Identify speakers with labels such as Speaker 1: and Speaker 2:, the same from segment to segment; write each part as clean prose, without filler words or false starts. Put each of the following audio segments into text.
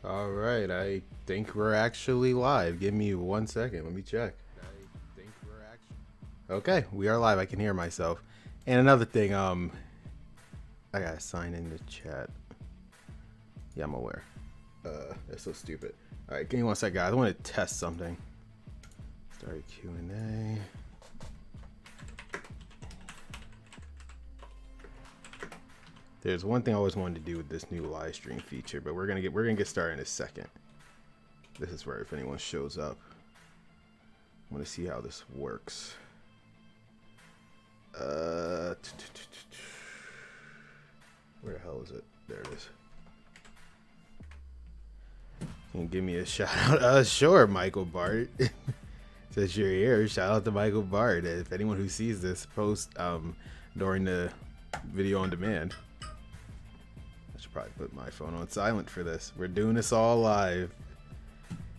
Speaker 1: All right, I think we're actually live. Give me 1 second. Let me check. Okay, we are live. I can hear myself. And another thing, I gotta sign in the chat. Yeah, I'm aware. That's so stupid. All right, give me 1 second, guys. I want to test something. Start Q&A. There's one thing I always wanted to do with this new live stream feature, but we're gonna get started in a second. This is where if anyone shows up, I want to see how this works. Where the hell is it? There it is. Can you give me a shout out? Sure, Michael Bart. Since you're here, shout out to Michael Bart. If anyone who sees this post during the video on demand. I should probably put my phone on silent for this. We're doing this all live.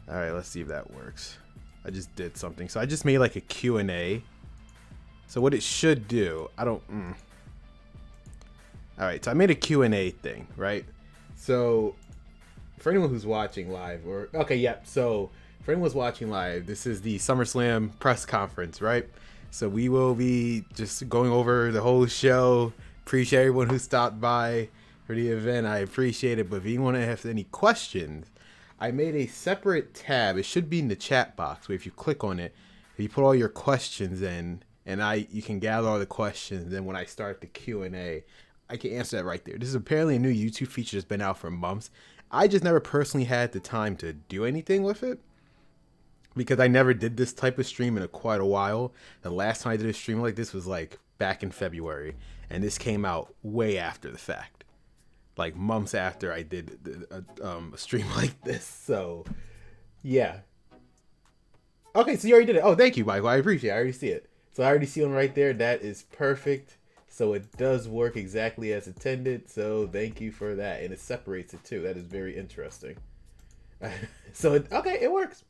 Speaker 1: All right, let's see if that works. I just did something. So I just made like a Q&A. So what it should do, I don't... All right, so I made a Q&A thing, right? So for anyone who's watching live, or... Okay, yep. So for anyone who's watching live, this is the Summerslam press conference, right? So we will be just going over the whole show. Appreciate everyone who stopped by for the event. I appreciate it. But if you want to have any questions, I made a separate tab. It should be in the chat box. Where if you click on it, if you put all your questions in, and you can gather all the questions. Then when I start the Q&A, I can answer that right there. This is apparently a new YouTube feature that's been out for months. I just never personally had the time to do anything with it because I never did this type of stream in quite a while. The last time I did a stream like this was like back in February, and this came out way after the fact, like months after I did a stream like this. So yeah. Okay, so you already did it. Oh, thank you, Michael. I appreciate it. I already see it. So I already see one right there. That is perfect. So it does work exactly as intended. So thank you for that. And it separates it too. That is very interesting. So okay, it works.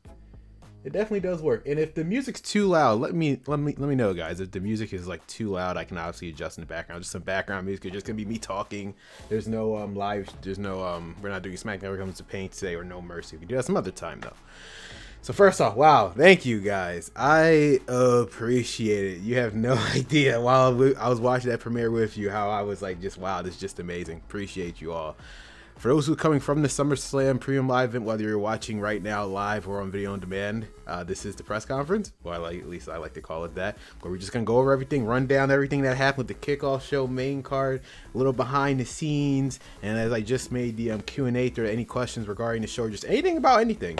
Speaker 1: It definitely does work. And if the music's too loud, let me know, guys. If the music is like too loud, I can obviously adjust in the background. Just some background music. It's just gonna be me talking. There's no live. There's no we're not doing SmackDown when it comes to Pain today, or No Mercy. We can do that some other time though. So first off, wow, thank you guys. I appreciate it. You have no idea while I was watching that premiere with you how I was like, just wow, this is just amazing. Appreciate you all. For those who are coming from the Summerslam Premium Live Event, whether you're watching right now live or on video on demand, this is the press conference. Well, at least I like to call it that. Where we're just going to go over everything, run down everything that happened with the kickoff show, main card, a little behind the scenes. And as I just made the Q&A, if there are any questions regarding the show, or just anything about anything.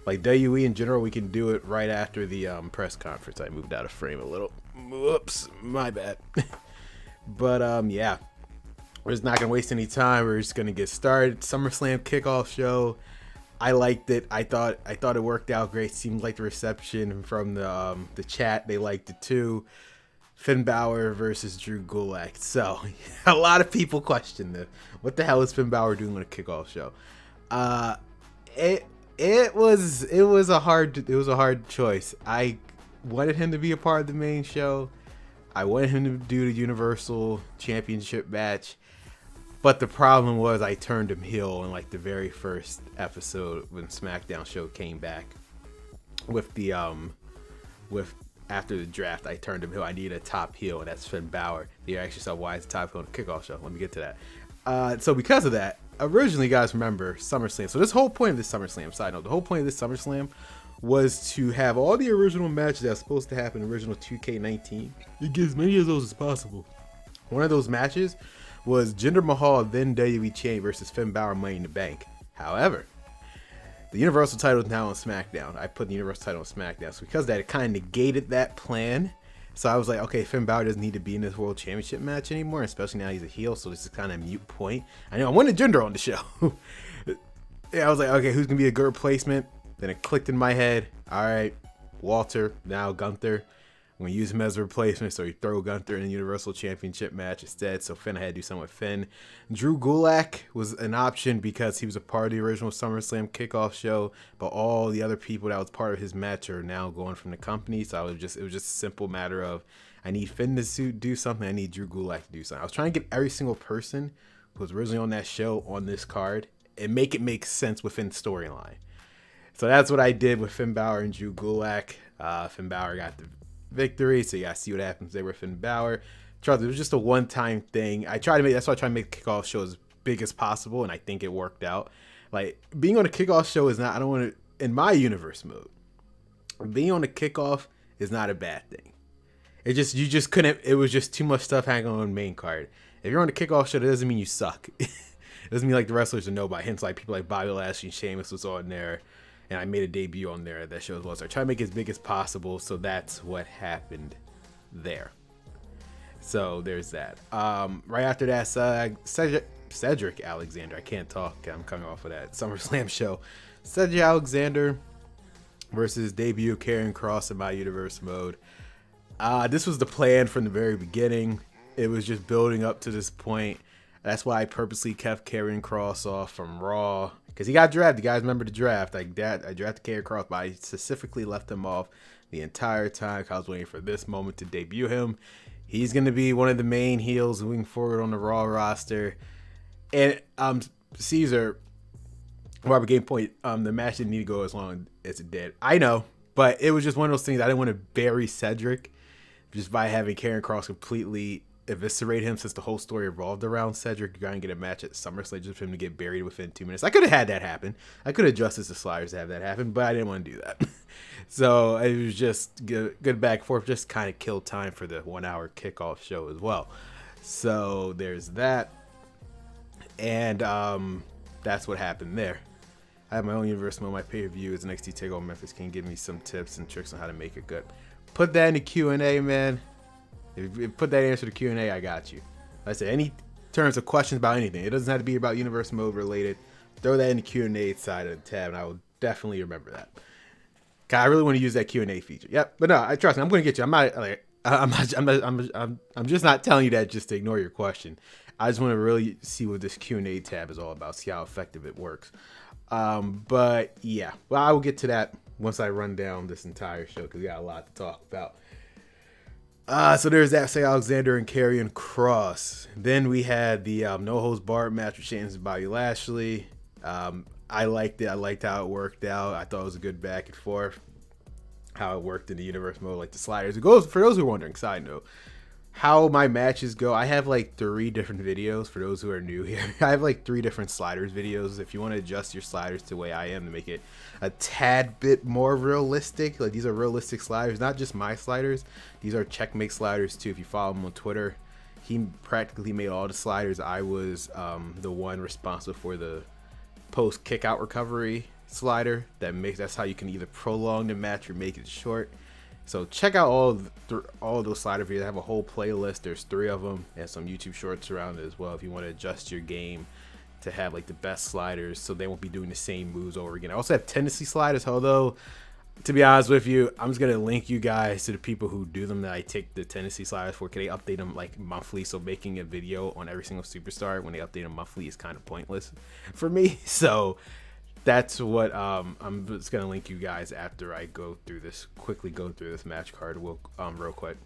Speaker 1: Like WWE in general, we can do it right after the press conference. I moved out of frame a little. Whoops, my bad. But yeah, we're just not gonna waste any time. We're just gonna get started. Summerslam kickoff show. I liked it. I thought it worked out great. Seemed like the reception from the chat, they liked it too. Finn Balor versus Drew Gulak. So a lot of people questioned this. What the hell is Finn Balor doing on a kickoff show? It was a hard choice. I wanted him to be a part of the main show. I wanted him to do the Universal Championship match. But the problem was I turned him heel in like the very first episode when SmackDown show came back. With the after the draft, I turned him heel. I needed a top heel, and that's Finn Balor. You actually saw why it's a top heel on the kickoff show. Let me get to that. So because of that, originally, guys, remember SummerSlam. So this whole point of this SummerSlam, side note, the whole point of this SummerSlam was to have all the original matches that were supposed to happen in original 2K19. You get as many of those as possible. One of those matches was Jinder Mahal, then WWE Champ versus Finn Balor, Money in the Bank. However, the Universal title is now on SmackDown. I put the Universal title on SmackDown. So because of that, it kind of negated that plan. So I was like, okay, Finn Balor doesn't need to be in this World Championship match anymore, especially now he's a heel, so this is kind of a mute point. I know I wanted Jinder on the show. Yeah, I was like, okay, who's going to be a good replacement? Then it clicked in my head. All right, Walter, now Gunther. I'm going to use him as a replacement, so you throw Gunther in the Universal Championship match instead. So Finn, I had to do something with Finn. Drew Gulak was an option because he was a part of the original SummerSlam kickoff show, but all the other people that was part of his match are now going from the company. So it was just a simple matter of I need Finn to do something. I need Drew Gulak to do something. I was trying to get every single person who was originally on that show on this card, and make it make sense within storyline. So that's what I did with Finn Balor and Drew Gulak. Finn Balor got the victory, so you gotta see what happens there with Finn Balor. Trust me, it was just a one-time thing. That's why I try to make the kickoff show as big as possible, and I think it worked out. Like, being on a kickoff show is not, I don't want to, in my universe mode, being on a kickoff is not a bad thing. You just couldn't, it was just too much stuff hanging on the main card. If you're on a kickoff show, that doesn't mean you suck. It doesn't mean like the wrestlers are nobody. Hence, like people like Bobby Lashley and Sheamus was on there, and I made a debut on there at that show as well. So I try to make it as big as possible. So that's what happened there. So there's that. Right after that, Cedric Alexander. I can't talk. I'm coming off of that SummerSlam show. Cedric Alexander versus debut Karrion Kross in my universe mode. This was the plan from the very beginning. It was just building up to this point. That's why I purposely kept Karrion Kross off from Raw, because he got drafted. You guys remember the draft? Like that, I drafted Karrion Kross, but I specifically left him off the entire time. I was waiting for this moment to debut him. He's going to be one of the main heels moving forward on the Raw roster. And Caesar, Robert Game Point, the match didn't need to go as long as it did. I know, but it was just one of those things. I didn't want to bury Cedric just by having Karrion Kross completely eviscerate him, since the whole story revolved around Cedric. You're going to get a match at SummerSlam just for him to get buried within 2 minutes. I could have had that happen. I could have adjusted the sliders to have that happen, but I didn't want to do that. So it was just good back and forth, just kind of kill time for the 1 hour kickoff show as well. So there's that. And that's what happened there. I have my own universe mode. My pay-per-view is NXT TakeOver Memphis. Can you give me some tips and tricks on how to make it good? Put that in the Q&A, man. If you put that answer to Q&A, I got you. Like I said, any terms of questions about anything, it doesn't have to be about universe mode related. Throw that in the Q&A side of the tab, and I will definitely remember that. I really want to use that Q&A feature. Yep, but no, I trust me. I'm going to get you. I'm just not telling you that just to ignore your question. I just want to really see what this Q&A tab is all about. See how effective it works. But yeah, well, I will get to that once I run down this entire show, because we got a lot to talk about. So there's that, say Alexander and Karrion Kross. Then we had the no holds barred match with Sheamus and Bobby Lashley. I liked it. I liked how it worked out. I thought it was a good back and forth. How it worked in the universe mode, like the sliders. It goes, for those who are wondering, side note, how my matches go. I have like 3 different videos for those who are new here. I have like 3 different sliders videos. If you want to adjust your sliders to the way I am to make it a tad bit more realistic, like these are realistic sliders, not just my sliders. These are Checkmate sliders too. If you follow him on Twitter, he practically made all the sliders. I was the one responsible for the post kick out recovery slider. That's how you can either prolong the match or make it short. So check out all of those slider videos. I have a whole playlist. There's 3 of them and some YouTube shorts around it as well, if you want to adjust your game to have like the best sliders so they won't be doing the same moves over again. I also have tendency sliders, although to be honest with you, I'm just gonna link you guys to the people who do them that I take the tendency sliders for. Can they update them like monthly? So making a video on every single superstar when they update them monthly is kind of pointless for me. So that's what I'm just gonna link you guys after I quickly go through this match card real quick.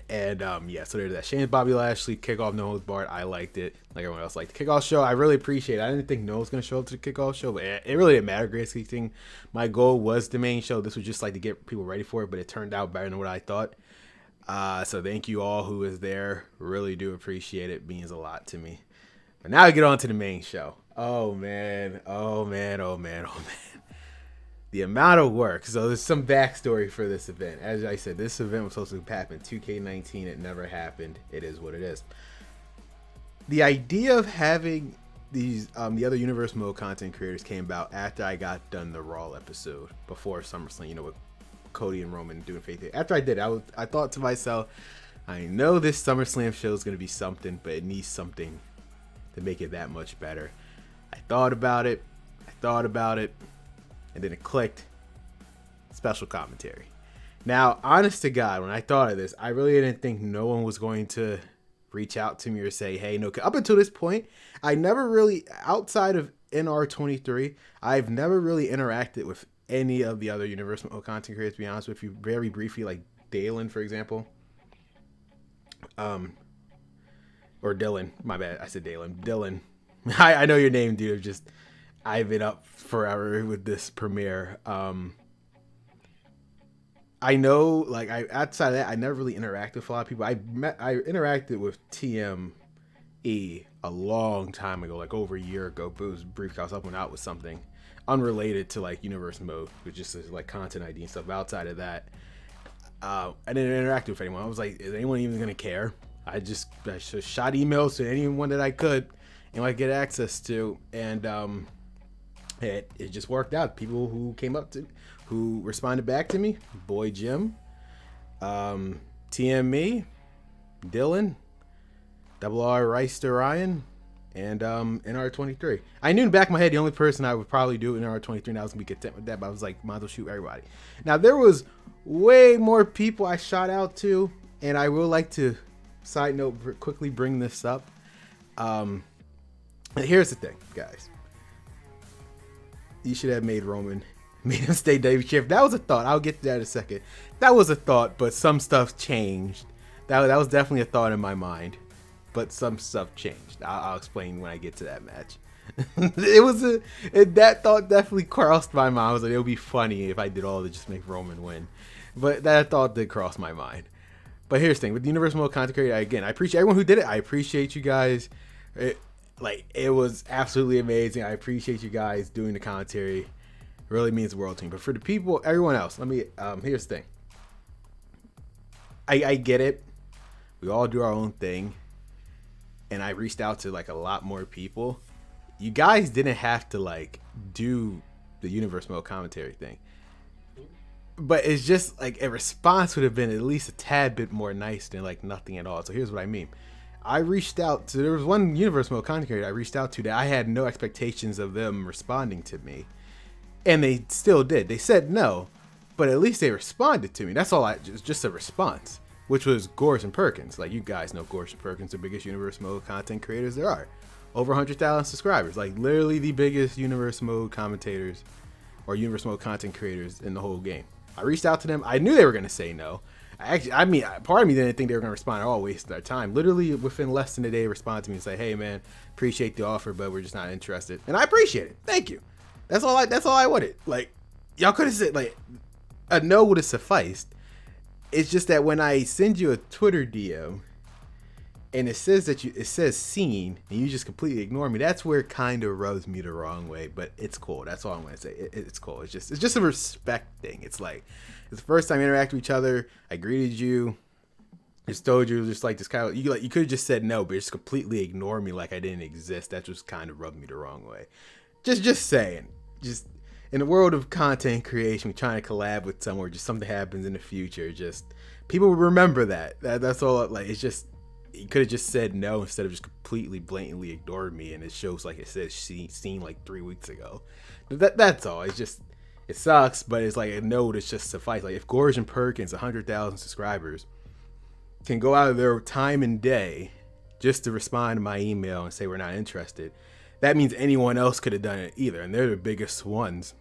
Speaker 1: And yeah, so there's that. Sheamus Bobby Lashley kickoff, no holds barred. I liked it, like everyone else liked the kickoff show. I really appreciate it. I didn't think no one was gonna show up to the kickoff show, but it really didn't matter. Great thing. My goal was the main show. This was just like to get people ready for it, but it turned out better than what I thought. So thank you all who was there. Really do appreciate it. It means a lot to me. But now I get on to the main show. Oh man. The amount of work. So there's some backstory for this event. As I said, this event was supposed to happen 2K19. It never happened. It is what it is. The idea of having these the other universe mode content creators came about after I got done the Raw episode before SummerSlam, with Cody and Roman doing faith. After I did, I thought to myself, I know this SummerSlam show is going to be something, but it needs something to make it that much better. I thought about it, and then it clicked. Special commentary. Now, honest to God, when I thought of this, I really didn't think no one was going to reach out to me or say, hey, no. Up until this point, I never really, outside of NR23, I've never really interacted with any of the other Universal content creators, to be honest with you. Very briefly, like Dalen, for example. Or Dylan, my bad, I said Dalen. Dylan, I know your name, dude. Just I've been up forever with this premiere. I know, like, I outside of that, I never really interacted with a lot of people. I interacted with TME a long time ago, like over a year ago. But it was brief. I was helping out with something unrelated to like universe mode, which just is like content ID and stuff. Outside of that, I didn't interact with anyone. I was like, is anyone even gonna care? I just shot emails to anyone that I could and like get access to, and it just worked out. People who came up to, who responded back to me, Boy Jim, TME, Dylan, Double R Rice to Ryan, and NR23. I knew in the back of my head the only person I would probably do NR23 and I was gonna be content with that, but I was like, might as well shoot everybody. Now there was way more people I shot out to, and I will like to side note quickly bring this up. Here's the thing, guys. You should have made him stay David Chief. That was a thought. I'll get to that in a second. That was a thought, but some stuff changed. That was definitely a thought in my mind, but some stuff changed. I'll explain when I get to that match. That thought definitely crossed my mind. I was like, it would be funny if I did all to just make Roman win, but that thought did cross my mind. But here's the thing with the Universal Mode content creator. Again, I appreciate everyone who did it. I appreciate you guys. It was absolutely amazing. I appreciate you guys doing the commentary. It really means the world to me. But for the people, everyone else, here's the thing. I get it. We all do our own thing. And I reached out to like a lot more people. You guys didn't have to like do the universe mode commentary thing. But it's just like a response would have been at least a tad bit more nice than like nothing at all. So here's what I mean. I reached out to, there was one universe mode content creator I reached out to that I had no expectations of them responding to me. And they still did. They said no, but at least they responded to me. That's all just a response, which was Gorge and Perkins. Like, you guys know Gorge and Perkins, the biggest universe mode content creators there are. Over 100,000 subscribers. Like, literally the biggest universe mode commentators or universe mode content creators in the whole game. I reached out to them. I knew they were going to say no. Part of me didn't think they were going to respond at all, waste their time. Literally, within less than a day, respond to me and say, hey, man, appreciate the offer, but we're just not interested. And I appreciate it. Thank you. That's all I wanted. Like, y'all could have said, like, a no would have sufficed. It's just that when I send you a Twitter DM and it says seen and you just completely ignore me, that's where it kind of rubs me the wrong way. But it's cool. That's all I'm gonna say. It's cool. It's just a respect thing. It's like, it's the first time we interact with each other. I greeted you, just told you, just like this kind of, you could have just said no, but just completely ignore me like I didn't exist. That just kind of rubbed me the wrong way. Just saying. Just in the world of content creation, we're trying to collab with somewhere, just something happens in the future, just people will remember that's all. Like, it's just, you could have just said no instead of just completely blatantly ignored me, and it shows like it says seen like 3 weeks ago. That's all. It's just, it sucks, but it's like a no that's just suffice. Like, if Gorge and Perkins, 100,000 subscribers, can go out of their time and day just to respond to my email and say we're not interested, that means anyone else could have done it either, and they're the biggest ones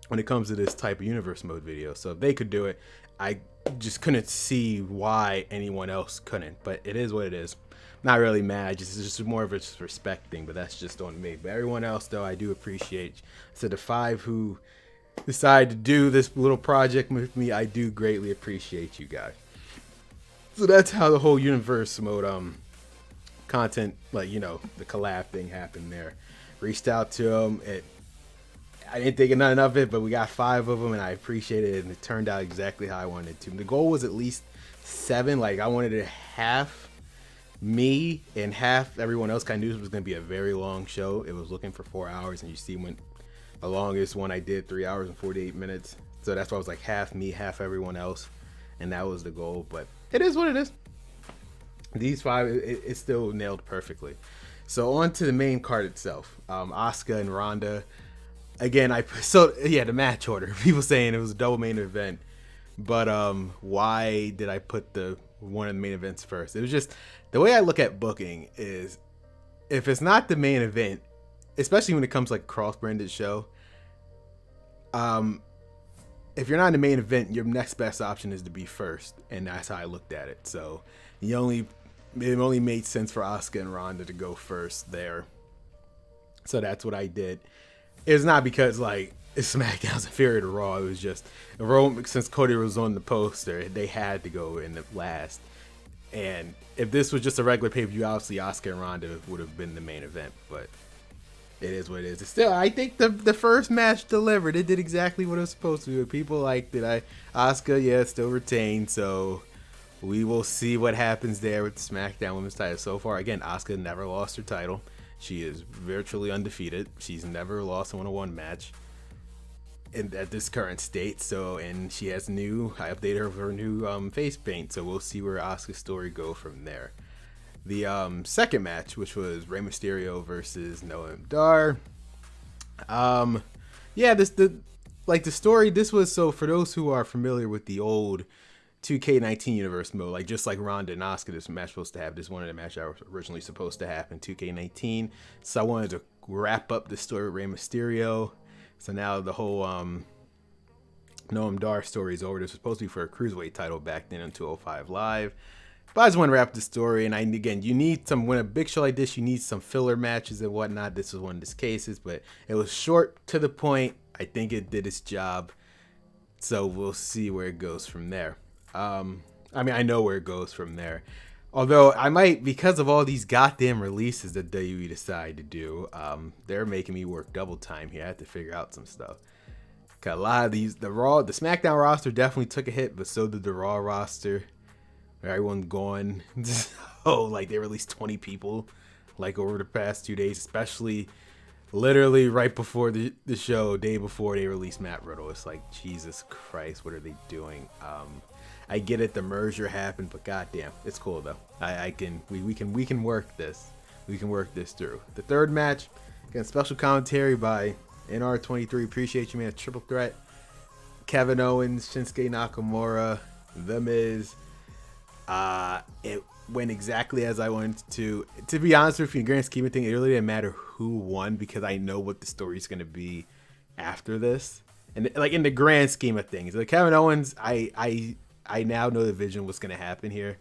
Speaker 1: when it comes to this type of universe mode video. So if they could do it, I just couldn't see why anyone else couldn't. But it is what it is. Not really mad. It's just more of a respect thing, but that's just on me. But everyone else, though, I do appreciate. So the 5 who decided to do this little project with me, I do greatly appreciate you guys. So that's how the whole universe mode content, like, you know, the collab thing happened there. Reached out to them. I didn't think of none of it, but we got 5 of them, and I appreciate it, and it turned out exactly how I wanted it to. The goal was at least 7. Like, I wanted it half me and half everyone else. I knew this was going to be a very long show. It was looking for 4 hours, and you see when the longest one I did 3 hours and 48 minutes. So that's why I was like half me, half everyone else, and that was the goal. But it is what it is. These 5, it's still nailed perfectly. So on to the main card itself. Asuka and Ronda. Again, the match order. People saying it was a double main event, but why did I put one of the main events first? It was just the way I look at booking is, if it's not the main event, especially when it comes like cross-branded show, if you're not in the main event, your next best option is to be first, and that's how I looked at it. So it only made sense for Asuka and Ronda to go first there. So that's what I did. It's not because like SmackDown's inferior to Raw. It was just Raw, since Cody was on the poster, they had to go in the last. And if this was just a regular pay-per-view, obviously Asuka and Ronda would have been the main event. But it is what it is. Still, I think the first match delivered. It did exactly what it was supposed to do. People liked it. Asuka, yeah, still retained. So we will see what happens there with the SmackDown Women's title. So far, again, Asuka never lost her title. She is virtually undefeated. She's never lost a one-on-one match at this current state. So, and she has I updated her new face paint. So we'll see where Asuka's story go from there. The second match, which was Rey Mysterio versus Noam Dar. Yeah, the story. This was, so for those who are familiar with the old 2K19 universe mode, like just like Ronda and Asuka, this match was supposed to have this one of the match that was originally supposed to happen 2K19. So I wanted to wrap up the story with Rey Mysterio. So now the whole Noam Dar story is over. This was supposed to be for a cruiserweight title back then on 205 Live. But I just want to wrap the story, and again, you need when a big show like this, you need some filler matches and whatnot. This was one of these cases, but it was short, to the point. I think it did its job. So we'll see where it goes from there. I mean, I know where it goes from there. Although I might, because of all these goddamn releases that WWE decided to do, they're making me work double time here. I have to figure out some stuff. Cause a lot of the SmackDown roster definitely took a hit, but so did the Raw roster. Everyone gone. So like they released 20 people like over the past 2 days, especially literally right before the show, day before they released Matt Riddle. It's like, Jesus Christ, what are they doing? I get it, the merger happened, but goddamn, it's cool though. We can work this. We can work this through. The third match, again, special commentary by NR23. Appreciate you, man. Triple threat. Kevin Owens, Shinsuke Nakamura, The Miz. It went exactly as I wanted to. To be honest with you, in the grand scheme of things, it really didn't matter who won because I know what the story's going to be after this. And like in the grand scheme of things, like Kevin Owens, I now know the vision what's going to happen here.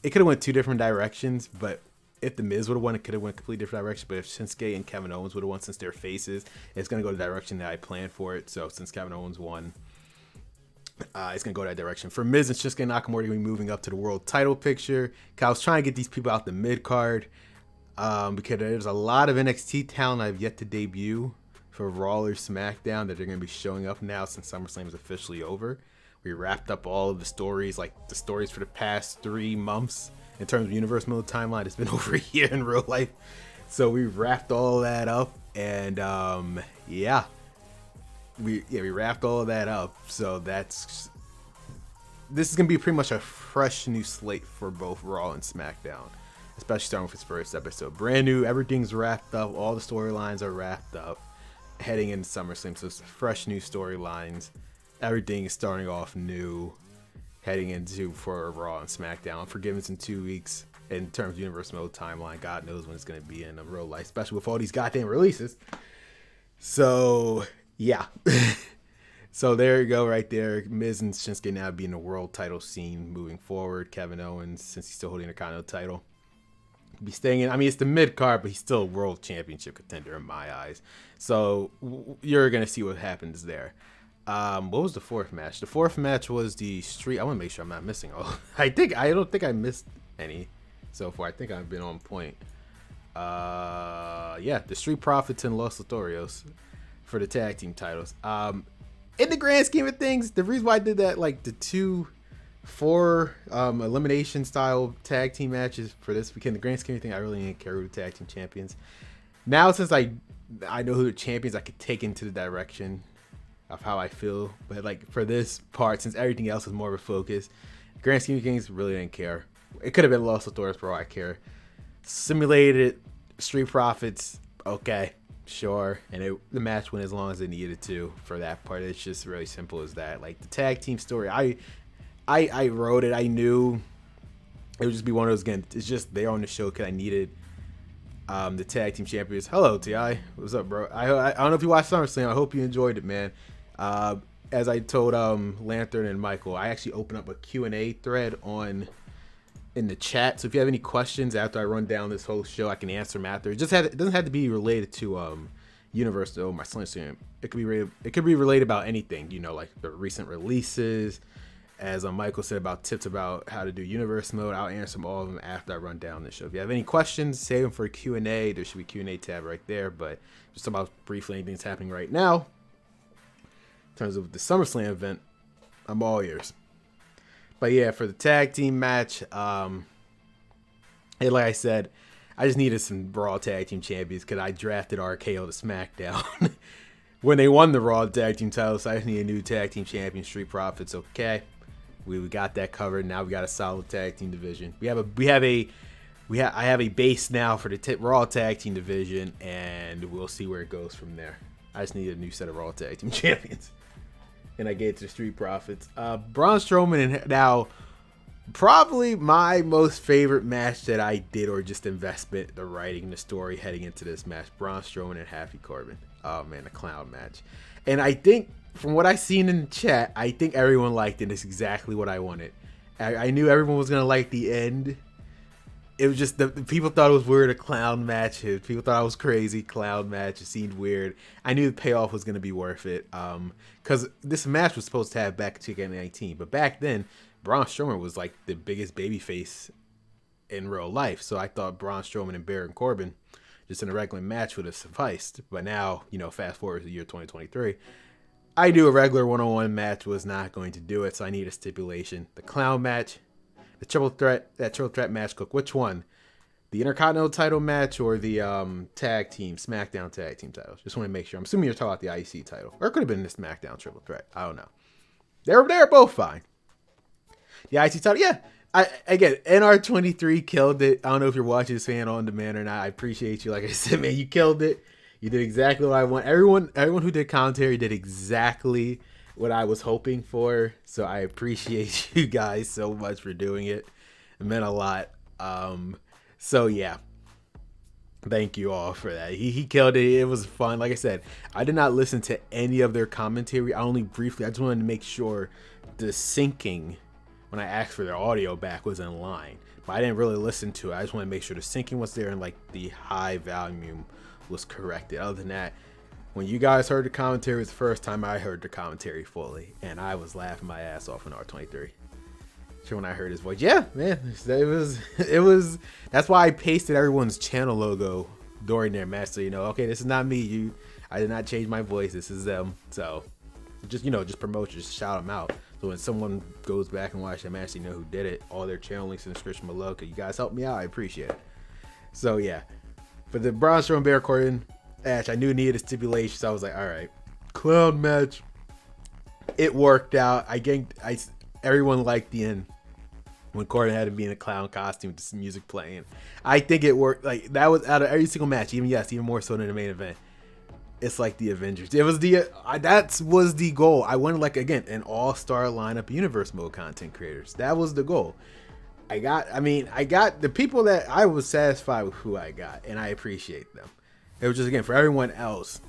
Speaker 1: It could have went two different directions, but if The Miz would have won, it could have went a completely different direction. But if Shinsuke and Kevin Owens would have won, since they're faces, it's going to go the direction that I planned for it. So since Kevin Owens won, it's going to go that direction. For Miz and Shinsuke Nakamura, going to be moving up to the world title picture. I was trying to get these people out the mid-card because there's a lot of NXT talent I've yet to debut for Raw or SmackDown that are going to be showing up now since SummerSlam is officially over. We wrapped up all of the stories, like the stories for the past 3 months in terms of Universe Mode timeline. It's been over a year in real life. So we wrapped all that up, and we wrapped all of that up. So this is gonna be pretty much a fresh new slate for both Raw and SmackDown, especially starting with its first episode. Brand new, everything's wrapped up, all the storylines are wrapped up heading into SummerSlam. So it's fresh new storylines. Everything is starting off new heading into for Raw and SmackDown. Forgiveness in 2 weeks in terms of Universe Mode timeline. God knows when it's going to be in a real life, especially with all these goddamn releases. So, yeah. So there you go right there. Miz and Shinsuke now be in the world title scene moving forward. Kevin Owens, since he's still holding the Continental title, be staying in. I mean, it's the mid card, but he's still a world championship contender in my eyes. So you're going to see what happens there. What was the fourth match? The fourth match was the street. I want to make sure I'm not missing. Oh, I don't think I missed any so far. I think I've been on point. Yeah, the Street Profits and Los Lotharios for the tag team titles. In the grand scheme of things, the reason why I did that, like the 2-4 elimination style tag team matches for this weekend, the grand scheme of things, I really didn't care who the tag team champions. Now, since I know who the champions, I could take into the direction of how I feel. But like for this part, since everything else is more of a focus, grand scheme of things, really didn't care. It could have been Los Lotharios for all I care. Simulated Street Profits, okay, sure. And the match went as long as it needed to for that part. It's just really simple as that. Like the tag team story, I wrote it. I knew it would just be one of those, again, it's just there on the show because I needed the tag team champions. Hello, T.I. What's up, bro? I don't know if you watched SummerSlam. I hope you enjoyed it, man. As I told Lantern and Michael, I actually opened up a Q&A thread on in the chat. So if you have any questions after I run down this whole show, I can answer them after. It doesn't have to be related to Universe or my Slam. It could be related about anything, you know, like the recent releases. As Michael said about tips about how to do Universe mode, I'll answer them all of them after I run down the show. If you have any questions, save them for Q&A. There should be Q&A tab right there. But just about briefly anything that's happening right now in terms of the SummerSlam event, I'm all ears. But yeah, for the tag team match, like I said, I just needed some Raw tag team champions because I drafted RKO to SmackDown when they won the Raw tag team titles. So I just need a new tag team champion, Street Profits. Okay, we got that covered. Now we got a solid tag team division. I have a base now for the Raw tag team division, and we'll see where it goes from there. I just need a new set of Raw tag team champions. And I gave it to the Street Profits. Braun Strowman, and now probably my most favorite match that I did, or just investment, the writing, the story heading into this match. Braun Strowman and Happy Corbin. Oh man, the clown match. And I think from what I seen in the chat, I think everyone liked it. It's exactly what I wanted. I knew everyone was gonna like the end. It was just the people thought it was weird, a clown match. People thought I was crazy, clown match. It seemed weird. I knew the payoff was going to be worth it. Because this match was supposed to have back in 2019. But back then, Braun Strowman was like the biggest babyface in real life. So I thought Braun Strowman and Baron Corbin just in a regular match would have sufficed. But now, you know, fast forward to the year 2023. I knew a regular one-on-one match was not going to do it. So I need a stipulation. The clown match. The triple threat match, Cook. Which one? The Intercontinental title match or the tag team, SmackDown tag team titles? Just want to make sure. I'm assuming you're talking about the IC title. Or it could have been the SmackDown triple threat. I don't know. They were both fine. The IC title, yeah. Again, NR23 killed it. I don't know if you're watching this fan on demand or not. I appreciate you. Like I said, man, you killed it. You did exactly what I want. Everyone who did commentary did exactly what I was hoping for, so I appreciate you guys so much for doing it. It meant a lot. So yeah, thank you all for that. He killed it. It was fun. Like I said, I did not listen to any of their commentary. I just wanted to make sure the syncing when I asked for their audio back was in line, but I didn't really listen to it. I just wanted to make sure the syncing was there and like the high volume was corrected. Other than that, when you guys heard the commentary, it was the first time I heard the commentary fully, and I was laughing my ass off in R23. Sure, when I heard his voice, yeah, man, it was. That's why I pasted everyone's channel logo during their match, so you know, okay, this is not me. I did not change my voice. This is them. So, just promote, just shout them out. So when someone goes back and watch that match, they know who did it. All their channel links in the description below. Cause you guys help me out, I appreciate it. So yeah, for the Braun Strowman Baron Corbin match, I knew it needed a stipulation, so I was like, all right, clown match. It worked out. Everyone liked the end when Corbin had to be in a clown costume with the music playing. I think it worked. Like that was out of every single match, even more so than the main event. It's like the Avengers. It was that was the goal. I wanted, like, again, an all-star lineup Universe mode content creators. That was the goal. I got the people that I was satisfied with who I got, and I appreciate them. It was just, again, for everyone else.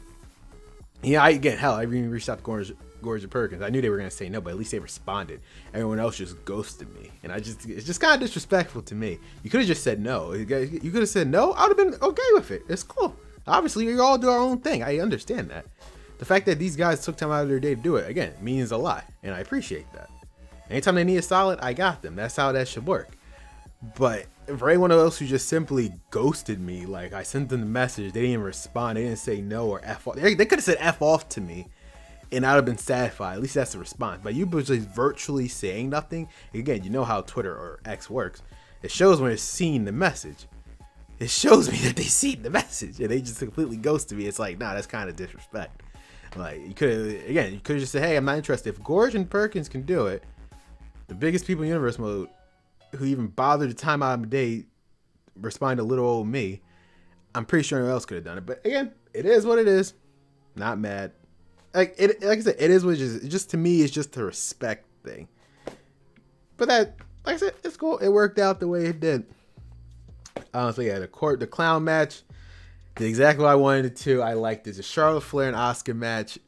Speaker 1: Yeah, I even reached out to Gorgeous Perkins. I knew they were going to say no, but at least they responded. Everyone else just ghosted me. And it's just kind of disrespectful to me. You could have just said no. You could have said no. I would have been okay with it. It's cool. Obviously, we all do our own thing. I understand that. The fact that these guys took time out of their day to do it, again, means a lot. And I appreciate that. Anytime they need a solid, I got them. That's how that should work. But for anyone else who just simply ghosted me, like I sent them the message, they didn't even respond, they didn't say no or F off. They could have said F off to me, and I'd have been satisfied. At least that's the response. But you just virtually saying nothing. Again, you know how Twitter or X works. It shows when it's seen the message. It shows me that they seen the message, and they just completely ghosted me. It's like, nah, that's kind of disrespect. Like you could have just said, hey, I'm not interested. If Gorge and Perkins can do it, the biggest people in Universe mode who even bothered the time out of the day respond to little old me, I'm pretty sure anyone else could have done it. But again, it is what it is. Not mad. Like I said, it is what it is. It just, to me, it's just a respect thing. But that, like I said, it's cool. It worked out the way it did. So yeah, the clown match did exactly what I wanted it to. I liked it. The Charlotte Flair and Asuka match.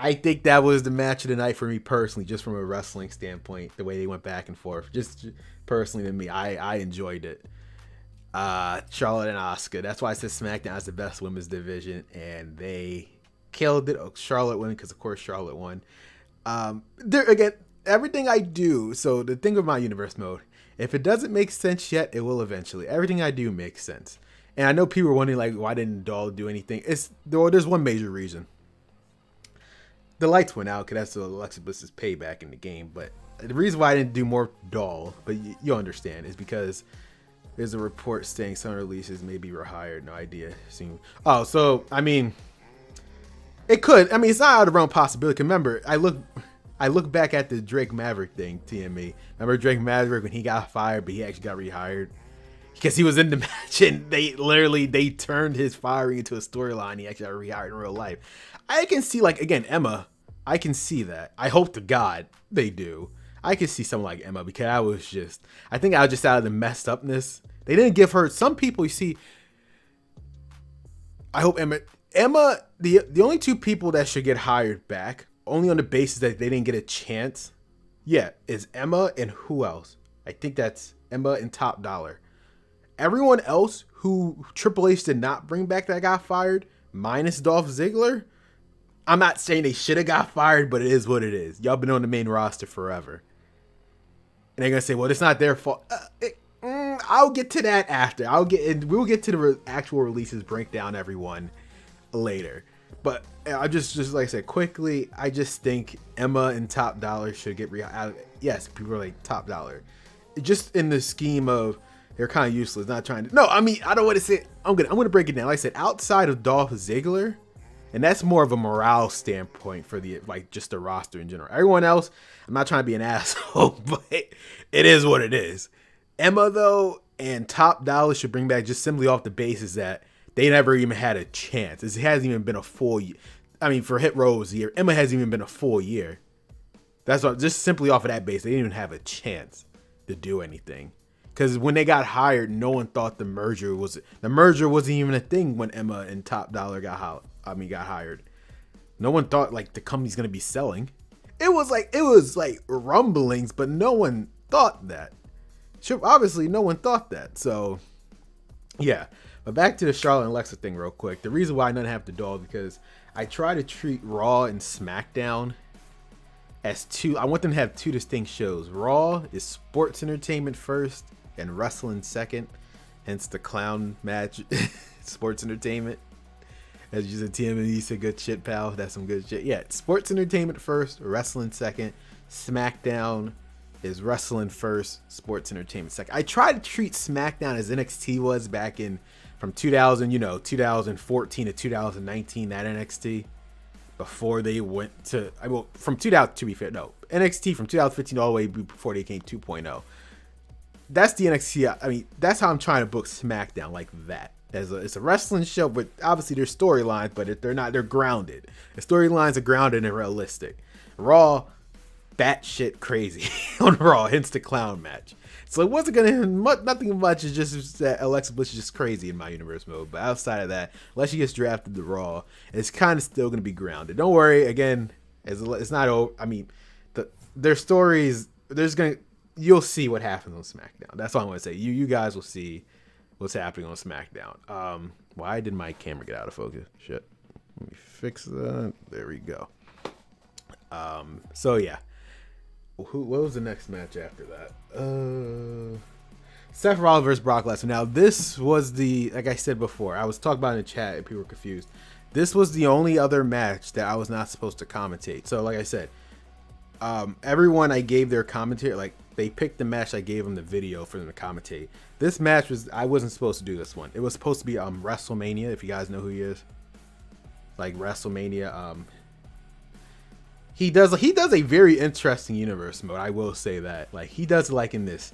Speaker 1: I think that was the match of the night for me personally, just from a wrestling standpoint, the way they went back and forth. Just personally to me, I enjoyed it. Charlotte and Asuka. That's why I said SmackDown is the best women's division, and they killed it. Oh, Charlotte won because, of course, Charlotte won. There again, everything I do. So the thing with my universe mode, if it doesn't make sense yet, it will eventually. Everything I do makes sense. And I know people are wondering, like, why didn't Doll do anything? There's one major reason. The lights went out because that's Alexa Bliss's payback in the game. But the reason why I didn't do more Doll, but you'll understand, is because there's a report saying some releases may be rehired. No idea. Oh, so, I mean, it could. I mean, it's not out of the realm possibility. Remember, I look back at the Drake Maverick thing, TME. Remember Drake Maverick when he got fired, but he actually got rehired? Because he was in the match and they turned his firing into a storyline. He actually got rehired in real life. I can see, like, again, Emma. I can see that. I hope to God they do. I can see someone like Emma because I think I was just out of the messed upness. They didn't give her, some people, you see, I hope Emma, the only two people that should get hired back, only on the basis that they didn't get a chance, is Emma and who else? I think that's Emma and Top Dollar. Everyone else who Triple H did not bring back that got fired, minus Dolph Ziggler, I'm not saying they should have got fired, but it is what it is. Y'all been on the main roster forever. And they're going to say, well, it's not their fault. I'll get to that after. We'll get to the actual releases, break down everyone later. But I just like I said, quickly, I just think Emma and Top Dollar should get out. Yes, people are like Top Dollar. Just in the scheme of they're kind of useless, not trying to. No, I mean, I don't want to say. I'm gonna break it down. Like I said, outside of Dolph Ziggler, and that's more of a morale standpoint for just the roster in general. Everyone else, I'm not trying to be an asshole, but it is what it is. Emma, though, and Top Dollar should bring back just simply off the basis that they never even had a chance. It hasn't even been a full year. I mean, for Hit Row's year, Emma hasn't even been a full year. That's what, just simply off of that base, they didn't even have a chance to do anything. Because when they got hired, no one thought the merger wasn't even a thing when Emma and Top Dollar got hired. No one thought like the company's gonna be selling. It was like rumblings, but no one thought that. Sure, obviously no one thought that. So yeah. But back to the Charlotte and Alexa thing real quick. The reason why I didn't have to Doll because I try to treat Raw and SmackDown as two. I want them to have two distinct shows. Raw is sports entertainment first and wrestling second. Hence the clown match, sports entertainment. As you said, TME said good shit, pal. That's some good shit. Yeah, sports entertainment first, wrestling second. SmackDown is wrestling first, sports entertainment second. I try to treat SmackDown as NXT was back in from 2014 to 2019, that NXT. Before they went to, from 2000, to be fair, no, NXT from 2015 all the way before they came 2.0. That's the NXT. I mean, that's how I'm trying to book SmackDown, like that. It's a wrestling show, but obviously there's storylines, but they're grounded. The storylines are grounded and realistic. Raw, batshit crazy on Raw, hence the clown match. So it wasn't gonna nothing much. It's just that Alexa Bliss is just crazy in my universe mode. But outside of that, unless she gets drafted to Raw, it's kind of still gonna be grounded. Don't worry. Again, it's not over. I mean, their stories. You'll see what happens on SmackDown. That's all I want to say. You guys will see what's happening on SmackDown. Why did my camera get out of focus? Shit. Let me fix that. There we go. So yeah. What was the next match after that? Seth Rollins versus Brock Lesnar. Now this was like I said before, I was talking about in the chat and people were confused. This was the only other match that I was not supposed to commentate. So like I said, everyone I gave their commentary, like they picked the match, I gave them the video for them to commentate. This match I wasn't supposed to do this one. It was supposed to be WrestleMania, if you guys know who he is. Like WrestleMania. He does a very interesting universe mode. I will say that. Like he does it like in this.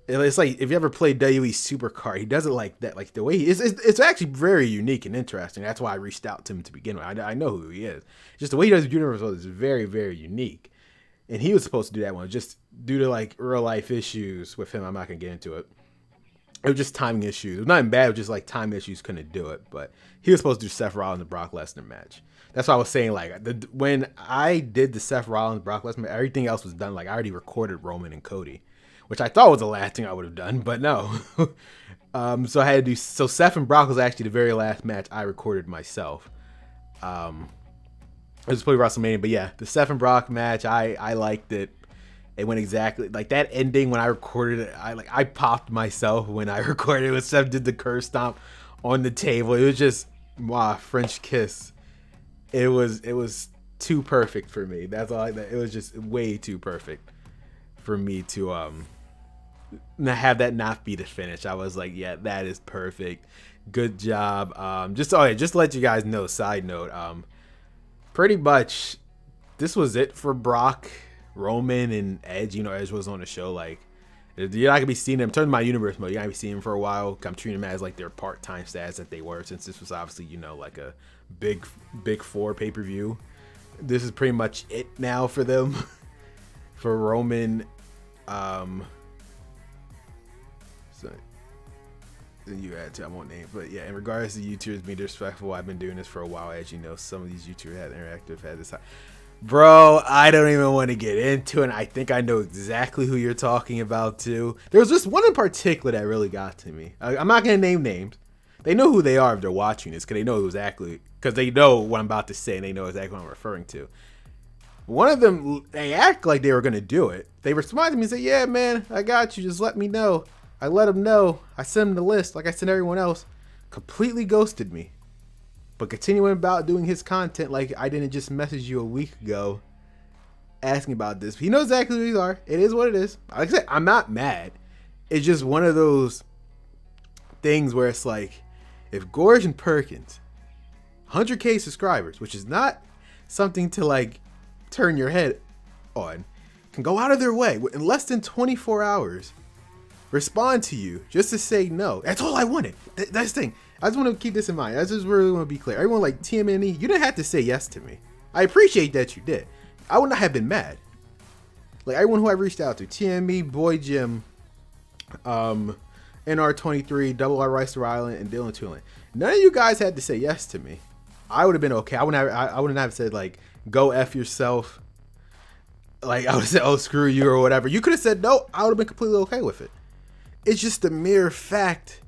Speaker 1: It's like if you ever played WWE Supercard, he does it like that. Like the way it's actually very unique and interesting. That's why I reached out to him to begin with. I know who he is. Just the way he does universe mode is very, very unique. And he was supposed to do that one just due to like real life issues with him. I'm not gonna get into it. It was just timing issues. It was nothing bad. It was just like timing issues, couldn't do it. But he was supposed to do Seth Rollins and Brock Lesnar match. That's why I was saying, like, when I did the Seth Rollins Brock Lesnar, everything else was done. Like, I already recorded Roman and Cody, which I thought was the last thing I would have done, but no. So I had to do. So Seth and Brock was actually the very last match I recorded myself. It was probably WrestleMania, but yeah, the Seth and Brock match, I liked it. It went exactly like that ending when I recorded it. I popped myself when I recorded it. When Seth did the curse stomp on the table, it was just wow, French kiss. It was too perfect for me. That's all. It was just way too perfect for me to have that not be the finish. I was like, yeah, that is perfect. Good job. Just to let you guys know. Side note. Pretty much, this was it for Brock, Roman, and Edge. You know, Edge was on the show. Like, you're not gonna be seeing them. Turn my universe mode. You're not gonna be seeing them for a while. I'm treating them as like their part-time stats that they were, since this was obviously, you know, like a big four pay-per-view. This is pretty much it now for them. For Roman, so then you add to, I won't name, but yeah, in regards to YouTubers being disrespectful, I've been doing this for a while. As you know, some of these YouTubers had interactive had this. Bro, I don't even want to get into it. I think I know exactly who you're talking about too. There was just one in particular that really got to me. I'm not gonna name names. They know who they are if they're watching this, because they know exactly, because they know what I'm about to say and they know exactly what I'm referring to. One of them, they act like they were gonna do it. They responded to me and said, "Yeah, man, I got you. Just let me know." I let them know. I sent them the list like I sent everyone else. Completely ghosted me. But continuing about doing his content like I didn't just message you a week ago asking about this. He knows exactly who these are. It is what it is. Like I said, I'm not mad. It's just one of those things where it's like, if Gorge and Perkins, 100K subscribers, which is not something to like turn your head on, can go out of their way in less than 24 hours, respond to you just to say no. That's all I wanted. That's the thing. I just want to keep this in mind. I just really want to be clear. Everyone like TMNE, you didn't have to say yes to me. I appreciate that you did. I would not have been mad. Like everyone who I reached out to, TME, Boy Jim, NR23, Double R Rice Island, and Dylan Tulin. None of you guys had to say yes to me. I would have been okay. I wouldn't have said like, go F yourself. Like I would have said, oh, screw you or whatever. You could have said no. I would have been completely okay with it. It's just the mere fact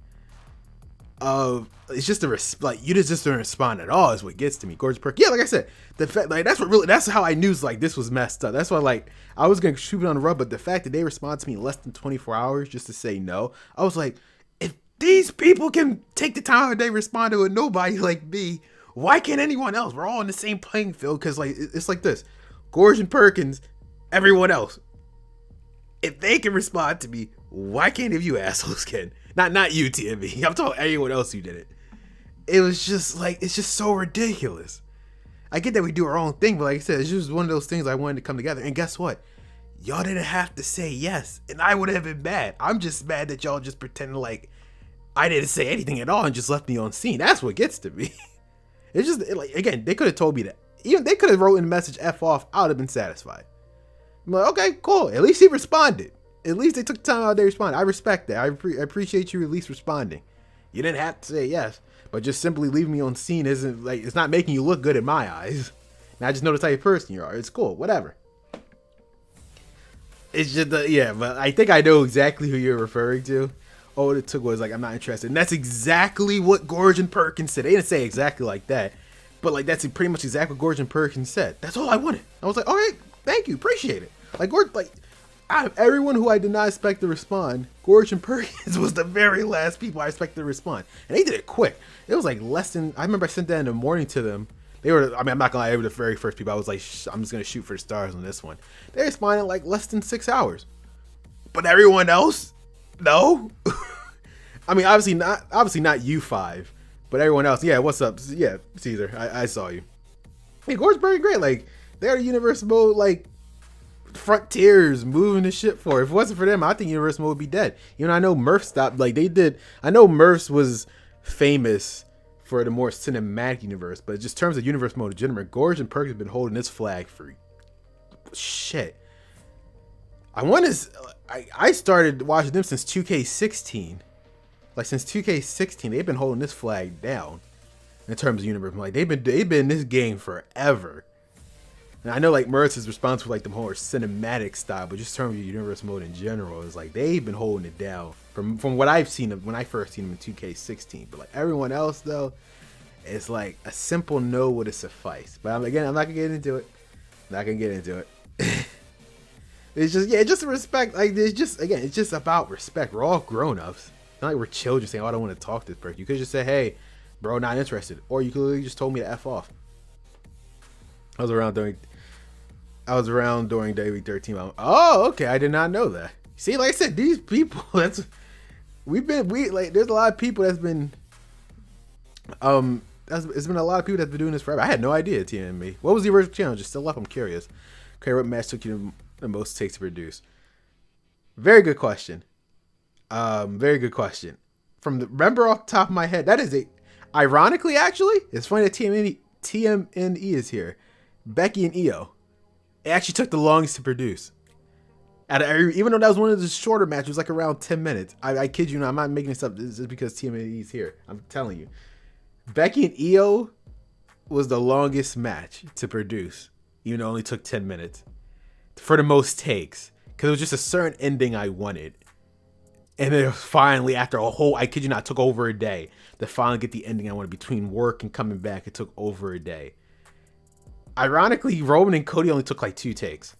Speaker 1: of, it's just like you just don't respond at all is what gets to me. Gorgeous Perk. Yeah, like I said, the fact, like that's how I knew like this was messed up. That's why like I was gonna shoot it on the rub, but the fact that they respond to me in less than 24 hours just to say no, I was like, if these people can take the time and they respond to a nobody like me, why can't anyone else? We're all on the same playing field. Because like it's like this, Gorge and Perkins, everyone else, if they can respond to me, why can't if you assholes can? Not you, TMB. I'm talking anyone else who did it. It was just like, it's just so ridiculous. I get that we do our own thing, but like I said, it's just one of those things I wanted to come together. And guess what? Y'all didn't have to say yes, and I would have been mad. I'm just mad that y'all just pretended like I didn't say anything at all and just left me on scene. That's what gets to me. It's just like, again, they could have told me that. Even they could have wrote in the message F off. I would have been satisfied. I'm like, okay, cool. At least he responded. At least they took the time out to respond. I respect that. I appreciate you at least responding. You didn't have to say yes, but just simply leaving me on scene isn't like, it's not making you look good in my eyes. And I just know the type of person you are. It's cool, whatever. It's just yeah, but I think I know exactly who you're referring to. All it took was like, I'm not interested, and that's exactly what Gorge and Perkins said. They didn't say exactly like that, but like that's pretty much exactly what Gorge and Perkins said. That's all I wanted. I was like, all right, thank you, appreciate it. Like Gorge, like, out of everyone who I did not expect to respond, Gorge and Perkins was the very last people I expected to respond. And they did it quick. It was like less than, I remember I sent that in the morning to them. They were, I mean, I'm not gonna lie, they were the very first people. I was like, I'm just gonna shoot for the stars on this one. They responded in like less than 6 hours. But everyone else, no. I mean, obviously not you five, but everyone else, yeah, what's up? Yeah, Caesar, I saw you. Hey, Gorge pretty great. Like, they're Universal Mode, like, frontiers moving the shit for. If it wasn't for them, I think Universal Mode would be dead. You know, I know Murph stopped, like they did. I know Murph's was famous for the more cinematic universe, but just in terms of Universal Mode legitimate, Gorge and Perkins have been holding this flag for shit. I started watching them since 2K16. Like since 2K16, they've been holding this flag down. in terms of universe. Like they've been in this game forever. And I know like Mertz is responsible for like the whole cinematic style, but just in terms of universe mode in general, it's like they've been holding it down from what I've seen when I first seen them in 2K16. But like everyone else though, it's like a simple no would have sufficed. But I'm not gonna get into it. It's just respect. Like it's just about respect. We're all grown ups. Not like we're children saying, "Oh, I don't want to talk to this person." You could just say, "Hey, bro, not interested," or you could literally just told me to F off. I was around during WWE 13. Oh, okay. I did not know that. See, like I said, these people. There's a lot of people that's been. It's been a lot of people that's been doing this forever. I had no idea. TMB. What was the original channel? Just still up. I'm curious. Okay, what match took you the most takes to produce? Very good question. Very good question. Remember off the top of my head, that is ironically, actually, it's funny that TMNE is here. Becky and Io. It actually took the longest to produce. Even though that was one of the shorter matches, like around 10 minutes. I kid you not, I'm not making this up. This is because TMNE is here. I'm telling you. Becky and Io was the longest match to produce. Even though it only took 10 minutes. For the most takes. Because it was just a certain ending I wanted. And then finally, after a whole, I kid you not, it took over a day to finally get the ending I wanted. Between work and coming back, it took over a day. Ironically, Roman and Cody only took like 2 takes.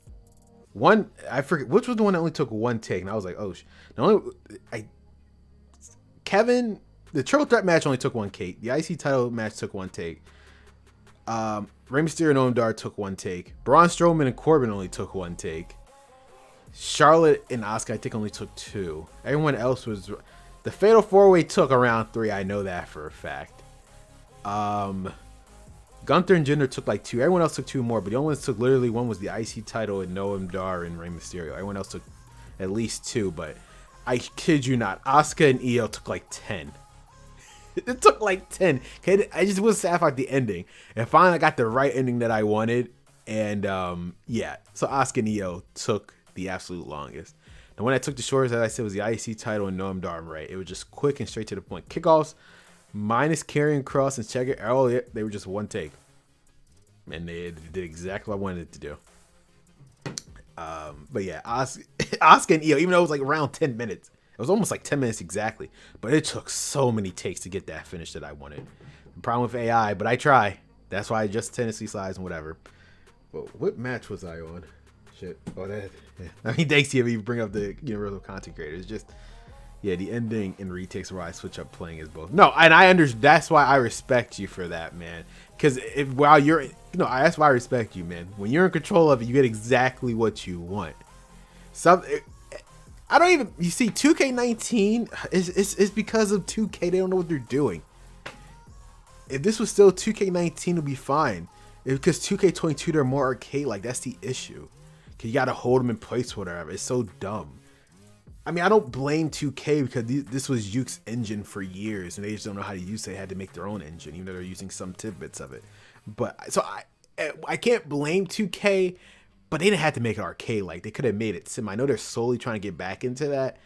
Speaker 1: One, I forget which was the one that only took 1 take, and I was like, oh, Kevin, the triple threat match only took 1 take. The IC title match took 1 take. Rey Mysterio and Noam Dar took 1 take. Braun Strowman and Corbin only took 1 take. Charlotte and Asuka, I think, only took 2. Everyone else was. The Fatal 4-Way took around 3. I know that for a fact. Gunther and Jinder took like 2. Everyone else took 2 more, but the only ones took literally one was the IC title and Noam Dar and Rey Mysterio. Everyone else took at least 2, but I kid you not, Asuka and Io took like 10. It took like 10. Okay, I just was sad about the ending, and finally I got the right ending that I wanted, and yeah. So Asuka and Io took the absolute longest. The one that took the shortest, as I said, was the IC title and Noam Dar. Right, it was just quick and straight to the point. Kickoffs. Minus Karrion Kross and Checker Elliott, they were just 1 take. And they did exactly what I wanted it to do. But yeah, Asuka and Io, even though it was like around 10 minutes. It was almost like 10 minutes exactly. But it took so many takes to get that finish that I wanted. The problem with AI, but I try. That's why I just Tennessee slides and whatever. But what match was I on? Shit. Oh, that. Yeah. I mean, thanks to you bring up the Universal Content Creators. Just... yeah, the ending and retakes where I switch up playing as both. No, and I understand. That's why I respect you for that, man. Because while you're, that's why I respect you, man. When you're in control of it, you get exactly what you want. You see, 2K19 is because of 2K. They don't know what they're doing. If this was still 2K19, it'd be fine. Because 2K22, they're more arcade. Like, that's the issue. Because you got to hold them in place or whatever. It's so dumb. I mean, I don't blame 2K because this was Yuke's engine for years, and they just don't know how to use it. They had to make their own engine, even though they're using some tidbits of it. But so I can't blame 2K, but they didn't have to make it arcade. Like, they could have made it sim. I know they're slowly trying to get back into that.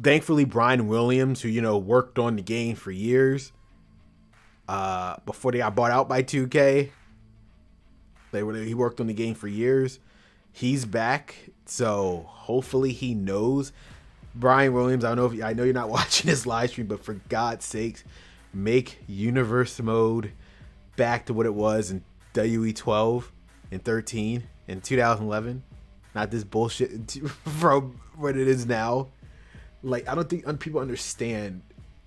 Speaker 1: Thankfully, Brian Williams, who worked on the game for years, before they got bought out by 2K, he worked on the game for years. He's back, so hopefully he knows. Brian Williams, I know you're not watching this live stream, but for God's sakes, make universe mode back to what it was in WWE 12 and 13 and 2011. Not this bullshit from what it is now. Like, I don't think people understand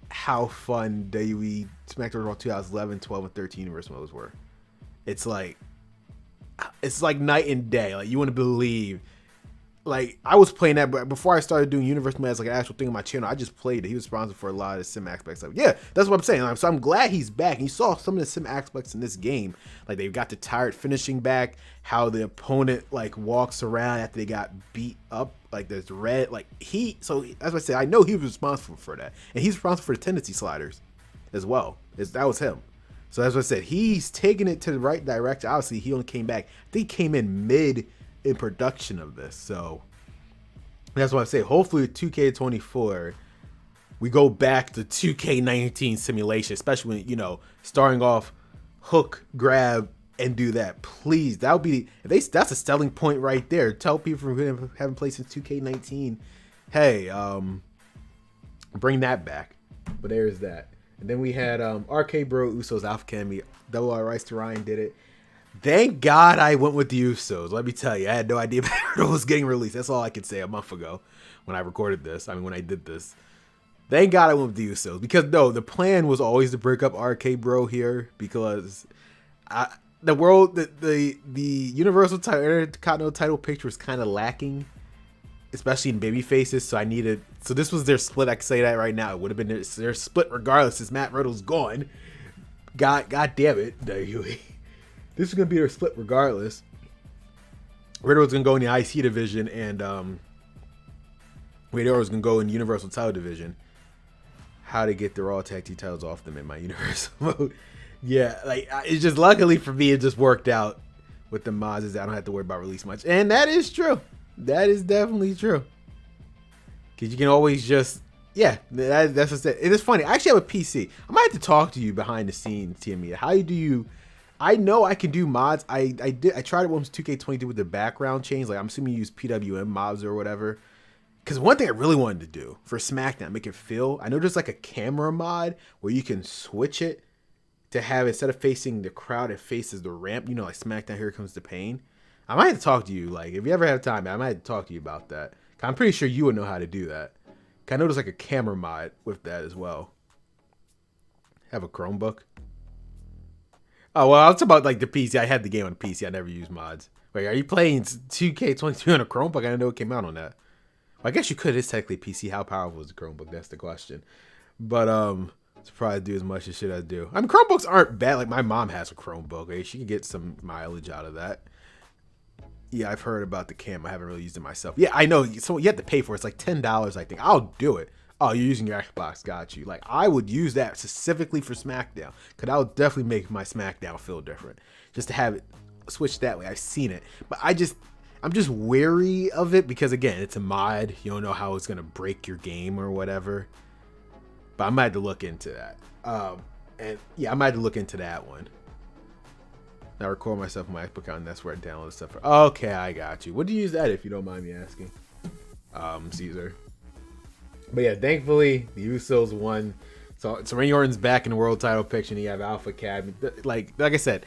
Speaker 1: how fun WWE SmackDown Raw 2011, 12, and 13 universe modes were. It's like night and day. Like, you want to believe. Like, I was playing that, but before I started doing universe mode as like an actual thing on my channel, I just played it. He was responsible for a lot of the sim aspects of it. Yeah, that's what I'm saying. So I'm glad he's back. And you saw some of the sim aspects in this game. Like, they've got the tired finishing back, how the opponent like walks around after they got beat up. Like, there's red. Like, so as I said, I know he was responsible for that, and he's responsible for the tendency sliders as well. That was him. So as I said, he's taking it to the right direction. Obviously, he only came back. I think he came in mid in production of this. So that's why I say hopefully with 2K24 we go back to 2K19 simulation, especially when, you know, starting off hook, grab, and do that. Please, that would be, that's a selling point right there. Tell people who haven't played since 2K19, hey, bring that back. But there's that. And then we had Arcade Bro, Usos, Alpha Academy, Double R Rice to Ryan did it. Thank God I went with the Usos. Let me tell you, I had no idea it was getting released. That's all I could say a month ago when I recorded this. I mean, when I did this. Thank God I went with the Usos. Because, no, the plan was always to break up Arcade Bro here. Because the Universal title, Intercontinental title picture was kind of lacking. Especially in baby faces. So I needed... So this was their split. I can say that right now. It would have been their split regardless since Matt Riddle's gone. God damn it, WWE. This is going to be their split regardless. Riddle was going to go in the IC division, and Riddle was going to go in the Universal title division. How to get the Raw Tag Team titles off them in my Universal mode. Yeah, like, it's just luckily for me, it just worked out with the mods. I don't have to worry about release much. And that is true. That is definitely true. Because you can always just... Yeah, that's what it is. Funny. I actually have a PC. I might have to talk to you behind the scenes, TME. How do you... I know I can do mods. I tried it once 2K23 with the background change. Like, I'm assuming you use PWM mods or whatever. Because one thing I really wanted to do for SmackDown, make it feel... I know there's like a camera mod where you can switch it to have, instead of facing the crowd, it faces the ramp. You know, like SmackDown, Here Comes the Pain. I might have to talk to you. Like, if you ever have time, I might have to talk to you about that. I'm pretty sure you would know how to do that. I know there's like a camera mod with that as well. Have a Chromebook. Oh, well, I'm talking about like the PC. I had the game on the PC. I never used mods. Wait, are you playing 2K23 on a Chromebook? I didn't know it came out on that. Well, I guess you could. It's technically PC. How powerful is the Chromebook? That's the question. But it's probably do as much as shit I do. I mean, Chromebooks aren't bad. Like, my mom has a Chromebook. Right? She can get some mileage out of that. Yeah, I've heard about the cam. I haven't really used it myself. Yeah, I know. So you have to pay for it. It's like $10, I think. I'll do it. Oh, you're using your Xbox. Got you. Like, I would use that specifically for SmackDown. Because that would definitely make my SmackDown feel different. Just to have it switched that way. I've seen it. But I'm just wary of it. Because, again, it's a mod. You don't know how it's going to break your game or whatever. But I might have to look into that. And, yeah, I might have to look into that one. I record myself on my Xbox account, and that's where I download stuff. Okay, I got you. What do you use that if you don't mind me asking? Caesar. But yeah, thankfully the Usos won. So Randy Orton's back in the world title picture, and you have Alpha Academy. Like I said,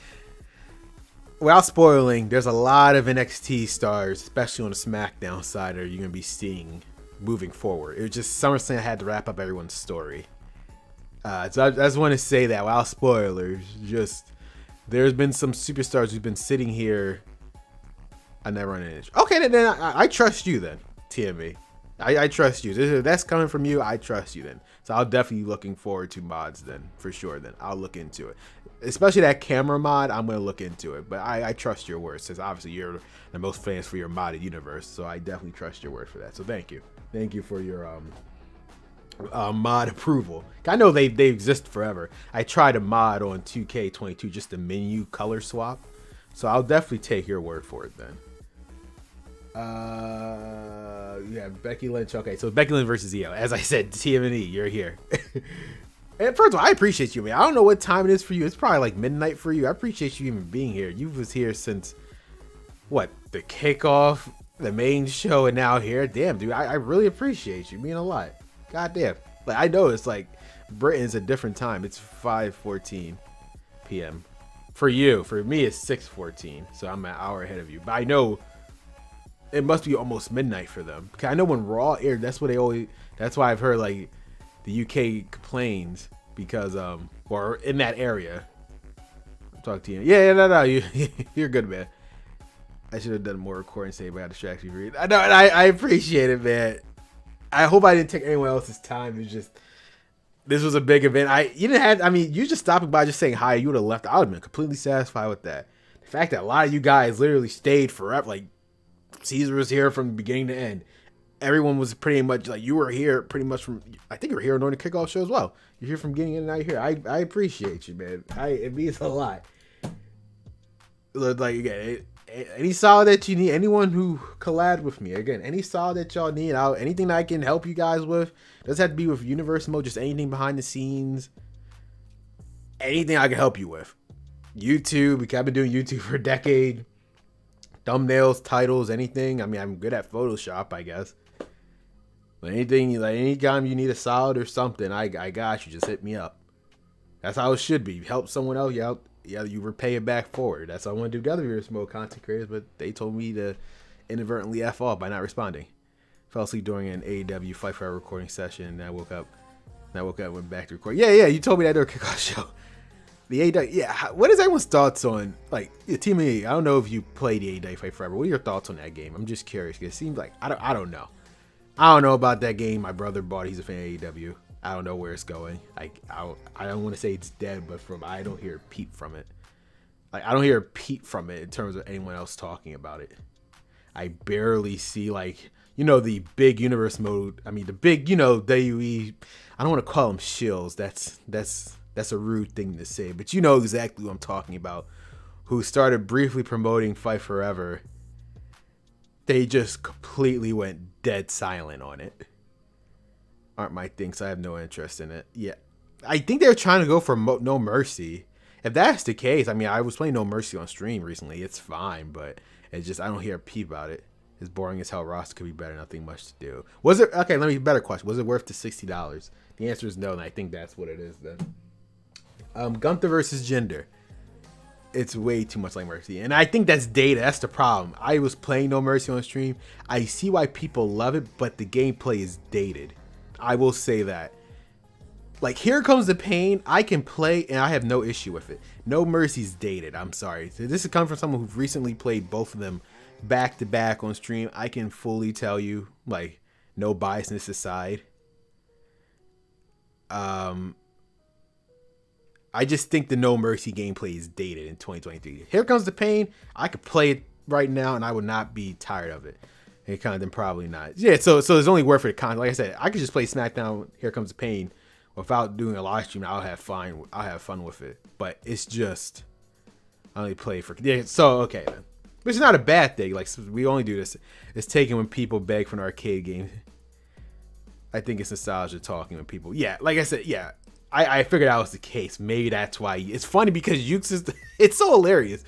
Speaker 1: without spoiling, there's a lot of NXT stars, especially on the SmackDown side, that you're gonna be seeing moving forward. It was just SummerSlam had to wrap up everyone's story. So I just want to say that without spoilers, just. There's been some superstars who've been sitting here. I never run into. Okay, then I trust you then, TME. I trust you. That's coming from you. I trust you then. So I'll definitely be looking forward to mods then, for sure. Then I'll look into it, especially that camera mod. I'm gonna look into it, but I trust your word, since obviously you're the most famous for your modded universe. So I definitely trust your word for that. So thank you for your mod approval. I know they exist forever. I tried a mod on 2K22, just a menu color swap, so I'll definitely take your word for it then. Yeah, Becky Lynch. Okay, so Becky Lynch versus Io. As I said, TME, you're here. And first of all, I appreciate you, man. I don't know what time it is for you. It's probably like midnight for you. I appreciate you even being here. You was here since what, the kickoff, the main show, and now here. Damn, dude, I really appreciate you being a lot. God damn. Like, I know it's like Britain's a different time. It's 5:14 p.m. for you. For me, it's 6:14. So I'm an hour ahead of you. But I know it must be almost midnight for them. Because I know when Raw aired, that's what they always. That's why I've heard like the UK complains because or in that area. Talk to you. Yeah, no, you're good, man. I should have done more recording today, but I got distracted. I know, and I appreciate it, man. I hope I didn't take anyone else's time. It's just, this was a big event. You just stopping by, just saying hi, you would have left. I would have been completely satisfied with that. The fact that a lot of you guys literally stayed forever, like Caesar was here from beginning to end. Everyone was pretty much like, you were here pretty much from, I think you were here during the kickoff show as well. You're here from beginning and now you're here. I appreciate you, man. It means a lot. Like, again, any solid that you need, anyone who collab with me, again, any solid that y'all need, anything that I can help you guys with, doesn't have to be with universe mode, just anything behind the scenes, anything I can help you with. YouTube, because I've been doing YouTube for a decade. Thumbnails, titles, anything. I mean, I'm good at Photoshop, I guess. But anything, like anytime you need a solid or something, I got you. Just hit me up. That's how it should be. Help someone else, you repay it back forward. That's what I want to do with other universe mode content creators, but they told me to inadvertently F off by not responding. Fell asleep during an AEW Fight Forever recording session, and I woke up and went back to record. Yeah, you told me that during Kickoff show. The AEW, yeah. What is everyone's thoughts on, like, Team E? I don't know if you played the AEW Fight Forever. What are your thoughts on that game? I'm just curious, because it seems like, I don't know. I don't know about that game. My brother bought it. He's a fan of AEW. I don't know where it's going. I don't want to say it's dead, but I don't hear a peep from it. Like, I don't hear a peep from it in terms of anyone else talking about it. I barely see, like, the big universe mode. I mean, the big, WWE. I don't want to call them shills. That's a rude thing to say, but you know exactly what I'm talking about. Who started briefly promoting Fight Forever. They just completely went dead silent on it. Aren't my things. I have no interest in it. Yeah, I think they're trying to go for No Mercy. If that's the case, I mean, I was playing No Mercy on stream recently. It's fine, but it's just I don't hear a peep about it. It's boring as hell. Roster could be better. Nothing much to do. Was it okay? Let me better question. Was it worth the $60? The answer is no, and I think that's what it is then. Gunther versus Jinder. It's way too much like Mercy, and I think that's data. That's the problem. I was playing No Mercy on stream. I see why people love it, but the gameplay is dated. I will say that. Like, Here Comes the Pain, I can play and I have no issue with it. No Mercy's dated. I'm sorry. This has come from someone who recently played both of them back to back on stream. I can fully tell you, like, no biasness aside. I just think the No Mercy gameplay is dated in 2023. Here Comes the Pain, I could play it right now and I would not be tired of it. And kind of then probably not. Yeah, so it's only worth it. Like I said, I could just play SmackDown Here Comes the Pain without doing a live stream. I'll have fun with it. But it's just I only play for so okay then. But it's not a bad thing. Like, we only do this. It's taken when people beg for an arcade game. I think it's nostalgia talking when people. Yeah, like I said, yeah. I figured that was the case. Maybe that's why. It's funny because Yuke's is. It's so hilarious.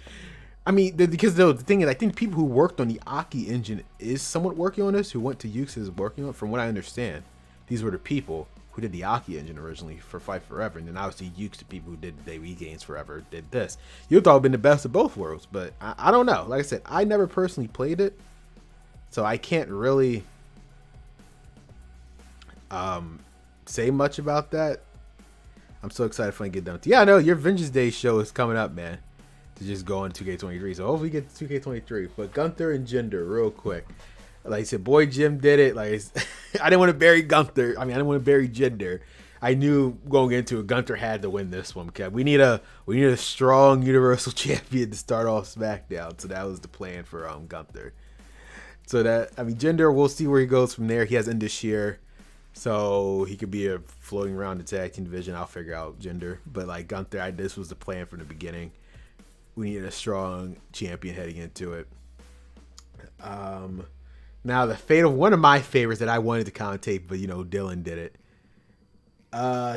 Speaker 1: I mean, because the thing is, I think people who worked on the Aki engine is somewhat working on this. Who went to Yuke's is working on it. From what I understand, these were the people who did the Aki engine originally for Fight Forever, and then obviously Yuke's, the people who did WWE games forever, did this. You thought it would have been the best of both worlds, but I don't know. Like I said, I never personally played it, so I can't really say much about that. I'm so excited for it to get done. Yeah, I know your Vengeance Day show is coming up, man. To just go on 2K23. So hopefully we get to 2K23. But Gunther and Jinder, real quick. Like I said, boy Jim did it. Like, I didn't want to bury Gunther. I mean, I didn't want to bury Jinder. I knew going into it, Gunther had to win this one. Okay? We need a strong Universal Champion to start off SmackDown. So that was the plan for Gunther. So that, I mean, Jinder, we'll see where he goes from there. He has Indus Shear. So he could be floating around the tag team division. I'll figure out Jinder. But like Gunther, this was the plan from the beginning. We needed a strong champion heading into it. Now the fate of one of my favorites that I wanted to commentate, but Dylan did it.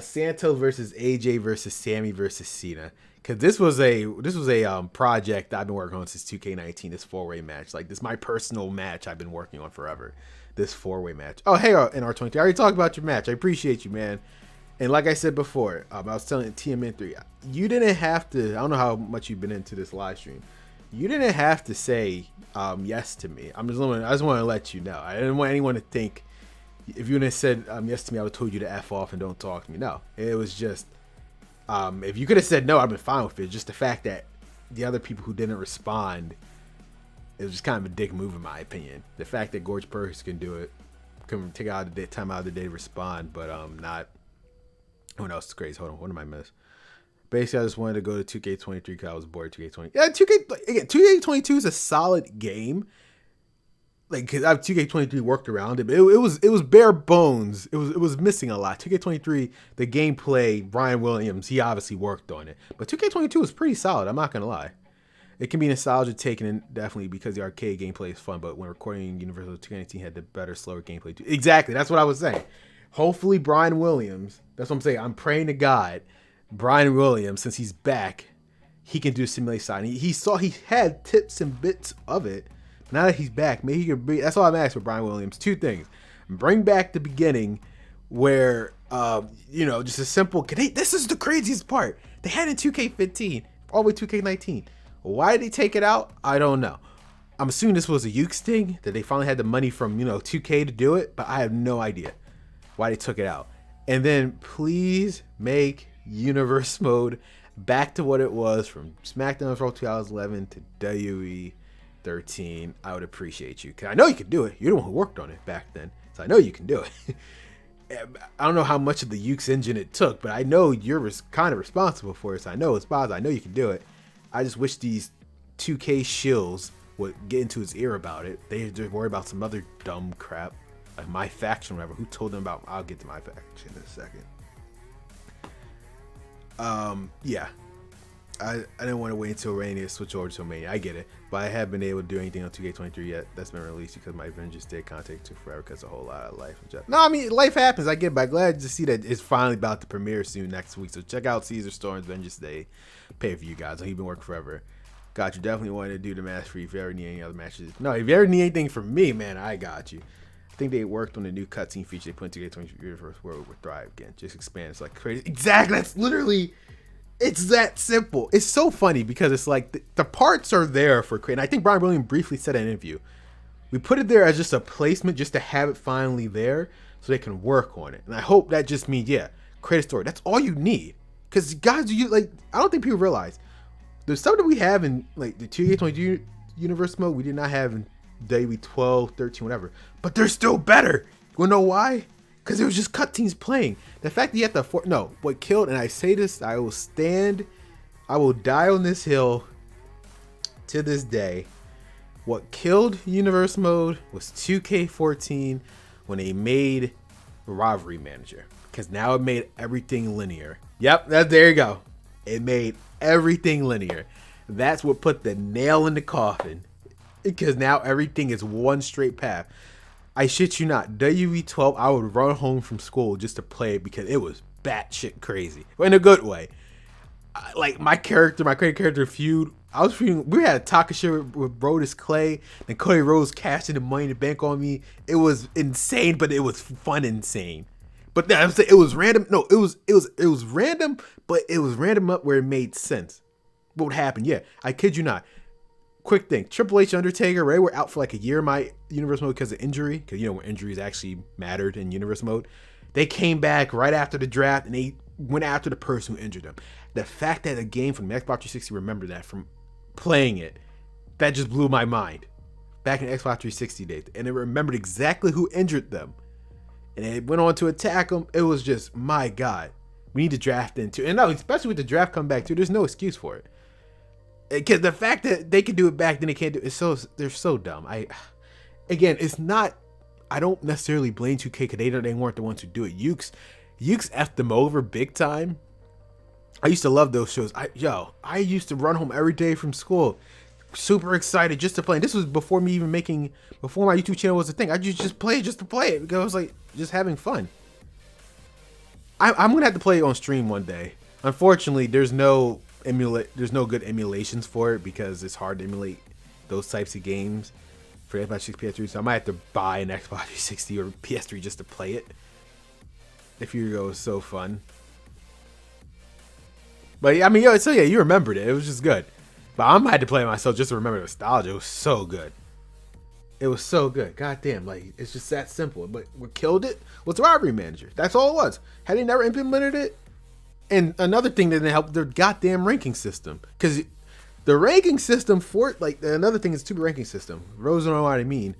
Speaker 1: Santos versus AJ versus Sammy versus Cena. Cause this was a project that I've been working on since 2K19. This 4-way match, like this is my personal match I've been working on forever. This 4-way match. Oh, hey, NR23. I already talked about your match. I appreciate you, man. And like I said before, I was telling TMN3, you didn't have to. I don't know how much you've been into this live stream. You didn't have to say yes to me. I just want to let you know. I didn't want anyone to think if you had said yes to me, I would have told you to F off and don't talk to me. No, it was just if you could have said no, I've been fine with it. Just the fact that the other people who didn't respond, it was just kind of a dick move in my opinion. The fact that Gorge Perks can do it, can take out the time out of the day to respond, but not. What else is crazy? Hold on, what am I miss? Basically, I just wanted to go to 2K23 because I was bored of 2K20. Yeah, 2K22 is a solid game. Like, cause 2K23 worked around it, but it was bare bones. It was missing a lot. 2K23, the gameplay, Brian Williams, he obviously worked on it. But 2K22 is pretty solid. I'm not gonna lie. It can be nostalgia taken in definitely because the arcade gameplay is fun, but when recording Universal 2K19 had the better, slower gameplay too. Exactly, that's what I was saying. Hopefully Brian Williams, that's what I'm saying. I'm praying to God, Brian Williams, since he's back, he can do simulate side. He had tips and bits of it. Now that he's back, maybe he can bring. That's all I'm asking for Brian Williams. Two things: bring back the beginning, where just a simple. This is the craziest part. They had in 2K15 all the way 2K19. Why did they take it out? I don't know. I'm assuming this was a Ukes thing that they finally had the money from 2K to do it, but I have no idea why they took it out. And then please make Universe Mode back to what it was from SmackDown from 2011 to WWE 13. I would appreciate you, because I know you can do it. You're the one who worked on it back then, so I know you can do it. I don't know how much of the Ukes engine it took, but I know you're kind of responsible for it, so I know it's possible. I know you can do it. I just wish these 2K shills would get into his ear about it. They just worry about some other dumb crap, like My Faction, whatever. Who told them about? I'll get to My Faction in a second. Yeah. I didn't want to wait until Rainy to switch over to Mania. I get it, but I haven't been able to do anything on 2K23 yet. That's been released because my Avengers Day content took forever because a whole lot of life. No, I mean, life happens. I get it, but I'm glad to see that it's finally about to premiere soon next week. So check out Caesar Storm's Avengers Day pay-per-view, guys. He's been working forever. God, you definitely wanted to do the match for you if you ever need any other matches. No, if you ever need anything from me, man, I got you. I think they worked on the new cutscene feature they put into 2K23 Universe World with Thrive again. Just expand. It's like crazy. Exactly. That's literally... It's that simple. It's so funny because it's like the parts are there for creating. I think Brian Williams briefly said in an interview, we put it there as just a placement just to have it finally there so they can work on it. And I hope that just means, create a story. That's all you need. Because guys, I don't think people realize the stuff that we have in like the 2K22 Universe Mode, we did not have in WWE 12, 13, whatever. But they're still better. You wanna know why? Because it was just cutscenes playing. The fact that you have to what killed, and I say this, I will die on this hill to this day. What killed Universe Mode was 2K14 when they made Rivalry Manager. Because now it made everything linear. Yep, there you go. It made everything linear. That's what put the nail in the coffin. Because now everything is one straight path. I shit you not, WWE 12, I would run home from school just to play it because it was batshit crazy. But in a good way. Like my creative character feud, we had a talk shit with Brodus Clay, then Cody Rhodes cashed in the Money in the Bank on me. It was insane, but it was fun insane. But I'm saying it was random. No, it was random, but it was random up where it made sense. What would happen? Yeah, I kid you not. Quick thing, Triple H, Undertaker, right? We're out for like a year in my Universe Mode because of injury. Because when injuries actually mattered in Universe Mode. They came back right after the draft and they went after the person who injured them. The fact that a game from the Xbox 360 remembered that from playing it, that just blew my mind. Back in Xbox 360 days. And it remembered exactly who injured them. And it went on to attack them. It was just, my God. We need to draft into. And no, especially with the draft come back too, there's no excuse for it. Because the fact that they can do it back then they can't do it, they're so dumb. It's not, I don't necessarily blame 2K because they weren't the ones who do it. Ukes effed them over big time. I used to love those shows. I used to run home every day from school, super excited just to play. And this was before my YouTube channel was a thing. I just play it just to play it because I was like just having fun. I'm gonna have to play it on stream one day. Unfortunately, there's no good emulations for it because it's hard to emulate those types of games for Xbox 360, PS3. So I might have to buy an Xbox 360 or PS3 just to play it. If you go, it's so fun. But I mean, you remembered it. It was just good. But I might have to play it myself just to remember the nostalgia. It was so good. It was so good. God damn, it's just that simple. But what killed it was the Rivalry Manager. That's all it was. Had they never implemented it, and another thing that didn't help, their goddamn ranking system. Because the ranking system another thing is the ranking system. Rose don't know what I mean.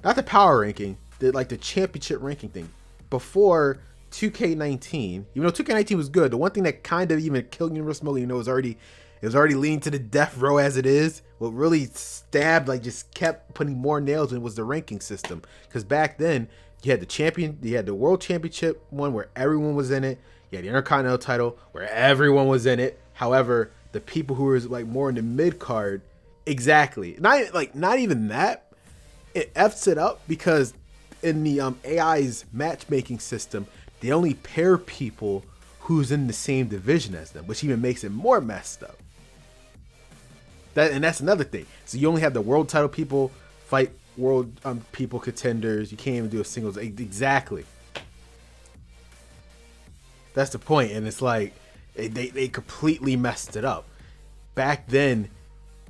Speaker 1: Not the power ranking, the championship ranking thing. Before 2K19, even though 2K19 was good, the one thing that kind of even killed Universe Mode, it was already leaning to the death row as it is. What really stabbed, just kept putting more nails in was the ranking system. Because back then, you had the World Championship one where everyone was in it. You had the Intercontinental title where everyone was in it. However, the people who were more in the mid card, Exactly. Not even that. It f's it up because in the AI's matchmaking system, they only pair people who's in the same division as them, which even makes it more messed up. That's another thing. So you only have the world title people fight world people contenders. You can't even do a singles. Exactly. That's the point, and it's like they completely messed it up. Back then,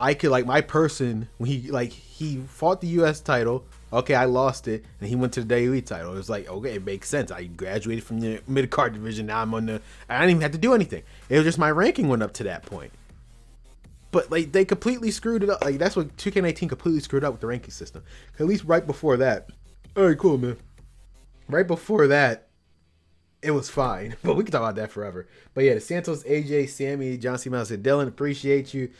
Speaker 1: I could like my person when he fought the U.S. title. Okay, I lost it, and he went to the WWE title. It was like, okay, it makes sense. I graduated from the mid card division. Now I'm on the. I didn't even have to do anything. It was just my ranking went up to that point. But like they completely screwed it up. Like that's what 2K19 completely screwed up with the ranking system. At least right before that. All right, cool, man. Right before that, it was fine. But we can talk about that forever. But yeah, the Santos, AJ, Sammy, John C. Miles said, Dylan, appreciate you.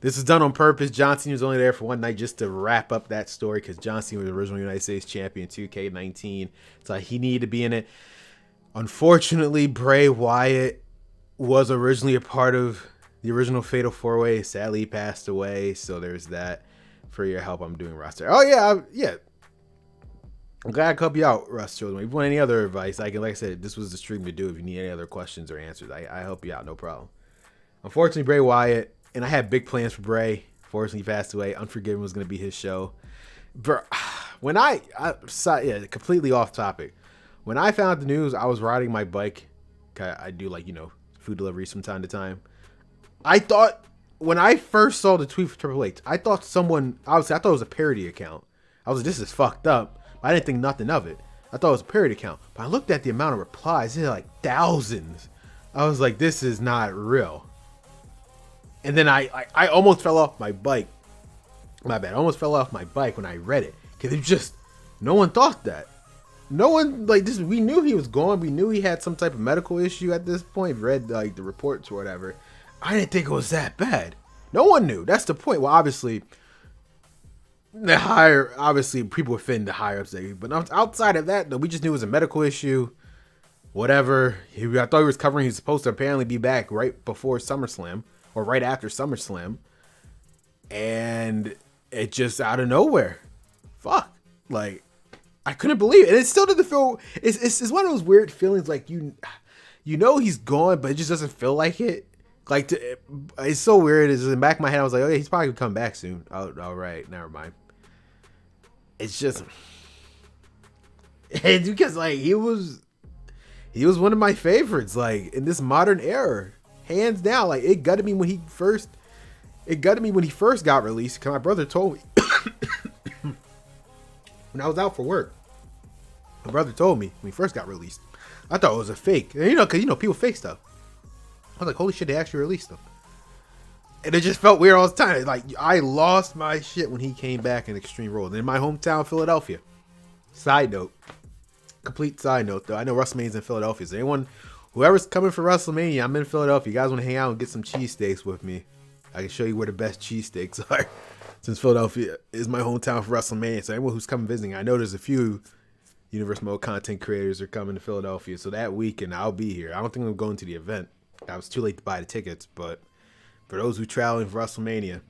Speaker 1: This was done on purpose. John Cena was only there for one night just to wrap up that story because John Cena was the original United States champion 2K19. So he needed to be in it. Unfortunately, Bray Wyatt was originally a part of the original Fatal 4-Way. Sadly, he passed away. So there's that. For your help, I'm doing roster. Oh, yeah. I'm glad I could help you out, Russ Children. If you want any other advice, like I said, this was the stream to do. If you need any other questions or answers, I help you out, no problem. Unfortunately, Bray Wyatt, and I had big plans for Bray. Fortunately, he passed away. Unforgiven was going to be his show. Bro, when completely off topic. When I found the news, I was riding my bike. I do food deliveries from time to time. I thought when I first saw the tweet for Triple H, I thought it was a parody account. I was like, this is fucked up. I didn't think nothing of it. I thought it was a parody account. But I looked at the amount of replies. It had like thousands. I was like, this is not real. And then I almost fell off my bike. My bad. I almost fell off my bike when I read it. Because it just, no one thought that. No one, we knew he was gone. We knew he had some type of medical issue at this point. Read the reports or whatever. I didn't think it was that bad. No one knew. That's the point. Well, obviously people were offended the higher ups, but outside of that, though, we just knew it was a medical issue. Whatever. I thought he was covering. He was supposed to apparently be back right before SummerSlam or right after SummerSlam, and it just out of nowhere. Fuck. I couldn't believe it, and it still doesn't feel. It's one of those weird feelings, like you know he's gone, but it just doesn't feel like it. It's so weird. It's in the back of my head. I was like, oh yeah, he's probably gonna come back soon. Oh, all right, never mind. It's just it's because he was one of my favorites in this modern era, hands down. It gutted me when he first got released. Cause my brother told me when I was out for work. My brother told me when he first got released. I thought it was a fake, because people fake stuff. I was like, holy shit, they actually released them. And it just felt weird all the time. I lost my shit when he came back in Extreme Rules. In my hometown, Philadelphia. Complete side note, though. I know WrestleMania's in Philadelphia. So whoever's coming for WrestleMania, I'm in Philadelphia. You guys want to hang out and get some cheesesteaks with me? I can show you where the best cheesesteaks are. Since Philadelphia is my hometown for WrestleMania. So anyone who's coming visiting, I know there's a few Universe Mode content creators are coming to Philadelphia. So that weekend, I'll be here. I don't think I'm going to the event. I was too late to buy the tickets, but for those who traveling for WrestleMania,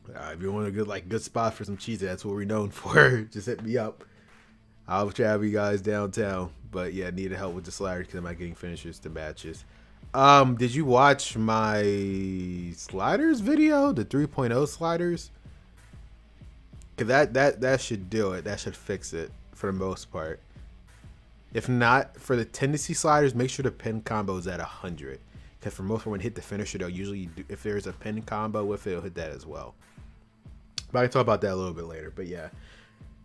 Speaker 1: if you want a good spot for some cheese, that's what we're known for. Just hit me up. I'll travel you guys downtown. But yeah, I need help with the sliders because I'm not getting finishers to matches. Did you watch my sliders video, the 3.0 sliders? Cause that should do it. That should fix it for the most part. If not, for the tendency sliders, make sure the pin combo is at 100. Because for most, when hit the finisher, they'll usually do, if there's a pin combo with it, it'll hit that as well. But I can talk about that a little bit later. But yeah,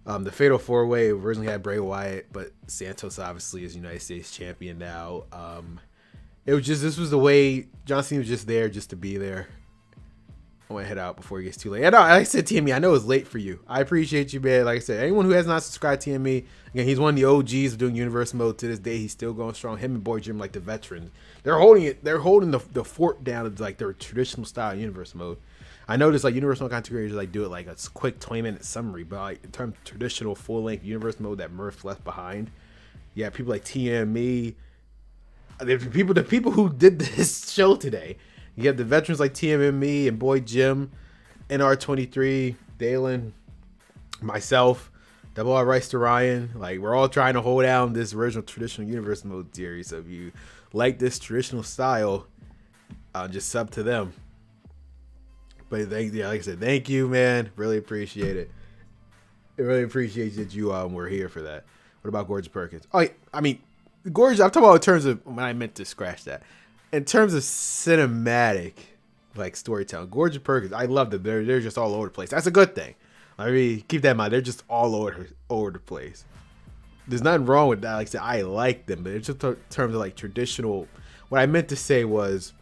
Speaker 1: the Fatal 4-Way originally had Bray Wyatt, but Santos obviously is United States champion now. This was the way John Cena was just there just to be there. I want to head out before it gets too late. I know, like I said, TME, I know it's late for you. I appreciate you, man. Like I said, anyone who has not subscribed to TME, again, he's one of the OGs of doing Universe Mode to this day. He's still going strong. Him and Boy Jim, the veterans. They're holding it. They're holding the fort down of their traditional style Universe Mode. I noticed Universe Mode content creators do it a quick 20-minute summary, but in terms of traditional full-length Universe Mode that Murph left behind, yeah, people like TME, the people who did this show today. You have the veterans like TMME and Boy Jim. NR23, Dalen, myself, Double R Rice to Ryan. Like, we're all trying to hold down this original traditional universe mode series. So if you like this traditional style, just sub to them. But like I said, thank you, man. Really appreciate it. I really appreciate that you were here for that. What about Gorgeous Perkins? Oh, I mean, Gorgeous. I'm talking about in terms of when I meant to scratch that. In terms of cinematic, like storytelling, Gorgeous Perkins, I love them. They're just all over the place. That's a good thing. I mean, keep that in mind. They're just all over the place. There's nothing wrong with that. Like I said, I like them, but it's just in terms of like traditional. What I meant to say was,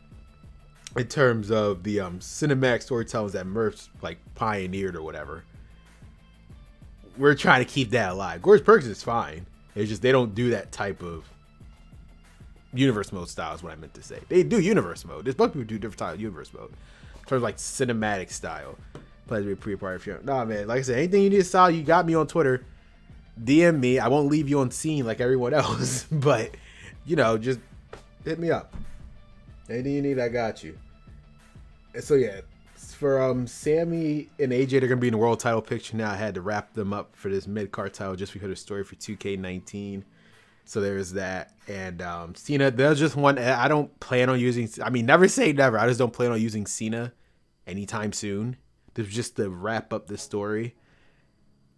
Speaker 1: in terms of the cinematic storytellings that Murph's like pioneered or whatever, we're trying to keep that alive. Gorgeous Perkins is fine. It's just they don't do that type of universe mode style is what I meant to say. They do universe mode. There's both people who do different style of universe mode. In terms of like cinematic style. Pleasure to be pre-party if you're. Nah, man. Like I said, anything you need to style, you got me on Twitter. DM me. I won't leave you on scene like everyone else. But, you know, just hit me up. Anything you need, I got you. And so, yeah. For Sammy and AJ, they're going to be in the world title picture now. I had to wrap them up for this mid-card title just because of the story for 2K19. So there's that. And Cena, there's just one. I don't plan on using. I mean, never say never. I just don't plan on using Cena anytime soon. This was just to wrap up the story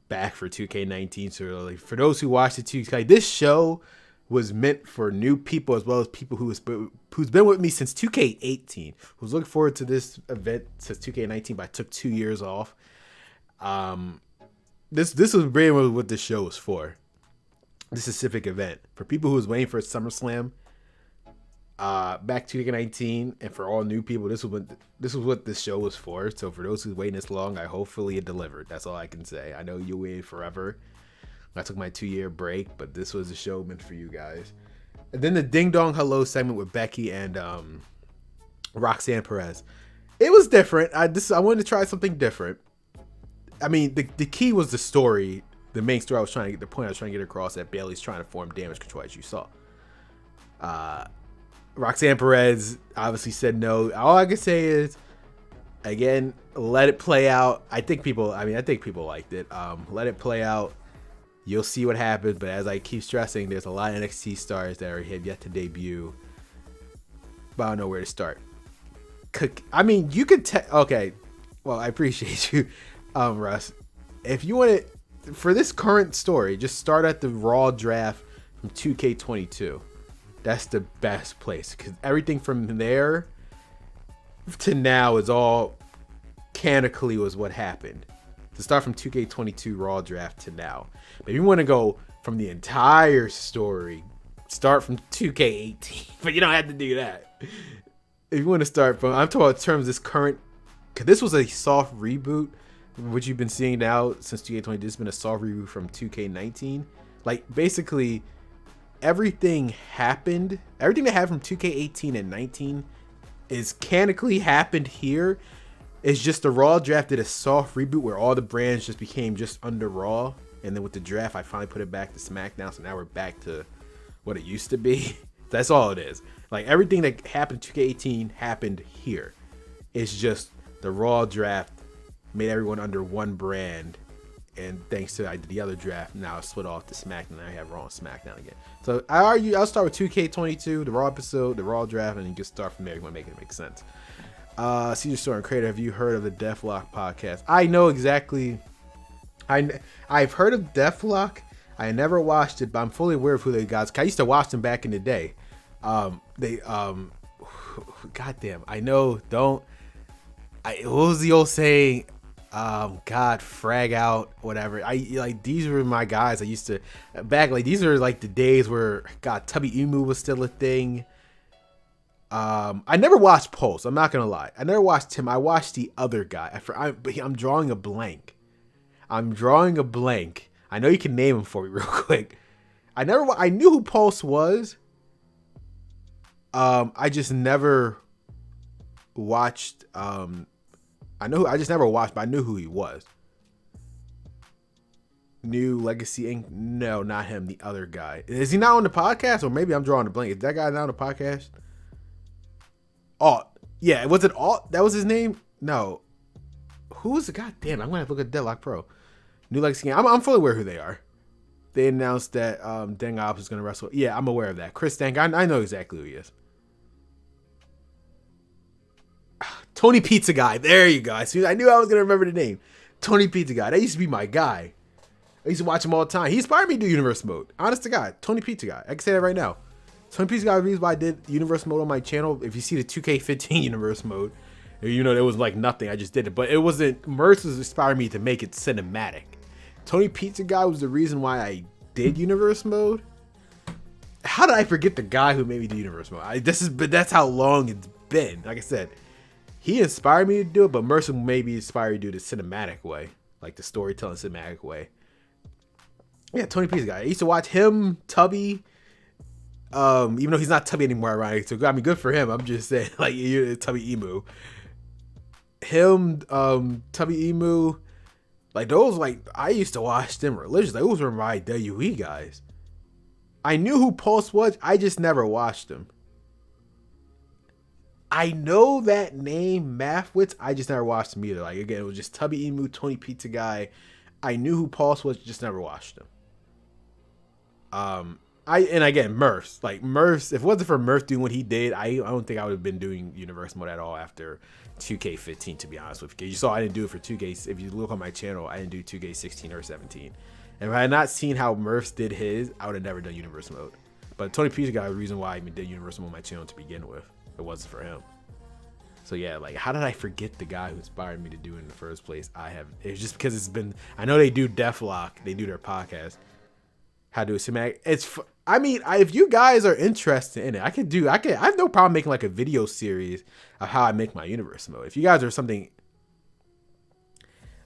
Speaker 1: back for 2K19. So like, for those who watched the 2K, this show was meant for new people as well as people who's been with me since 2K18. Who's looking forward to this event since 2K19, but I took 2 years off. This was really what this show was for. This specific event for people who was waiting for SummerSlam back to 2019, and for all new people, this was what this show was for. So for those who's waiting this long, I hopefully it delivered. That's all I can say. I know you waited forever. I took my 2-year break, but this was a show meant for you guys. And then the Ding Dong Hello segment with Becky and Roxanne Perez. It was different. I wanted to try something different. I mean, the key was the story. The main story the point I was trying to get across, that Bayley's trying to form damage control, as you saw. Roxanne Perez obviously said no. All I can say is, again, let it play out. I think people liked it. Let it play out. You'll see what happens. But as I keep stressing, there's a lot of NXT stars that have yet to debut. But I don't know where to start. I mean, you could okay. Well, I appreciate you, Russ. If you want to, for this current story, just start at the Raw draft from 2K22. That's the best place, because everything from there to now is all canonically was what happened. To start from 2K22 Raw draft to now. But if you want to go from the entire story, start from 2K18. But you don't have to do that. If you want to start from, I'm talking about in terms of this current, because this was a soft reboot, which you've been seeing now since 2K20. This has been a soft reboot from 2K19. Like, basically, everything that happened from 2K18 and 19 is canonically happened here. It's just the Raw draft did a soft reboot where all the brands just became just under Raw. And then with the draft, I finally put it back to SmackDown. So now we're back to what it used to be. That's all it is. Like, everything that happened in 2K18 happened here. It's just the Raw draft made everyone under one brand. And thanks to the other draft, now it's split off to SmackDown. Now I have Raw and SmackDown again. So I'll start with 2K22, the Raw episode, the Raw draft, and then just start from there. You want to make it make sense. Caesar Store and Creator, have you heard of the Deathlock podcast? I know exactly. I've heard of Deathlock. I never watched it, but I'm fully aware of who they guys. I used to watch them back in the day. Goddamn, I know. What was the old saying? God, frag out, whatever. These were my guys. I used to these are like the days where Tubby Emu was still a thing. I never watched Pulse. I'm not gonna lie. I never watched him. I watched the other guy. I'm drawing a blank. I know you can name him for me real quick. I knew who Pulse was. I just never watched. I just never watched, but I knew who he was. New Legacy Inc. No, not him. The other guy. Is he not on the podcast? Or maybe I'm drawing a blank. Is that guy not on the podcast? Oh, yeah. Was it Alt? That was his name? No. Who's the goddamn? I'm gonna have to look at Deadlock Pro. New Legacy game. I'm fully aware who they are. They announced that Deng Ops is gonna wrestle. Yeah, I'm aware of that. Chris Deng. I know exactly who he is. Tony Pizza Guy. There you go. I knew I was gonna remember the name. Tony Pizza Guy. That used to be my guy. I used to watch him all the time. He inspired me to do Universe Mode. Honest to God. Tony Pizza Guy. I can say that right now. Tony Pizza Guy, the reason why I did Universe Mode on my channel. If you see the 2K15 Universe Mode, you know, there was like nothing. I just did it. But it wasn't. Merce was inspiring me to make it cinematic. Tony Pizza Guy was the reason why I did Universe Mode. How did I forget the guy who made me do Universe Mode? But that's how long it's been. Like I said, he inspired me to do it, but Mercer maybe inspired me to do the cinematic way, like the storytelling cinematic way. Yeah, Tony Pizza Guy. I used to watch him, Tubby. Even though he's not Tubby anymore, ironic. So I mean, good for him. I'm just saying, like Tubby Emu. Him, Tubby Emu. Like those, like I used to watch them religiously. Those were my WWE guys. I knew who Pulse was. I just never watched him. I know that name, Mathwitz. I just never watched him either. Like again, it was just Tubby Emu, Tony Pizza Guy. I knew who Pulse was, just never watched him. And again, Murphs. Like Murphs, if it wasn't for Murph doing what he did, I don't think I would have been doing Universe Mode at all after 2K15, to be honest with you. You saw I didn't do it for 2K. If you look on my channel, I didn't do 2K16 or 17. And if I had not seen how Murphs did his, I would have never done Universe Mode. But Tony Pizza Guy was the reason why I even did Universe Mode on my channel to begin with. It wasn't for him. So yeah, like how did I forget the guy who inspired me to do it in the first place? It's just because it's been, I know they do Deathlock, they do their podcast. How to do a cinematic. If you guys are interested in it, I have no problem making like a video series of how I make my Universe Mode. If you guys are something,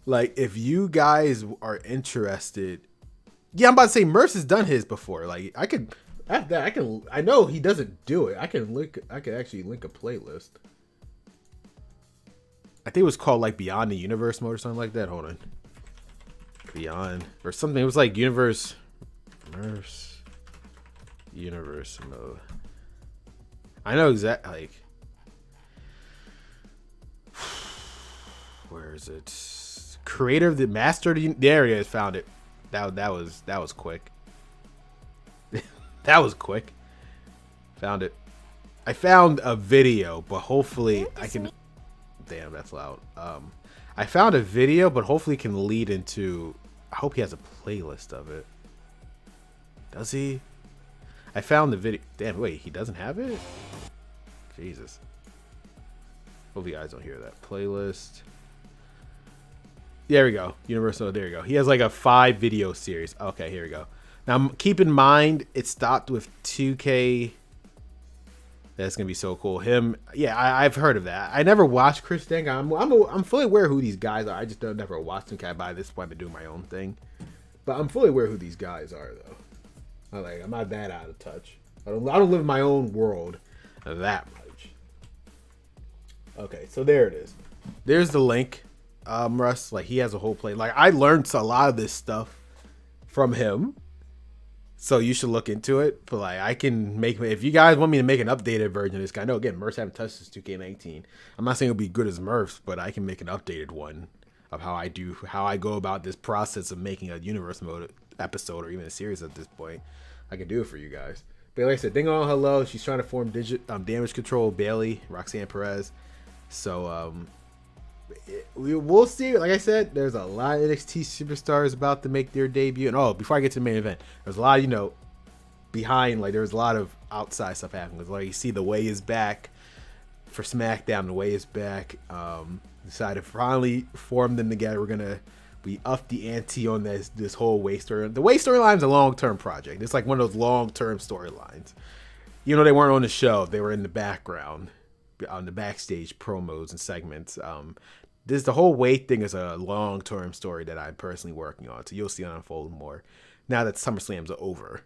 Speaker 1: like if you guys are interested, yeah, I'm about to say Merce has done his before. Like I know he doesn't do it. I can actually link a playlist. I think it was called like Beyond the Universe Mode or something like that. Hold on. Beyond or something. It was like Universe Mode. I know exactly, like, where is it? Creator of the Master of the, there he is, found it. That was quick. That was quick. Found it. I found a video, but hopefully I can, damn, that's loud. I found a video, but hopefully it can lead into, I hope he has a playlist of it. Does he? I found the video. Damn, wait, he doesn't have it? Jesus. Hope you guys don't hear that. Playlist. There we go. Universal, there you go. He has like a 5 video series. Okay, here we go. Now, keep in mind, it stopped with 2K. That's going to be so cool. Him, yeah, I've heard of that. I never watched Chris Deng. I'm fully aware of who these guys are. I just never watched them. By this point, I've been doing my own thing. But I'm fully aware of who these guys are, though. I'm not that out of touch. I don't live in my own world that much. Okay, so there it is. There's the link. Russ, like he has a whole play. Like I learned a lot of this stuff from him. So you should look into it. But like I can make, if you guys want me to make an updated version of this guy. I know again, Murphs haven't touched this 2K19. I'm not saying it'll be good as Murphs, but I can make an updated one of how I go about this process of making a Universe Mode episode or even a series at this point. I can do it for you guys. But like I said, Ding on hello. She's trying to form Damage Control, Bailey, Roxanne Perez. So we'll see. Like I said, there's a lot of NXT superstars about to make their debut. And before I get to the main event, there's a lot, behind. Like there's a lot of outside stuff happening. Like you see, the Way is back for SmackDown. The Way is back. Decided to finally form them together. We upped the ante on this whole Way story. The Way storyline is a long-term project. It's like one of those long-term storylines. They weren't on the show. They were in the background, on the backstage promos and segments. The whole Way thing is a long-term story that I'm personally working on. So you'll see it unfold more now that SummerSlam's over.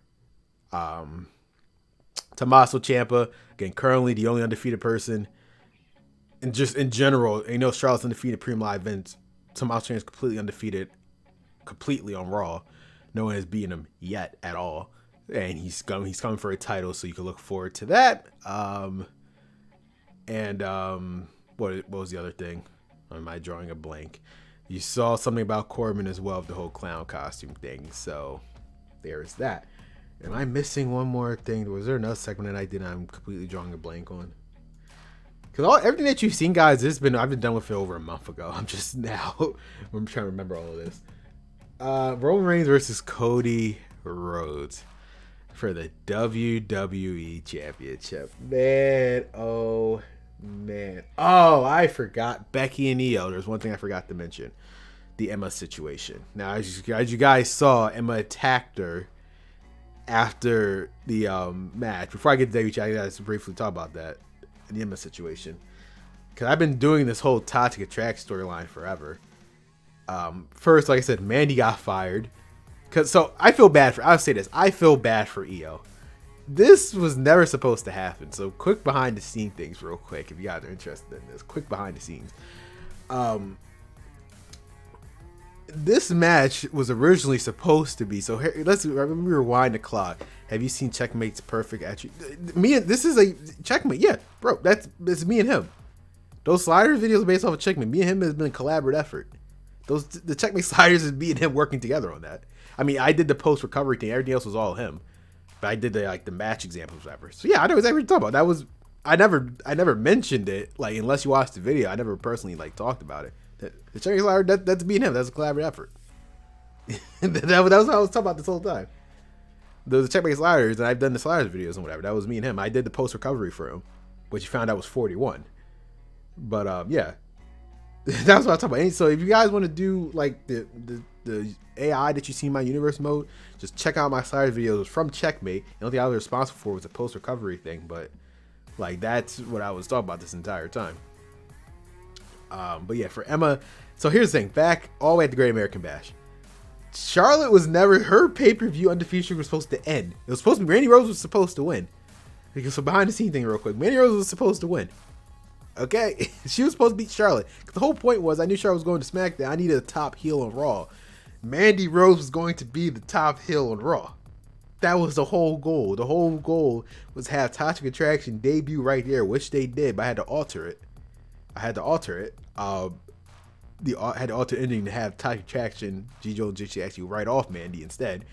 Speaker 1: Tommaso Ciampa, again, currently the only undefeated person. And just in general, Charlotte's undefeated Premium Live Event. Tommaso Ciampa is completely undefeated, completely on Raw. No one has beaten him yet at all, and he's coming for a title, so you can look forward to that. What was the other thing? Am I drawing a blank? You saw something about Corbin as well, the whole clown costume thing. So there's that. Am I missing one more thing? Was there another segment that I did? I'm completely drawing a blank on. Because everything that you've seen, guys, I've been done with it over a month ago. I'm just now. I'm trying to remember all of this. Roman Reigns versus Cody Rhodes for the WWE Championship. Man, oh man. Oh, I forgot Becky and Io. There's one thing I forgot to mention. The Emma situation. Now, as you guys saw, Emma attacked her after the match. Before I get to WWE, I gotta briefly talk about that. The Emma situation. Because I've been doing this whole Toxic Attract storyline forever. First, like I said, Mandy got fired. So I feel bad for, I'll say this, I feel bad for Io. This was never supposed to happen. So quick behind the scene things real quick, if you guys are interested in this. Quick behind the scenes. This match was originally supposed to be, so here, let me rewind the clock. Have you seen Checkmate's perfect attribute? This is a Checkmate, yeah, bro. It's me and him. Those sliders videos are based off of Checkmate. Me and him has been a collaborative effort. The Checkmate sliders is me and him working together on that. I mean, I did the post recovery thing. Everything else was all him, but I did the match examples, whatever. So yeah, I know exactly what you're talking about. That was I never mentioned it, like, unless you watched the video. I never personally talked about it. The Checkmate slider, that's me and him. That's a collaborative effort. that was how I was talking about this whole time. The Checkmate sliders, and I've done the sliders videos and whatever. That was me and him. I did the post recovery for him, which you found out was 41. But yeah, that's what I was talking about. So if you guys want to do like the AI that you see in my universe mode, just check out my sliders videos from Checkmate. The only thing I was responsible for was the post recovery thing, but like that's what I was talking about this entire time. But yeah, for Emma, so here's the thing. Back all the way at the Great American Bash, Charlotte was never, her pay-per-view undefeated streak was supposed to end. It was supposed to be, Randy Rose was supposed to win. Because, so behind the scene thing real quick, Randy Rose was supposed to win. Okay? She was supposed to beat Charlotte. The whole point was, I knew Charlotte was going to SmackDown. I needed a top heel on Raw. Mandy Rose was going to be the top heel on Raw. That was the whole goal. The whole goal was to have Toxic Attraction debut right there, which they did, but I had to alter it. I had to alter ending to have Toxic Attraction, G.Joe and JC actually write off Mandy instead.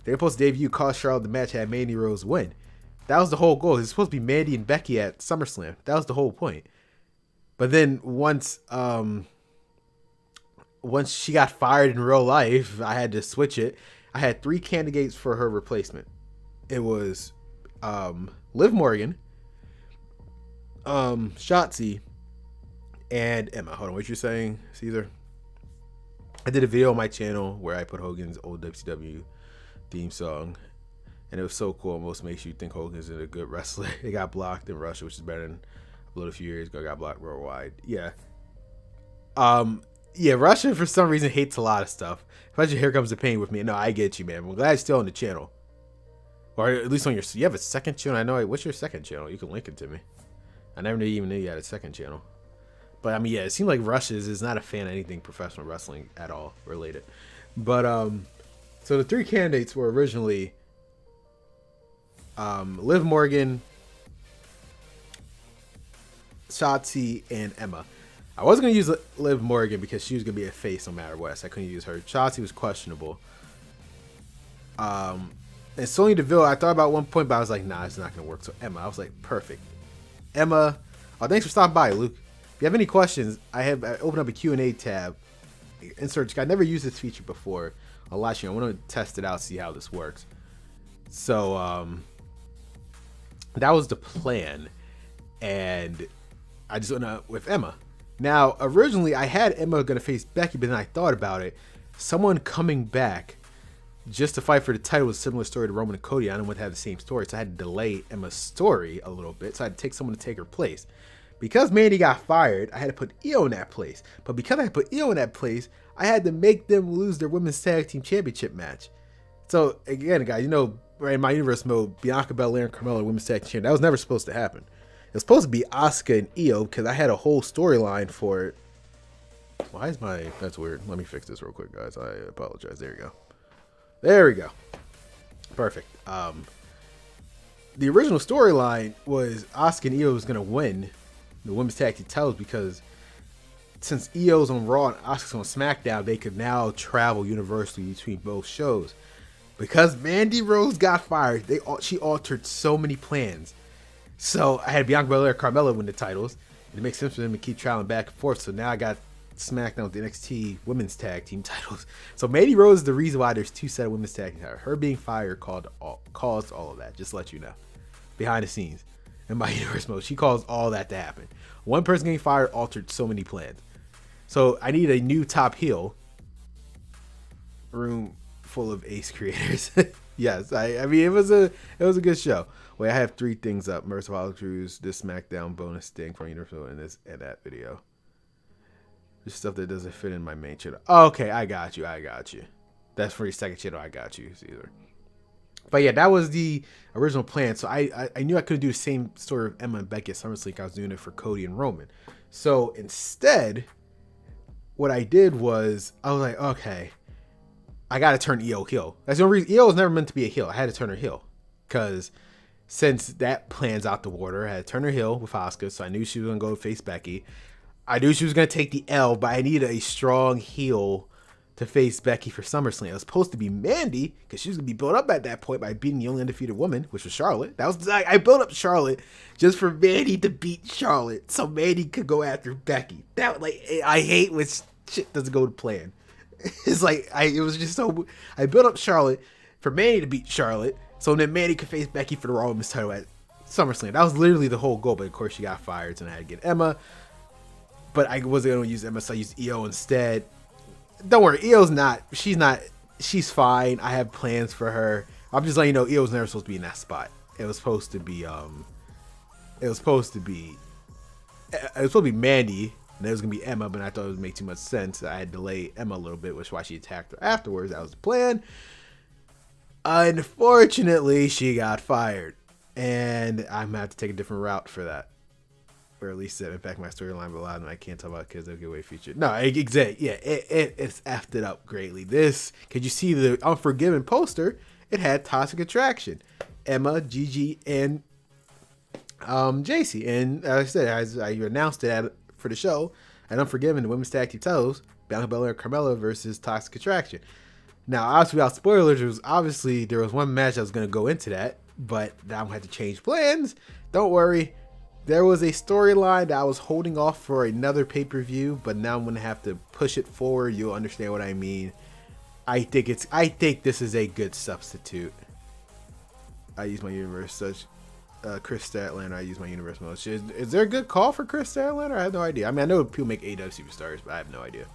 Speaker 1: They were supposed to debut, cost Charlotte the match, had Mandy Rose win. That was the whole goal. It was supposed to be Mandy and Becky at SummerSlam. That was the whole point. But then once she got fired in real life, I had to switch it. I had 3 candidates for her replacement. It was Liv Morgan, Shotzi, and Emma. Hold on, what you're saying, Caesar? I did a video on my channel where I put Hogan's old WCW theme song, and it was so cool. It almost makes you think Hogan's a good wrestler. It got blocked in Russia, which is better than uploaded a few years ago. It got blocked worldwide. Yeah. Yeah, Russia for some reason hates a lot of stuff. Especially Here Comes the Pain with me. No, I get you, man. I'm glad you're still on the channel. Or at least on your, you have a second channel? I know. What's your second channel? You can link it to me. I never even knew you had a second channel. But I mean, yeah, it seemed like Rush is not a fan of anything professional wrestling at all related. But so the 3 candidates were originally Liv Morgan, Shotzi, and Emma. I wasn't gonna use Liv Morgan because she was gonna be a face no matter what, so I couldn't use her. Shotzi was questionable. And Sonya Deville, I thought about one point, but I was like, nah, it's not gonna work. So Emma, I was like, perfect. Emma, oh, thanks for stopping by, Luke. If you have any questions, I opened up a Q&A tab. Insert. I never used this feature before on live stream. I want to test it out, see how this works. So that was the plan, and I just went out with Emma. Now, originally, I had Emma gonna face Becky, but then I thought about it. Someone coming back just to fight for the title was a similar story to Roman and Cody. I didn't want to have the same story, so I had to delay Emma's story a little bit. So I had to take someone to take her place. Because Mandy got fired, I had to put Io in that place. But because I put Io in that place, I had to make them lose their women's tag team championship match. So again, guys, you know, right in my universe mode, Bianca Belair and Carmella women's tag team champion. That was never supposed to happen. It was supposed to be Asuka and Io because I had a whole storyline for it. Why is my... That's weird. Let me fix this real quick, guys. I apologize. There you go. There we go. Perfect. The original storyline was Asuka and Io was going to win the women's tag team titles because since EO's on Raw and Asuka's on SmackDown, they could now travel universally between both shows. Because Mandy Rose got fired, she altered so many plans. So I had Bianca Belair, Carmella win the titles. And it makes sense for them to keep traveling back and forth. So now I got SmackDown with the NXT Women's Tag Team titles. So Mandy Rose is the reason why there's 2 sets of Women's Tag Team titles. Her being fired caused all of that. Just to let you know. Behind the scenes. In my universe mode. She caused all that to happen. One person getting fired altered so many plans. So I need a new top heel. Room full of ace creators. Yes, I mean it was a good show. Wait, I have 3 things up. Mercy Hollow Cruise, this SmackDown bonus thing from Universal, and this and that video. Just stuff that doesn't fit in my main channel. Oh, okay, I got you. That's for your second channel. I got you, Caesar. But yeah, that was the original plan. So I knew I couldn't do the same story of Emma and Becky at SummerSlam. I was doing it for Cody and Roman. So instead, what I did was I was like, okay, I got to turn EO heel. That's the only reason. EO was never meant to be a heel. I had to turn her heel because since that plan's out the water, I had to turn her heel with Asuka. So I knew she was going to go face Becky. I knew she was going to take the L, but I needed a strong heel to face Becky for SummerSlam. It was supposed to be Mandy because she was going to be built up at that point by beating the only undefeated woman, which was Charlotte. I built up Charlotte just for Mandy to beat Charlotte so Mandy could go after Becky. I hate when shit doesn't go to plan. It's like it was just so. I built up Charlotte for Mandy to beat Charlotte, so then Mandy could face Becky for the Raw Women's title at SummerSlam. That was literally the whole goal. But of course, she got fired, and I had to get Emma. But I wasn't going to use Emma, so I used EO instead. Don't worry, EO's not. She's fine. I have plans for her. I'm just letting you know, EO's never supposed to be in that spot. It was supposed to be. It was supposed to be Mandy. And it was going to be Emma, but I thought it would make too much sense. I had delayed Emma a little bit, which is why she attacked her afterwards. That was the plan. Unfortunately, she got fired. And I'm going to have to take a different route for that. Or at least impact my storyline, but a lot of them I can't talk about because they'll get away featured. No, exactly. Yeah, it's effed it up greatly. Could you see the Unforgiven poster? It had Toxic Attraction. Emma, Gigi, and JC. And as I said, as I announced it for the show, at Unforgiven, the women's tag team titles, Bianca Belair and Carmella versus Toxic Attraction. Now, obviously, without spoilers, there was one match that was going to go into that, but now I'm going to have to change plans. Don't worry. There was a storyline that I was holding off for another pay-per-view, but now I'm going to have to push it forward. You'll understand what I mean. I think this is a good substitute. I use my universe such. Chris Statlander, I use my universe mode. Is there a good call for Chris Statlander? I have no idea. I mean, I know people make AEW superstars, but I have no idea.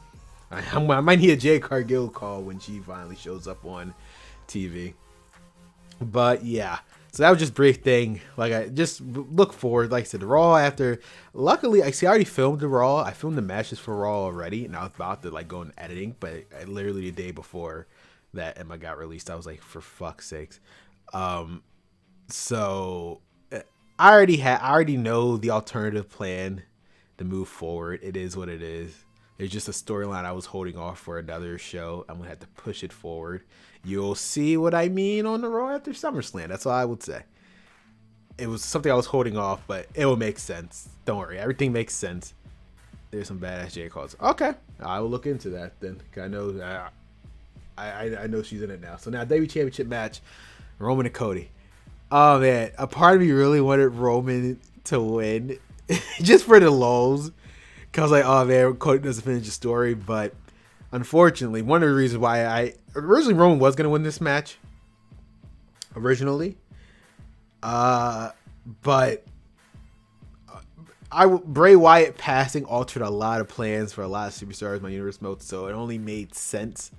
Speaker 1: I might need a Jade Cargill call when she finally shows up on TV. But yeah, so that was just a brief thing. Like, I just look forward. Like I said, the Raw after. Luckily, I already filmed the Raw. I filmed the matches for Raw already, and I was about to go into editing. But literally the day before that Emma got released, I was like, for fuck's sakes. So I already know the alternative plan to move forward. It is what it is. It's just a storyline I was holding off for another show. I'm gonna have to push it forward. You'll see what I mean on the Raw after SummerSlam. That's all I would say. It was something I was holding off, but it will make sense. Don't worry, everything makes sense. There's some badass J calls. Okay, I will look into that then. I know I know she's in it now. So now WWE Championship match, Roman and Cody. Oh man, a part of me really wanted Roman to win, just for the lulz. Cause like, oh man, Cody doesn't finish the story, but unfortunately, one of the reasons why originally Roman was gonna win this match. Originally, but Bray Wyatt passing altered a lot of plans for a lot of superstars in my universe mode, so it only made sense.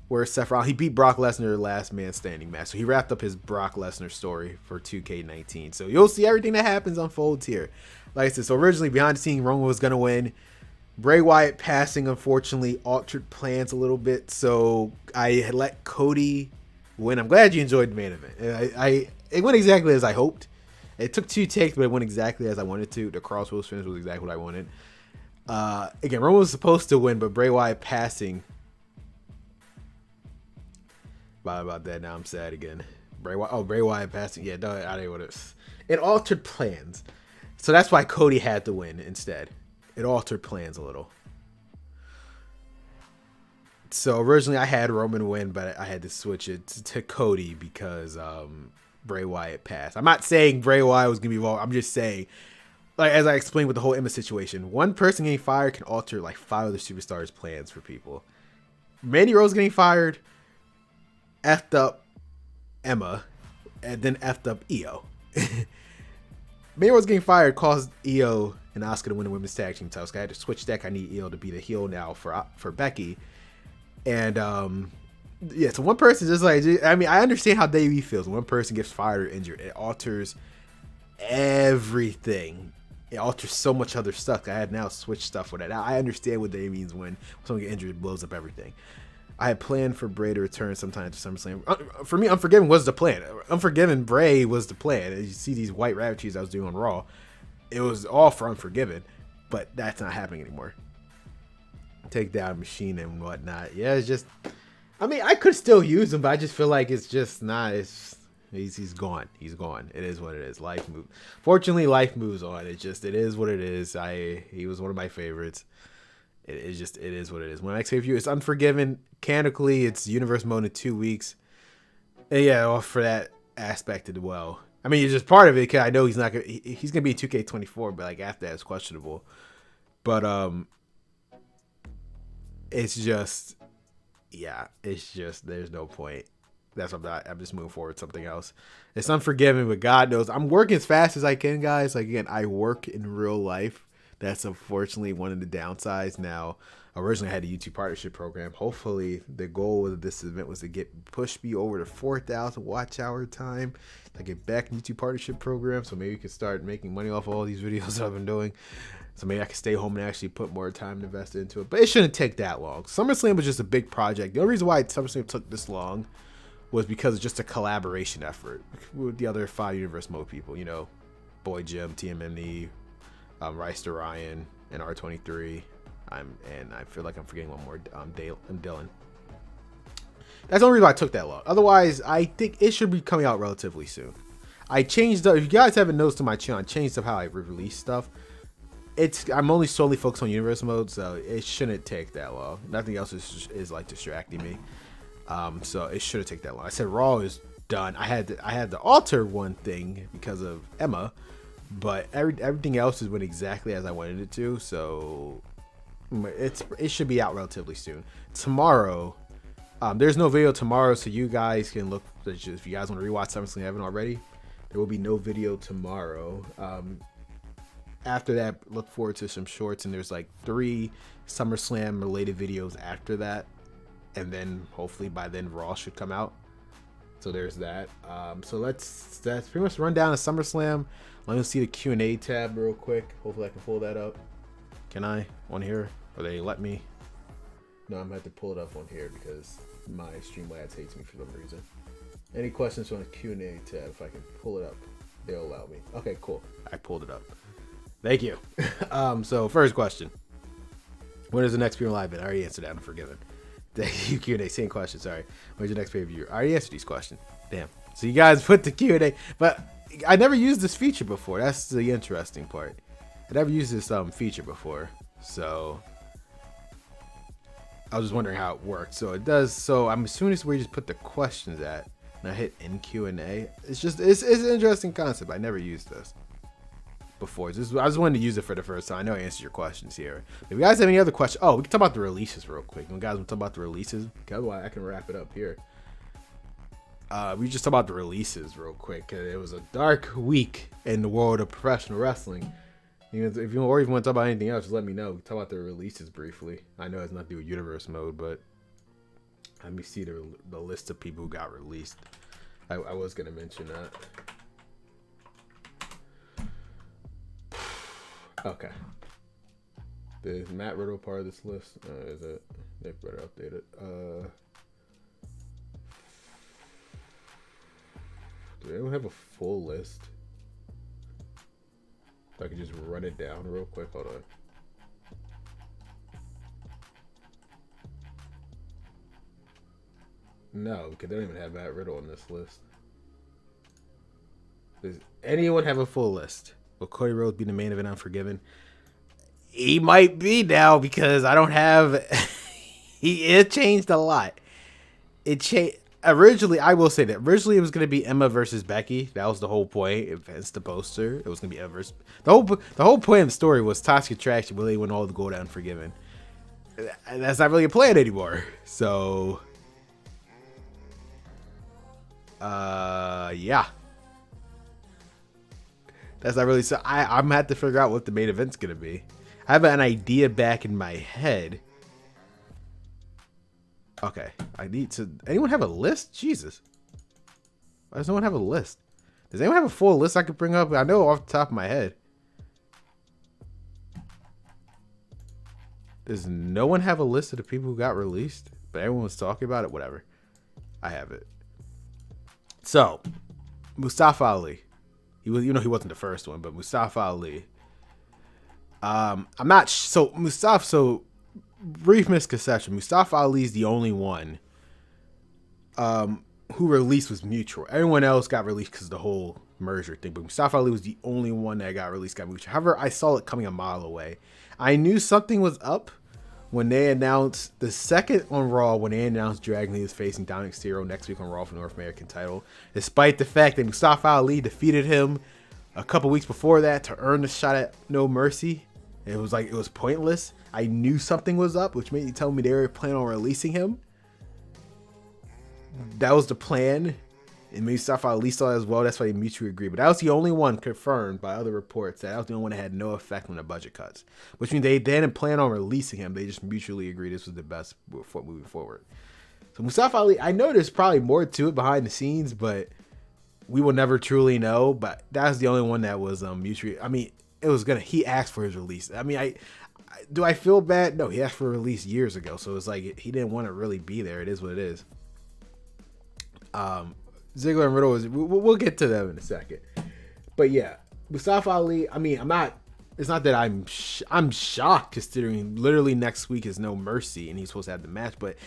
Speaker 1: Where Seth Rollins, he beat Brock Lesnar the last man standing match. So he wrapped up his Brock Lesnar story for 2K19. So you'll see everything that happens unfolds here. Like I said, so originally behind the scenes, Roman was going to win. Bray Wyatt passing, unfortunately, altered plans a little bit. So I had let Cody win. I'm glad you enjoyed the main event. It went exactly as I hoped. It took 2 takes, but it went exactly as I wanted to. The crossroads finish was exactly what I wanted. Again, Roman was supposed to win, but Bray Wyatt passing. About that, now I'm sad again. Bray Wyatt passing. Yeah, no, I didn't want to. It altered plans, so that's why Cody had to win instead. it altered plans a little. So originally I had Roman win, but I had to switch it to Cody because Bray Wyatt passed. I'm not saying Bray Wyatt was gonna be involved. I'm just saying, like, as I explained with the whole Emma situation, one person getting fired can alter like 5 other superstars' plans for people. Mandy Rose getting fired effed up Emma, and then effed up Io. Mandy Rose getting fired caused Io and Asuka to win the women's tag team titles. I had to switch deck. I need Io to be the heel now for Becky. And yeah, so one person just like, I mean, I understand how WWE feels. When one person gets fired or injured, it alters everything. It alters so much other stuff. I had now switched stuff with it. Now, I understand what WWE means when someone gets injured, it blows up everything. I had planned for Bray to return sometime to SummerSlam. For me, Unforgiven was the plan. Unforgiven Bray was the plan. As you see these white rabbit cheese I was doing on Raw, it was all for Unforgiven, but that's not happening anymore. Take down Machine and whatnot. Yeah, it's just, I mean, I could still use him, but I just feel like it's just not. He's gone. He's gone. It is what it is. Life moves. Fortunately, life moves on. It is what it is. He was one of my favorites. It is what it is. My next favorite is Unforgiven. Canonically, it's Universe Mode in 2 weeks. And yeah, well, for that aspect as well. I mean, it's just part of it because I know he's gonna be in 2K24, but like after that, it's questionable. But it's just, yeah, it's just, there's no point. That's what I'm just moving forward with something else. It's Unforgiven, but God knows I'm working as fast as I can, guys. Like, again, I work in real life. That's unfortunately one of the downsides. Now, originally I had a YouTube partnership program. Hopefully, the goal of this event was to push me over to 4,000 watch hour time to get back in YouTube partnership program. So maybe we can start making money off of all these videos I've been doing. So maybe I can stay home and actually put more time to invest into it. But it shouldn't take that long. SummerSlam was just a big project. The only reason why SummerSlam took this long was because it's just a collaboration effort with the other 5 Universe Mode people. You know, Boy Jim, TMME, Rice to Ryan, and R23. And I feel like I'm forgetting one more. Dylan. That's the only reason why it took that long. Otherwise, I think it should be coming out relatively soon. I changed up. If you guys haven't noticed on my channel, I changed up how I release stuff. I'm only solely focused on Universe Mode, so it shouldn't take that long. Nothing else is like distracting me. So it shouldn't take that long. I said Raw is done. I had to alter one thing because of Emma, but everything else is went exactly as I wanted it to. So it should be out relatively soon. Tomorrow, there's no video tomorrow, so you guys can look. If you guys want to rewatch SummerSlam, haven't already, there will be no video tomorrow. After that, look forward to some shorts, and there's like 3 SummerSlam related videos after that, and then hopefully by then Raw should come out. So there's that. So that's pretty much run down to SummerSlam. Let me see the Q&A tab real quick. Hopefully I can pull that up. Can I on here? Or they let me? No, I'm gonna have to pull it up on here because my Streamlabs hates me for some reason. Any questions on the Q&A tab? If I can pull it up, they'll allow me. Okay, cool. I pulled it up. Thank you. So first question. When is the next Premium Live event? I already answered that. I'm forgiven. Thank you, Q&A. Same question. Sorry. When's your next pay-per-view? I already answered these questions. Damn. So you guys put the Q&A, but I never used this feature before. That's the interesting part. I never used this feature before, so I was just wondering how it worked. So it does. So I'm assuming it's where you just put the questions at, and I hit in Q&A. It's an interesting concept. I never used this before. I just wanted to use it for the first time. I know I answered your questions here. If you guys have any other questions, we can talk about the releases real quick. When guys want to talk about the releases, otherwise I can wrap it up here. We just talk about the releases real quick. It was a dark week in the world of professional wrestling. If you want to talk about anything else, just let me know. We can talk about the releases briefly. I know it's not to do with Universe Mode, but let me see the list of people who got released. I was going to mention that. Okay. Is Matt Riddle part of this list? Is it? They better update it. Do anyone have a full list? If I could just run it down real quick. Hold on. No, because they don't even have Matt Riddle on this list. Does anyone have a full list? Will Cody Rhodes be the main event Unforgiven? He might be now because I don't have. It changed a lot. It changed. Originally, I will say that originally it was going to be Emma versus Becky. That was the whole point. It's the poster. It was going to be Emma versus the whole point of the story was Toxic Attraction really went all the gold unforgiven. And that's not really a plan anymore. So, yeah, that's not really. So I'm gonna have to figure out what the main event's gonna be. I have an idea back in my head. Okay, I need to. Anyone have a list? Jesus. Why does no one have a list? Does anyone have a full list I could bring up? I know off the top of my head. Does no one have a list of the people who got released? But everyone was talking about it? Whatever. I have it. So, Mustafa Ali. He was, he wasn't the first one, but Mustafa Ali. I'm not so Mustafa. So, brief misconception. Mustafa Ali is the only one who released was mutual. Everyone else got released because of the whole merger thing. But Mustafa Ali was the only one that got released, got mutual. However, I saw it coming a mile away. I knew something was up when they announced the second on Raw, when they announced Dragon Lee was facing Dominic Mysterio next week on Raw for the North American title. Despite the fact that Mustafa Ali defeated him a couple weeks before that to earn the shot at No Mercy. It was like, it was pointless. I knew something was up, which made you tell me they were planning on releasing him. That was the plan. And Mustafa Ali saw it as well. That's why they mutually agreed. But that was the only one confirmed by other reports. That was the only one that had no effect on the budget cuts. Which means they didn't plan on releasing him. They just mutually agreed this was the best for moving forward. So Mustafa Ali, I know there's probably more to it behind the scenes, but we will never truly know. But that's the only one that was mutually. I mean, it was gonna. He asked for his release. I mean, do I feel bad? No, he asked for a release years ago. So it's like he didn't want to really be there. It is what it is. Ziggler and Riddle we'll get to them in a second. But yeah, Mustafa Ali, I mean, it's not that I'm shocked considering literally next week is No Mercy and he's supposed to have the match. But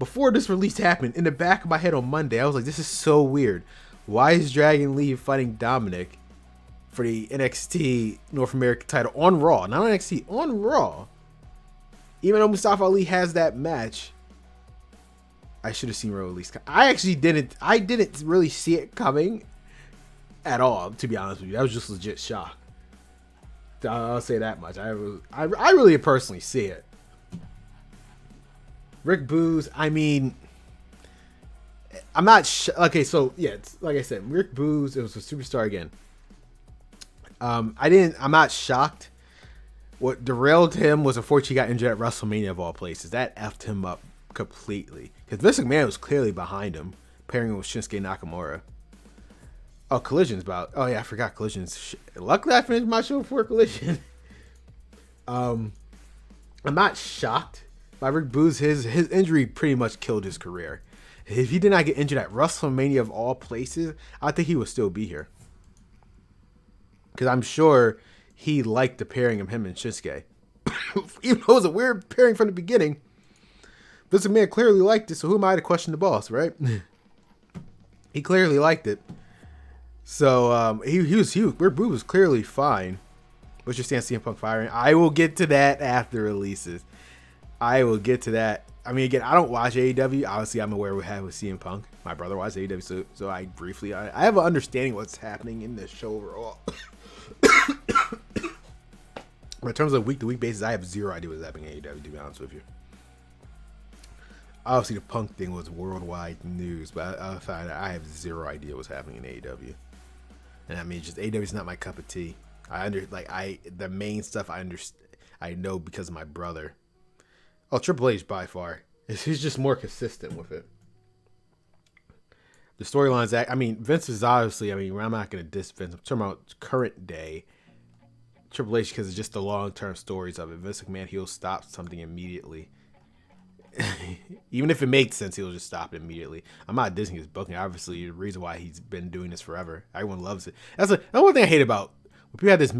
Speaker 1: before this release happened, in the back of my head on Monday, I was like, this is so weird. Why is Dragon Lee fighting Dominic for the NXT North American title on Raw? Not on NXT, on Raw. Even though Mustafa Ali has that match, I should have seen Raw release. I didn't really see it coming at all, to be honest with you. I was just legit shocked. I'll say that much. I really personally see it. Rick Boogs, I mean, I'm not okay, so yeah, it's like I said, Rick Boogs, it was a superstar again. I'm not shocked. What derailed him was unfortunately he got injured at WrestleMania of all places. That effed him up completely. Because Vince McMahon was clearly behind him, pairing him with Shinsuke Nakamura. Oh, Collision's about. Oh yeah, I forgot Collision's. Luckily, I finished my show before Collision. I'm not shocked by Rick Boogs. His injury pretty much killed his career. If he did not get injured at WrestleMania of all places, I think he would still be here. Because I'm sure he liked the pairing of him and Shinsuke. Even though it was a weird pairing from the beginning, Vince McMahon clearly liked it, so who am I to question the boss, right? He clearly liked it. So Rick Boogs was clearly fine. What's your stance on CM Punk firing? I will get to that after releases. I will get to that. I mean, again, I don't watch AEW. Obviously, I'm aware we have with CM Punk. My brother watches AEW, so I briefly, I have an understanding of what's happening in this show overall. But in terms of week-to-week basis, I have zero idea what's happening in AEW, to be honest with you. Obviously, the Punk thing was worldwide news, but I have zero idea what's happening in AEW. And I mean, just AEW is not my cup of tea. The main stuff I know because of my brother. Oh, Triple H by far. He's just more consistent with it. The storylines, I mean, Vince is obviously, I mean, I'm not going to diss Vince. I'm talking about current day Triple H because it's just the long-term stories of it. Vince McMahon, he'll stop something immediately. Even if it makes sense, he'll just stop it immediately. I'm not dissing his booking. Obviously, the reason why he's been doing this forever. Everyone loves it. That's one thing I hate about when people have this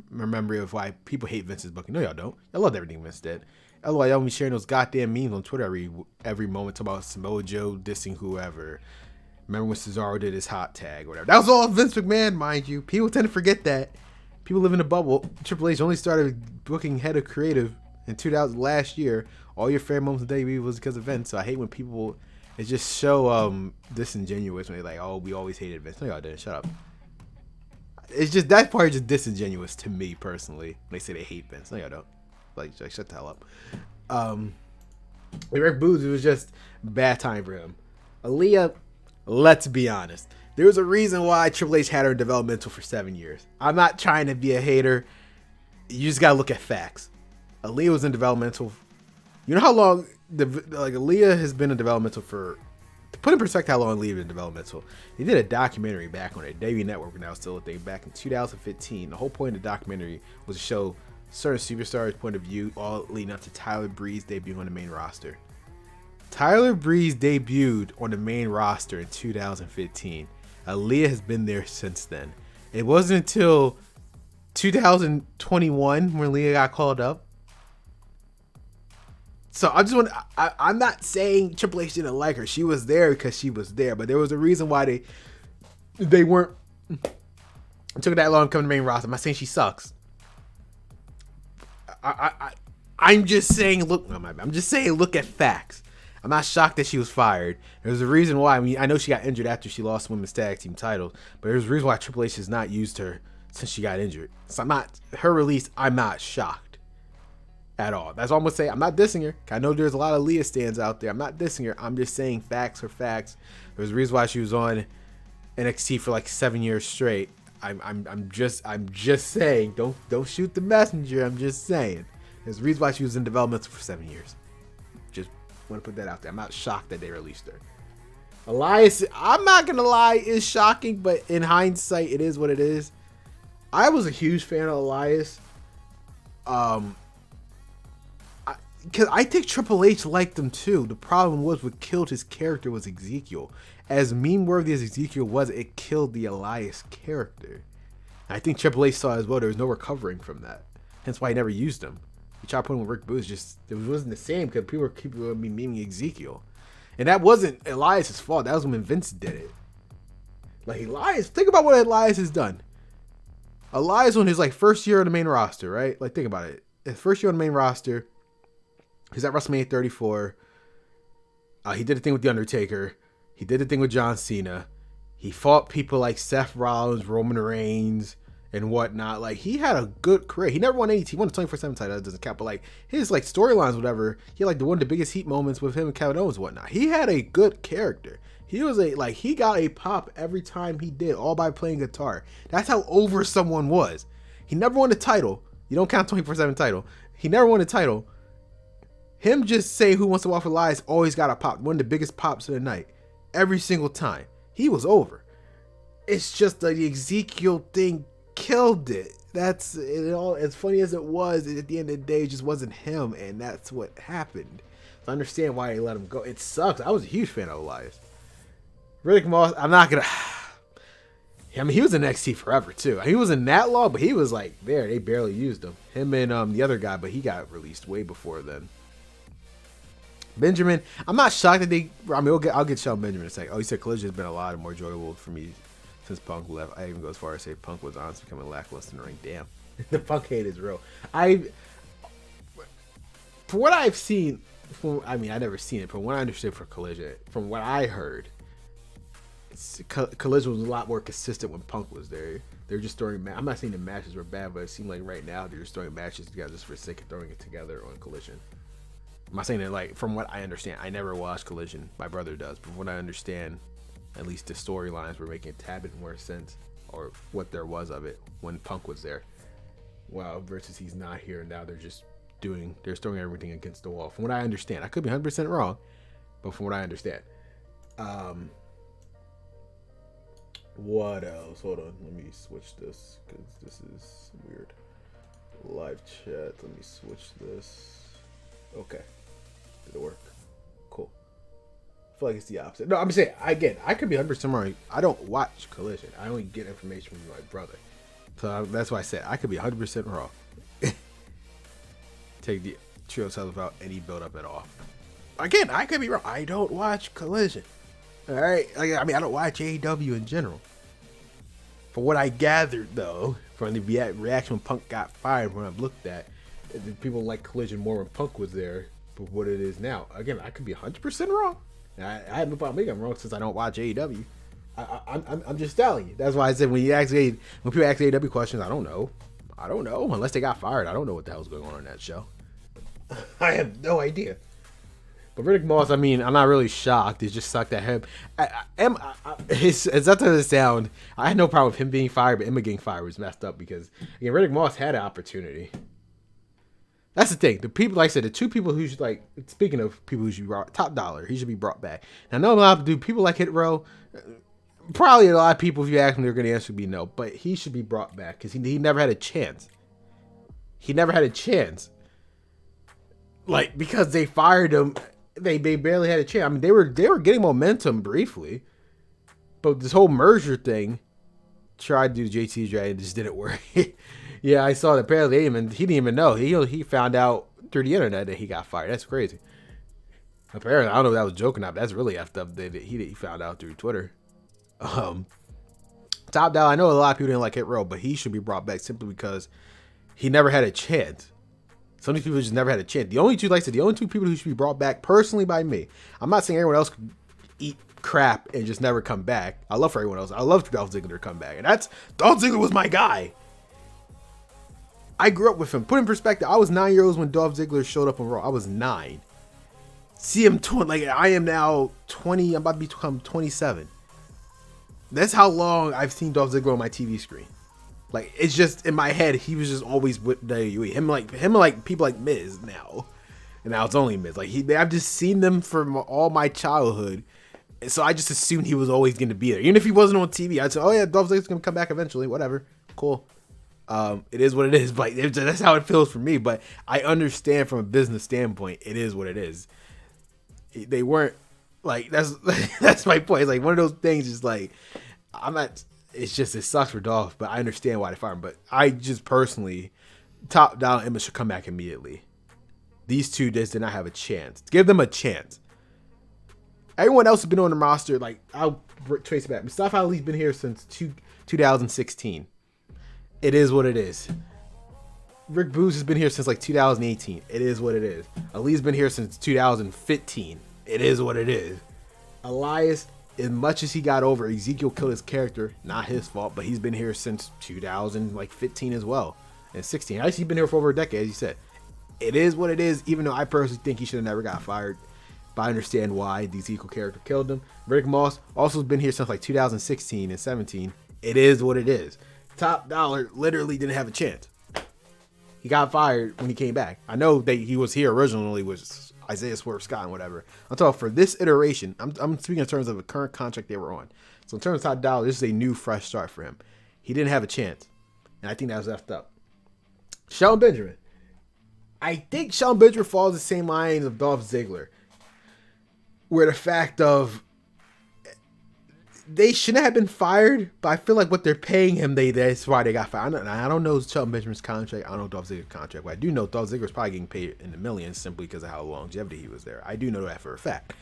Speaker 1: memory of why people hate Vince's booking. No, y'all don't. Y'all love everything Vince did. Otherwise, y'all be sharing those goddamn memes on Twitter every moment talking about Samoa Joe dissing whoever. Remember when Cesaro did his hot tag or whatever? That was all Vince McMahon, mind you. People tend to forget that. People live in a bubble. Triple H only started booking head of creative in 2000 last year. All your fair moments of WWE was because of Vince. So I hate when people it's just so disingenuous when they're like, oh, we always hated Vince. No, y'all didn't. Shut up. It's just that part is just disingenuous to me personally. When they say they hate Vince. No, y'all don't. Like shut the hell up. Rick Boogs, it was just bad time for him. Aaliyah, let's be honest. There was a reason why Triple H had her in developmental for 7 years. I'm not trying to be a hater. You just gotta look at facts. Aaliyah was in developmental. You know how long Aaliyah has been in developmental for? To put in perspective how long Aaliyah has been in developmental, they did a documentary back on a WWE Network when that was still a thing back in 2015. The whole point of the documentary was to show certain superstars' point of view, all leading up to Tyler Breeze debuting on the main roster. Tyler Breeze debuted on the main roster in 2015. Aaliyah has been there since then. It wasn't until 2021 when Aaliyah got called up. So I'm not saying Triple H didn't like her. She was there because she was there, but there was a reason why they weren't. It took that long to come to the main roster. I'm not saying she sucks. I'm just saying, I'm just saying, look at facts. I'm not shocked that she was fired. There's a reason why. I mean, I know she got injured after she lost women's tag team titles, but there's a reason why Triple H has not used her since she got injured. So her release, I'm not shocked at all. That's all I'm gonna say. I'm not dissing her. I know there's a lot of Leah stands out there. I'm not dissing her. I'm just saying facts are facts. There's a reason why she was on NXT for like 7 years straight. I'm just saying. Don't shoot the messenger. I'm just saying. There's a reason why she was in development for 7 years. Just want to put that out there. I'm not shocked that they released her. Elias, I'm not gonna lie, is shocking, but in hindsight, it is what it is. I was a huge fan of Elias. Because I think Triple H liked him too. The problem was what killed his character was Ezekiel. As meme-worthy as Ezekiel was, it killed the Elias character. And I think Triple H saw as well there was no recovering from that. Hence why he never used him. He tried putting with Rick Boogs, just it wasn't the same because people would be memeing Ezekiel. And that wasn't Elias' fault. That was when Vince did it. Like Elias, think about what Elias has done. Elias on his first year on the main roster, right? Like think about it. His first year on the main roster. He's at WrestleMania 34. He did a thing with The Undertaker. He did a thing with John Cena. He fought people like Seth Rollins, Roman Reigns, and whatnot. Like, he had a good career. He never won any. He won the 24/7 title. That doesn't count. But, his, storylines, whatever, he had, one of the biggest heat moments with him and Kevin Owens and whatnot. He had a good character. He was he got a pop every time he did, all by playing guitar. That's how over someone was. He never won a title. You don't count 24/7 title. He never won a title. Him just saying Who Wants to Walk with Elias always got a pop. One of the biggest pops of the night. Every single time. He was over. It's just the Ezekiel thing killed it. That's it all. As funny as it was, at the end of the day, it just wasn't him. And that's what happened. So I understand why they let him go. It sucks. I was a huge fan of Elias. Riddick Moss, I'm not going to... I mean, he was in NXT forever, too. He wasn't that long, but he was there. They barely used him. Him and the other guy, but he got released way before then. Benjamin, I'm not shocked that they. I mean, I'll get Shelton Benjamin in a second. Oh, he said Collision has been a lot more enjoyable for me since Punk left. I even go as far as say Punk was honestly becoming lackluster in the ring. Damn, the Punk hate is real. For what I've seen, I never seen it. From what I understood for Collision, from what I heard, Collision was a lot more consistent when Punk was there. They're just throwing. I'm not saying the matches were bad, but it seemed like right now they're just throwing matches together just for the sake of throwing it together on Collision. I'm not saying that, from what I understand, I never watched Collision. My brother does. But from what I understand, at least the storylines were making a tad bit more sense, or what there was of it when Punk was there. Well, versus he's not here, and now they're throwing everything against the wall. From what I understand, I could be 100% wrong, but from what I understand. What else? Hold on, let me switch this because this is weird. Live chat. Let me switch this. Okay. Did it work? Cool. I feel like it's the opposite. No, I'm saying, again, I could be 100% wrong. I don't watch Collision. I only get information from my brother. So that's why I said I could be 100% wrong. Take the trio titles without any build up at all. Again, I could be wrong. I don't watch Collision. All right. I don't watch AEW in general. For what I gathered, though, from the reaction when Punk got fired, when I've looked at, people like Collision more when Punk was there, but what it is now. Again, I could be 100% wrong. I have no problem making I'm wrong since I don't watch AEW. I'm just telling you. That's why I said when people ask AEW questions, I don't know. Unless they got fired, I don't know what the hell's going on in that show. I have no idea. But Riddick Moss, I mean, I'm not really shocked. It just sucked at him. It's not to sound. I had no problem with him being fired, but Emma getting fired was messed up because again, Riddick Moss had an opportunity. That's the thing. The people, like I said, the two people who should, like, speaking of people who should be brought, Top Dollar, he should be brought back. Now, I know a lot of people like Hit Row. Probably a lot of people, if you ask them, they're going to answer be no. But he should be brought back because he never had a chance. He never had a chance. Like, because they fired him, they barely had a chance. I mean, they were getting momentum briefly. But this whole merger thing, tried to do the JT's right and just didn't work. Yeah, I saw that apparently he didn't even know. He found out through the internet that he got fired. That's crazy. Apparently, I don't know if that was joking out, but that's really effed up that he found out through Twitter. Top Dollar, I know a lot of people didn't like Hit Row, but he should be brought back simply because he never had a chance. Some of these people just never had a chance. The only two people who should be brought back personally by me. I'm not saying everyone else could eat crap and just never come back. I love for everyone else. I love Dolph Ziggler to come back, and Dolph Ziggler was my guy. I grew up with him. Put in perspective, I was 9 years old when Dolph Ziggler showed up on Raw. I was 9. See him, like, I am now 20. I'm about to become 27. That's how long I've seen Dolph Ziggler on my TV screen. Like, it's just in my head, he was just always with WWE. Him like people like Miz now. And now it's only Miz. Like, I've just seen them from all my childhood. And so I just assumed he was always going to be there. Even if he wasn't on TV, I'd say, oh yeah, Dolph Ziggler's going to come back eventually. Whatever. Cool. It is what it is, but that's how it feels for me. But I understand from a business standpoint, it is what it is. They weren't like that's my point. It's like one of those things. Is like I'm not. It's just it sucks for Dolph, but I understand why they fired him. But I just personally, Top Dollar Emma should come back immediately. These two just did not have a chance. Give them a chance. Everyone else has been on the roster. Like I'll trace it back. Mustafa Ali's been here since 2016. It is what it is. Rick Boogs has been here since like 2018. It is what it is. Ali's been here since 2015. It is what it is. Elias, as much as he got over, Ezekiel killed his character. Not his fault, but he's been here since 2015 as well. And 16. Actually, he's been here for over a decade, as you said. It is what it is, even though I personally think he should have never got fired. But I understand why the Ezekiel character killed him. Rick Moss also has been here since like 2016 and 17. It is what it is. Top Dollar literally didn't have a chance. He got fired when he came back. I know that he was here originally with Isaiah Swerve Scott and whatever. I'm talking for this iteration. I'm speaking in terms of the current contract they were on. So in terms of Top Dollar, this is a new, fresh start for him. He didn't have a chance. And I think that was effed up. Shelton Benjamin. I think Shelton Benjamin falls the same line of Dolph Ziggler. Where the fact of they shouldn't have been fired, but I feel like what they're paying him, that's why they got fired. I don't know Shelton Benjamin's contract. I don't know Dolph Ziggler's contract, but I do know Dolph Ziggler's probably getting paid in the millions simply because of how longevity he was there. I do know that for a fact.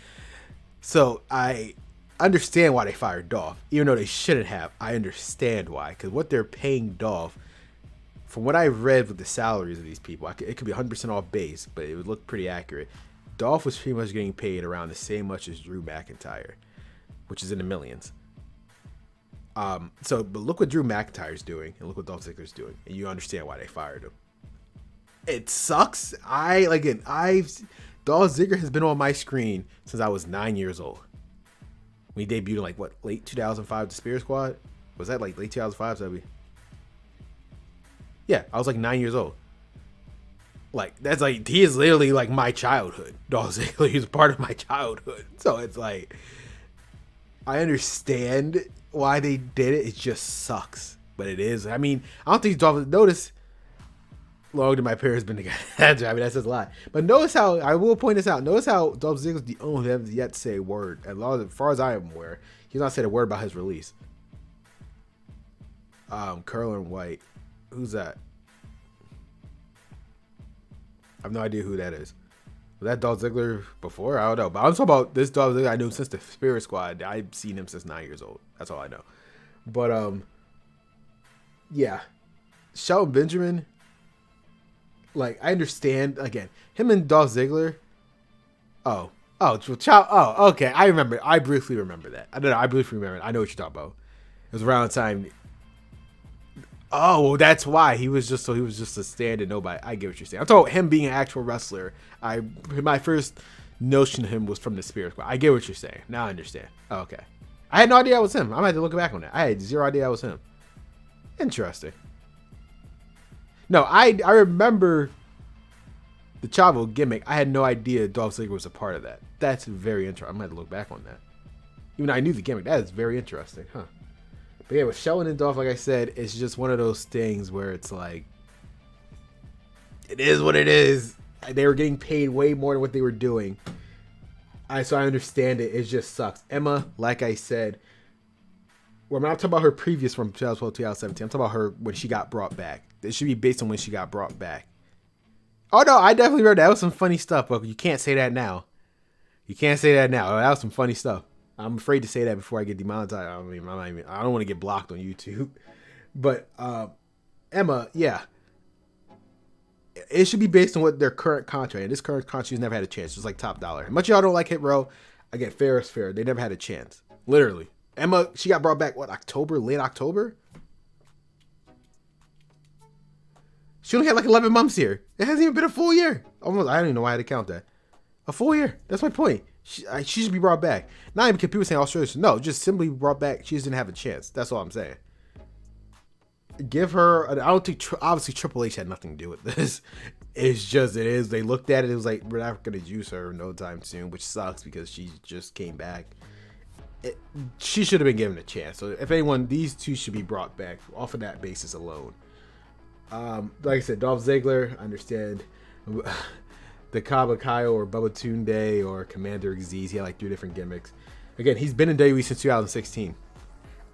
Speaker 1: So I understand why they fired Dolph, even though they shouldn't have. I understand why, because what they're paying Dolph, from what I've read with the salaries of these people, it could be 100% off base, but it would look pretty accurate. Dolph was pretty much getting paid around the same much as Drew McIntyre, which is in the millions. But look what Drew McIntyre's doing, and look what Dolph Ziggler's doing, and you understand why they fired him. It sucks. Dolph Ziggler has been on my screen since I was 9 years old. We debuted in like late 2005, the Spear Squad. Was that like late 2005? So yeah, I was like 9 years old. Like that's like he is literally like my childhood. Dolph Ziggler, he's part of my childhood. So it's like I understand why they did it. It just sucks, but it is. I mean, I don't think Dolph. Notice, long did my parents been together. I mean, that says a lot. But notice how I will point this out. Notice how Dolph Ziggler's the only one who has yet to say a word. As far as I am aware, he's not said a word about his release. Curler and White, who's that? I have no idea who that is. Was that Dolph Ziggler before? I don't know. But I'm talking about this Dolph Ziggler I knew since the Spirit Squad. I've seen him since 9 years old. That's all I know. But, yeah. Shelton Benjamin, like, I understand, again, him and Dolph Ziggler. Oh, okay. I remember. I briefly remember that. I don't know. I briefly remember. I know what you're talking about. It was around the time. Oh, that's why he was just a stand and nobody. I get what you're saying. I'm talking about him being an actual wrestler. My first notion of him was from the Spirit Squad. I get what you're saying. Now I understand. Oh, okay. I had no idea it was him. I might have to look back on that. I had zero idea it was him. Interesting. No, I remember the Chavo gimmick. I had no idea Dolph Ziggler was a part of that. That's very interesting. I might have to look back on that. Even though I knew the gimmick. That is very interesting, huh? But yeah, with Shelton and Dolph, like I said, it's just one of those things where it's like, it is what it is. They were getting paid way more than what they were doing. So I understand it. It just sucks. Emma, like I said, well, I'm not talking about her previous from 2012 2017. I'm talking about her when she got brought back. It should be based on when she got brought back. Oh, no, I definitely heard that. That was some funny stuff, but you can't say that now. You can't say that now. That was some funny stuff. I'm afraid to say that before I get demonetized. I mean, I don't want to get blocked on YouTube. But Emma, yeah. It should be based on what their current contract. And this current contract has never had a chance. Just like Top Dollar. Much of y'all don't like Hit Row. Again, fair is fair. They never had a chance. Literally. Emma, she got brought back, what, October? Late October? She only had like 11 months here. It hasn't even been a full year. Almost. I don't even know why I had to count that. A full year. That's my point. She should be brought back. Not even because people saying Australia. No, just simply brought back. She just didn't have a chance. That's all I'm saying. Give her. I don't think. Obviously, Triple H had nothing to do with this. It's just it is. They looked at it. It was like, we're not gonna use her no time soon, which sucks because she just came back. She should have been given a chance. So if anyone, these two should be brought back off of that basis alone. Like I said, Dolph Ziggler, I understand. The Kabakayo or Bubba Tunde or Commander Aziz. He had like 3 different gimmicks. Again, he's been in WWE since 2016.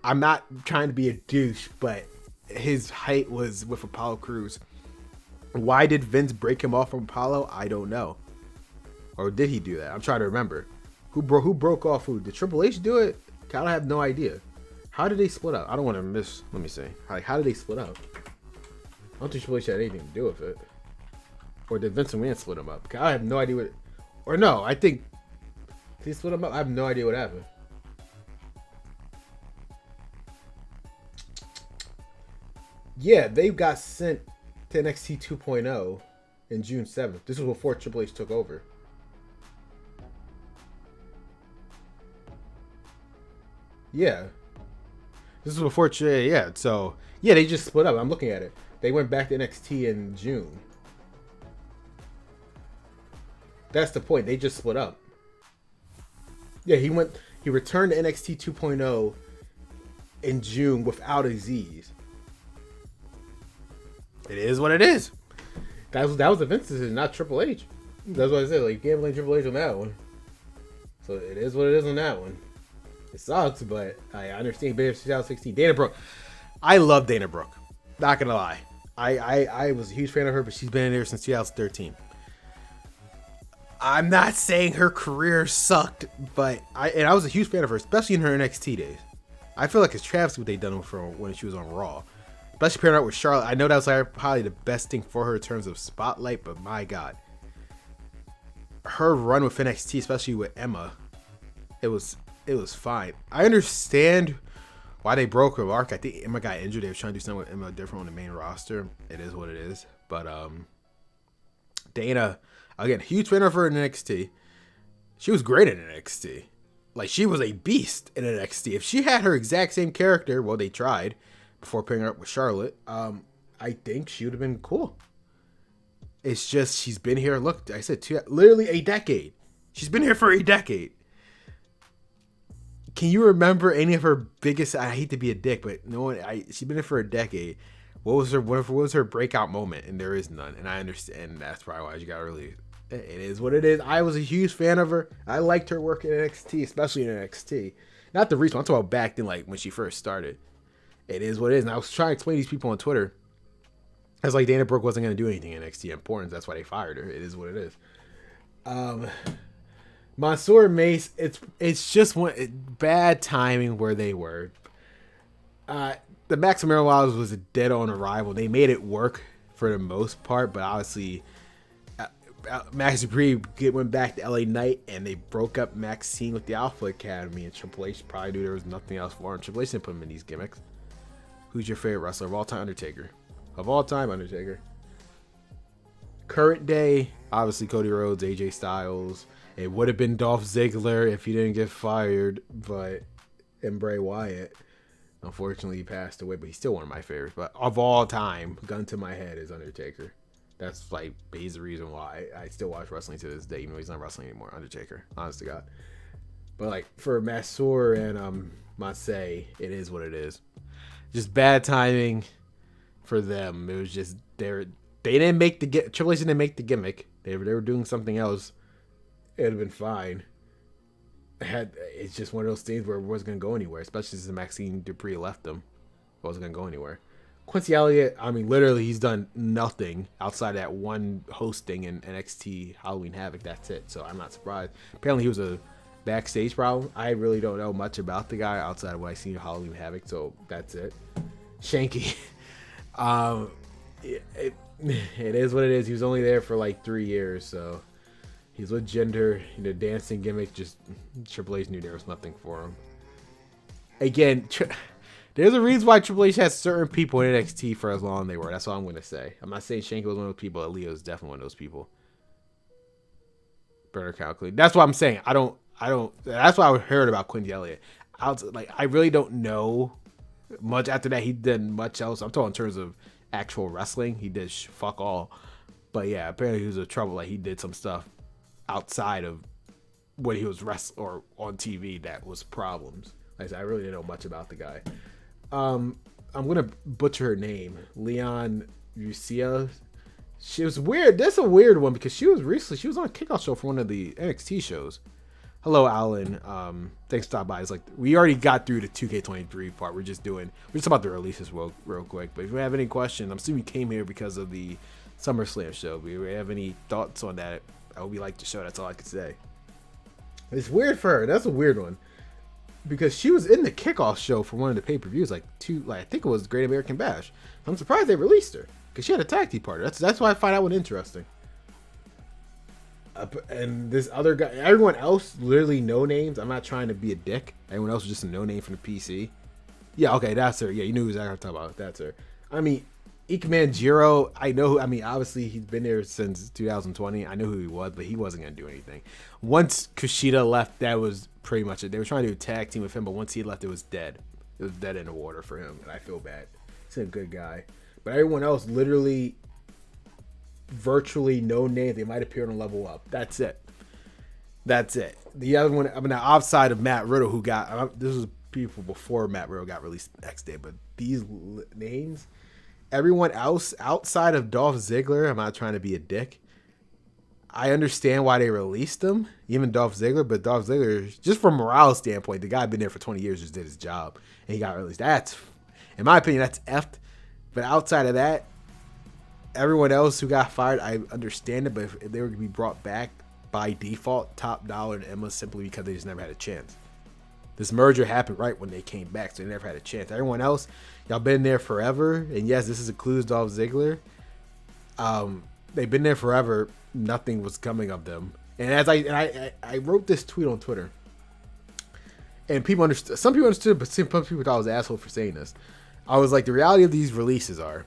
Speaker 1: I'm not trying to be a douche, but his height was with Apollo Crews. Why did Vince break him off from Apollo? I don't know. Or did he do that? I'm trying to remember. Who broke off who? Did Triple H do it? I have no idea. How did they split up? I don't want to miss. Let me see. How did they split up? I don't think Triple H had anything to do with it. Or did Vince McMahon split them up? I have no idea what. Or no, I think did he split them up? I have no idea what happened. Yeah, they got sent to NXT 2.0 in June 7th. This was before Triple H took over. Yeah. This was before. Yeah. So yeah, they just split up. I'm looking at it. They went back to NXT in June. That's the point. They just split up. Yeah, he returned to NXT 2.0 in June without Aziz. It is what it is. That was the Vince decision, not Triple H. That's what I said. Like, you can't blame Triple H on that one. So it is what it is on that one. It sucks, but I understand. Been 2016. Dana Brooke. I love Dana Brooke. Not gonna lie. I was a huge fan of her, but she's been in there since 2013. I'm not saying her career sucked, but I was a huge fan of her, especially in her NXT days. I feel like it's travesty what they done with her when she was on Raw. Especially pairing up with Charlotte. I know that was like probably the best thing for her in terms of spotlight, but my God. Her run with NXT, especially with Emma, it was fine. I understand why they broke her arc. I think Emma got injured. They were trying to do something with Emma different on the main roster. It is what it is. But Dana, again, huge fan of her in NXT. She was great in NXT. Like, she was a beast in NXT. If she had her exact same character, well, they tried before pairing her up with Charlotte, I think she would have been cool. It's just she's been here. Look, I said literally a decade. She's been here for a decade. Can you remember any of her biggest? I hate to be a dick, but no one. She's been here for a decade. What was her breakout moment? And there is none. And I understand that's probably why she got really. It is what it is. I was a huge fan of her. I liked her work in NXT, especially in NXT. Not the recent. I'm talking about back then, like when she first started. It is what it is. And I was trying to explain to these people on Twitter. I was like, Dana Brooke wasn't going to do anything in NXT importance. That's why they fired her. It is what it is. Mansoor Mace, it's just bad timing where they were. the Max Morales was a dead on arrival. They made it work for the most part, but obviously Max Dupree went back to LA Knight, and they broke up Maxine with the Alpha Academy, and Triple H probably knew there was nothing else for him. Triple H didn't put him in these gimmicks. Who's your favorite wrestler of all time? Undertaker. Of all time, Undertaker. Current day, obviously Cody Rhodes, AJ Styles. It would have been Dolph Ziggler if he didn't get fired, and Bray Wyatt. Unfortunately, he passed away, but he's still one of my favorites. But of all time, gun to my head is Undertaker. That's like, he's the reason why I still watch wrestling to this day, even though he's not wrestling anymore. Undertaker, honest to God. But like for Mansoor and Masay, it is what it is. Just bad timing for them. It was just they didn't make the Triple H didn't make the gimmick. They were doing something else. It'd have been fine. It's just one of those things where it wasn't gonna go anywhere, especially since Maxine Dupree left them. It wasn't gonna go anywhere. Quincy Elliott, I mean, literally, he's done nothing outside that one hosting in NXT Halloween Havoc. That's it. So I'm not surprised. Apparently, he was a backstage problem. I really don't know much about the guy outside of what I seen in Halloween Havoc. So that's it. Shanky, it is what it is. He was only there for like 3 years, so he's with Jinder. The dancing gimmick, just Triple H knew there was nothing for him. Again. There's a reason why Triple H has certain people in NXT for as long as they were. That's all I'm going to say. I'm not saying Shanky was one of those people. Leo is definitely one of those people. Burner calculate. That's what I'm saying. I don't. That's why I heard about Quincy Elliott. I really don't know much after that. He did much else. I'm talking in terms of actual wrestling. He did fuck all. But yeah, apparently he was in trouble. Like he did some stuff outside of when he was or on TV that was problems. Like I said, I really didn't know much about the guy. I'm gonna butcher her name, Leon Lucia. She was weird. That's a weird one because she was on a Kickoff show for one of the NXT shows. Hello, Alan. Thanks for stopping by. It's like we already got through the 2K23 part. We're just about the releases real quick. But if you have any questions, I'm assuming you came here because of the Summerslam show. If you have any thoughts on that, I would like to show. That's all I could say. It's weird for her. That's a weird one. Because she was in the Kickoff show for one of the pay-per-views, I think it was Great American Bash. I'm surprised they released her because she had a tag team partner. That's why I find that one interesting. And this other guy, everyone else, literally no names. I'm not trying to be a dick. Everyone else was just a no name from the PC. Yeah, okay, that's her. Yeah, you knew exactly what I'm talking about. That's her. I mean, Ike Manjiro, I know. I mean, obviously he's been there since 2020. I knew who he was, but he wasn't gonna do anything. Once Kushida left, that was pretty much it. They were trying to do a tag team with him, but once he left, it was dead. It was dead in the water for him, and I feel bad. He's a good guy, but everyone else, literally, virtually no name. They might appear on a level up. That's it. The other one, I mean, outside of Matt Riddle, who got this was people before Matt Riddle got released the next day, but these names. Everyone else outside of Dolph Ziggler, I'm not trying to be a dick. I understand why they released him, even Dolph Ziggler, but Dolph Ziggler, just from a morale standpoint, the guy had been there for 20 years, just did his job, and he got released. That's, in my opinion, that's effed. But outside of that, everyone else who got fired, I understand it, but if they were going to be brought back by default, Top Dollar and Emma, simply because they just never had a chance. This merger happened right when they came back, so they never had a chance. Everyone else, y'all been there forever, and yes, this includes Dolph Ziggler. They've been there forever. Nothing was coming of them. And as I wrote this tweet on Twitter, and people understood. Some people understood, but some people thought I was an asshole for saying this. I was like, the reality of these releases are,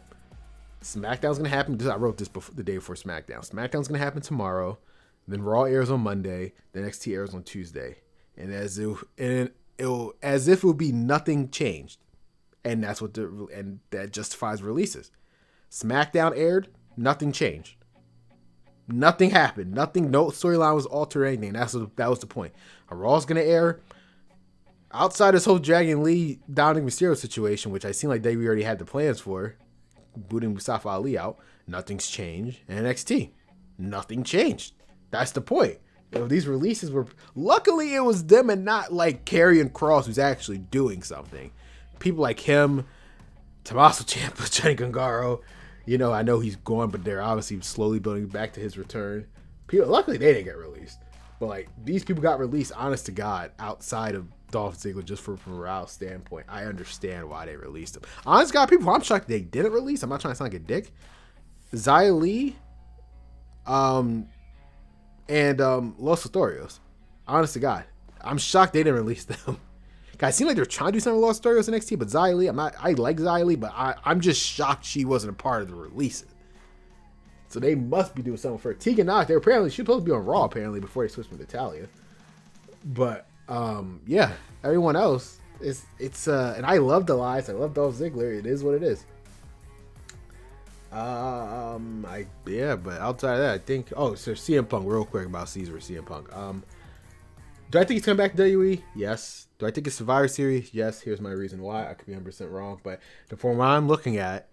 Speaker 1: SmackDown's gonna happen. I wrote this the day before SmackDown. SmackDown's gonna happen tomorrow. Then Raw airs on Monday. Then NXT airs on Tuesday. And as if it would be nothing changed, and that justifies releases. SmackDown aired, nothing changed, nothing happened, no storyline was altered or anything. That was the point. A Raw's gonna air. Outside this whole Dragon Lee Dominic Mysterio situation, which I seem like we already had the plans for, booting Mustafa Ali out, nothing's changed. And NXT, nothing changed. That's the point. These releases were, luckily it was them and not like Karrion Kross who's actually doing something. People like him, Tommaso Ciampa, Johnny Gangaro, I know he's gone, but they're obviously slowly building back to his return. Luckily they didn't get released, but like these people got released, honest to God, outside of Dolph Ziggler just for a morale standpoint. I understand why they released him. Honest God, people, I'm shocked they didn't release. I'm not trying to sound like a dick. Xia Li, and Los Lotharios. Honest to God, I'm shocked they didn't release them. Guys, it seemed like they're trying to do something with Los Lotharios NXT, but Xia Li, I like Xia Li, but I'm just shocked she wasn't a part of the release. So they must be doing something for her. Tegan Knox, she was supposed to be on Raw apparently before they switched from Natalia. But yeah, everyone else it's and I love the lies. I love Dolph Ziggler. It is what it is. But outside of that, I think. Oh, so CM Punk, real quick about Caesar CM Punk. Do I think he's coming back to WWE? Yes. Do I think it's Survivor Series? Yes. Here's my reason why. I could be 100% wrong, but from what I'm looking at,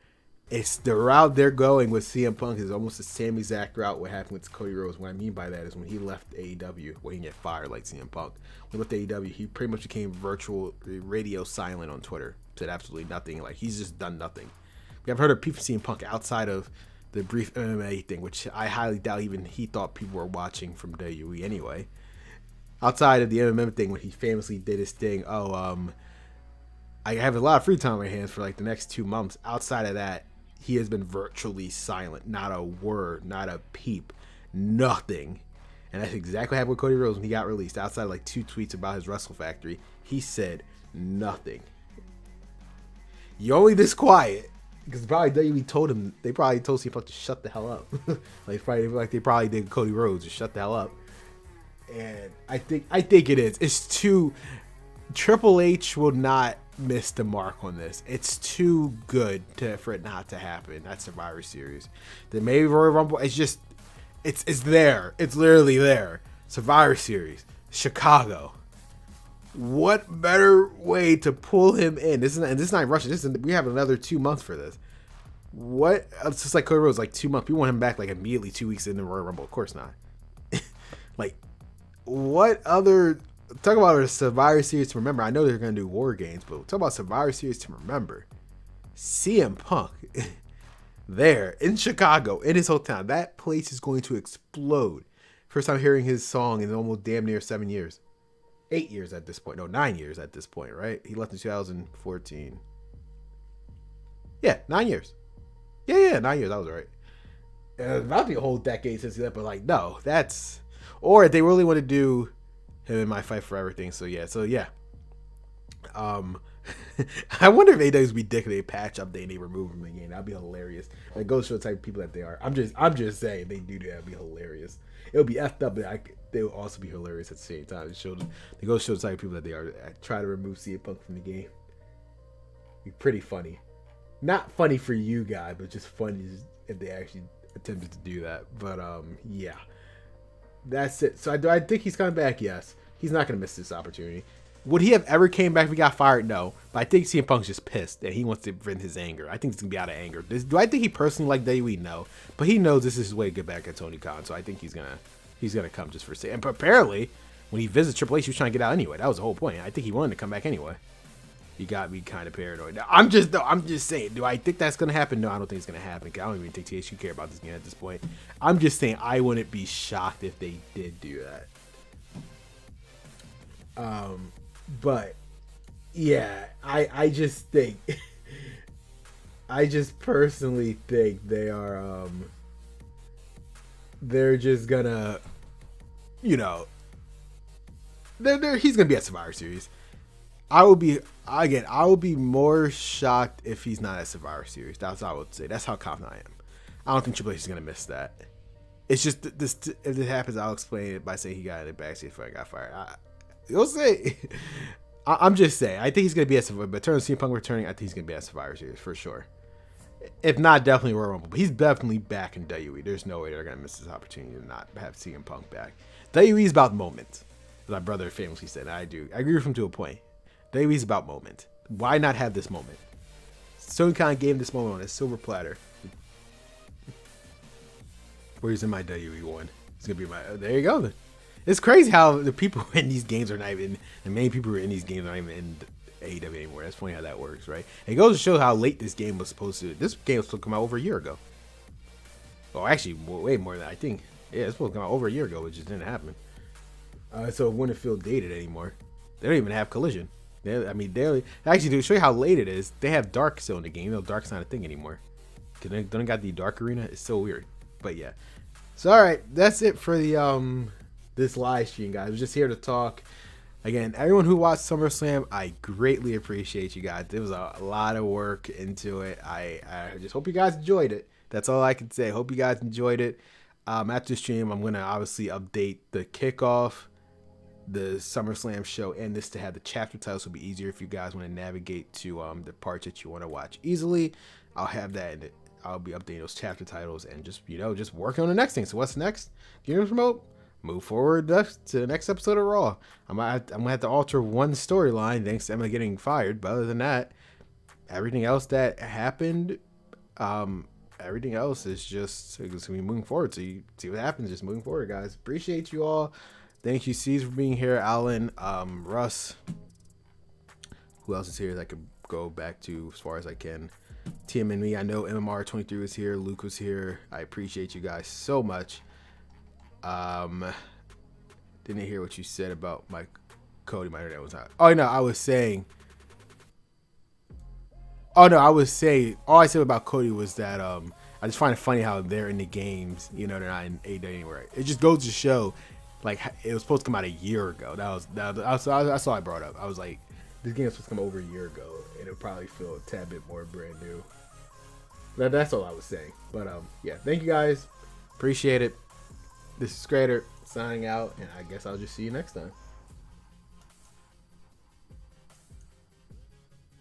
Speaker 1: it's the route they're going with CM Punk is almost the same exact route what happened with Cody Rhodes. What I mean by that is when he left AEW, when he get fired like CM Punk. When he left AEW, he pretty much became virtual radio silent on Twitter. Said absolutely nothing. Like, he's just done nothing. We haven't heard of people CM Punk outside of the brief MMA thing, which I highly doubt even he thought people were watching from WWE anyway. Outside of the MMA thing, when he famously did his thing, I have a lot of free time on my hands for like the next 2 months. Outside of that, he has been virtually silent. Not a word, not a peep, nothing. And that's exactly what happened with Cody Rhodes when he got released. Outside of like 2 tweets about his Wrestle Factory, he said nothing. You're only this quiet because probably WWE told him. They probably told CM Punk to shut the hell up. They probably did Cody Rhodes to shut the hell up. And I think it is. It's too. Triple H will not miss the mark on this. It's too good for it not to happen. That Survivor Series, the maybe Royal Rumble. It's just, it's there. It's literally there. Survivor Series, Chicago. What better way to pull him in? This is not Russia. We have another 2 months for this. What? It's just like Cody Rhodes, like 2 months. We want him back like immediately 2 weeks in the Royal Rumble. Of course not. Like, what other? Talk about a Survivor Series to remember. I know they're going to do War Games, but talk about Survivor Series to remember. CM Punk there in Chicago, in his hometown. That place is going to explode. First time hearing his song in almost damn near 7 years. 8 years at this point. No, 9 years at this point, right? He left in 2014. Yeah, 9 years. Yeah, 9 years. That was right. It's about to be a whole decade since he left, but like, no, that's... Or if they really want to do him in My Fight for Everything. So yeah. I wonder if AEW's be dick if they patch up and they remove him again. That'd be hilarious. Like, go show the type of people that they are. I'm just saying they do that. That'd be hilarious. It would be effed up, but they would also be hilarious at the same time. They go show the type of people that they are. Try to remove CM Punk from the game. Be pretty funny. Not funny for you guys, but just funny if they actually attempted to do that. But yeah. That's it. So I think he's coming back. Yes, he's not going to miss this opportunity. Would he have ever came back if he got fired? No. But I think CM Punk's just pissed and he wants to vent his anger. I think it's going to be out of anger. Do I think he personally liked WWE? No. But he knows this is his way to get back at Tony Khan. So I think he's gonna come just for say. And apparently, when he visits Triple H, he was trying to get out anyway. That was the whole point. I think he wanted to come back anyway. You got me kind of paranoid. I'm just saying. Do I think that's gonna happen? No, I don't think it's gonna happen. I don't even think THQ care about this game at this point. I'm just saying I wouldn't be shocked if they did do that. But yeah, I just think, I just personally think they are, they're just gonna, he's gonna be at Survivor Series. I would be more shocked if he's not at Survivor Series. That's what I would say. That's how confident I am. I don't think Triple H is gonna miss that. It's just this. If it happens, I'll explain it by saying he got in the backseat before I got fired. You'll say. I'm just saying. I think he's gonna be at Survivor. But in terms of CM Punk returning, I think he's gonna be at Survivor Series for sure. If not, definitely Royal Rumble. But he's definitely back in WWE. There's no way they're gonna miss this opportunity to not have CM Punk back. WWE is about moment, as my brother famously said. I do. I agree with him to a point. WWE is about moment. Why not have this moment? Tony Khan gave him this moment on a silver platter. Where he's in my WWE one. It's gonna be my. There you go. Then. It's crazy how the people in these games are not even. The main people who are in these games are not even in AEW anymore. That's funny how that works, right? It goes to show how late this game was supposed to. This game was supposed to come out over a year ago. Well, actually, way more than that. I think. Yeah, it's supposed to come out over a year ago, which just didn't happen. So it wouldn't feel dated anymore. They don't even have collision. I mean, they actually, to show you how late it is, they have dark still in the game. You know, dark's not a thing anymore. Cause they don't got the dark arena. It's so weird. But yeah. So all right, that's it for the this live stream, guys. We're just here to talk. Again, everyone who watched SummerSlam, I greatly appreciate you guys. There was a lot of work into it. I just hope you guys enjoyed it. That's all I can say. Hope you guys enjoyed it. After the stream, I'm gonna obviously update the kickoff, the SummerSlam show, and this to have the chapter titles. Will be easier if you guys want to navigate to the parts that you want to watch easily. I'll have that in it. I'll be updating those chapter titles and just working on the next thing. So what's next? Games Remote. Move forward to the next episode of Raw. I'm gonna have to alter one storyline thanks to Emma getting fired. But other than that, everything else that happened, everything else is just it's gonna be moving forward. So you see what happens, just moving forward, guys. Appreciate you all. Thank you, C's, for being here. Alan, Russ. Who else is here that I could go back to as far as I can? Tim and me. I know MMR23 was here. Luke was here. I appreciate you guys so much. Didn't hear what you said about my Cody. My internet was hot. Oh no, I was saying. Oh no, I was saying. All I said about Cody was that I just find it funny how they're in the games. You know, they're not in AEW anywhere. It just goes to show, like, it was supposed to come out a year ago. That's all I brought up. I was like, this game was supposed to come over a year ago, and it'll probably feel a tad bit more brand new. That's all I was saying. But yeah, thank you guys. Appreciate it. This is Scrader signing out, and I guess I'll just see you next time.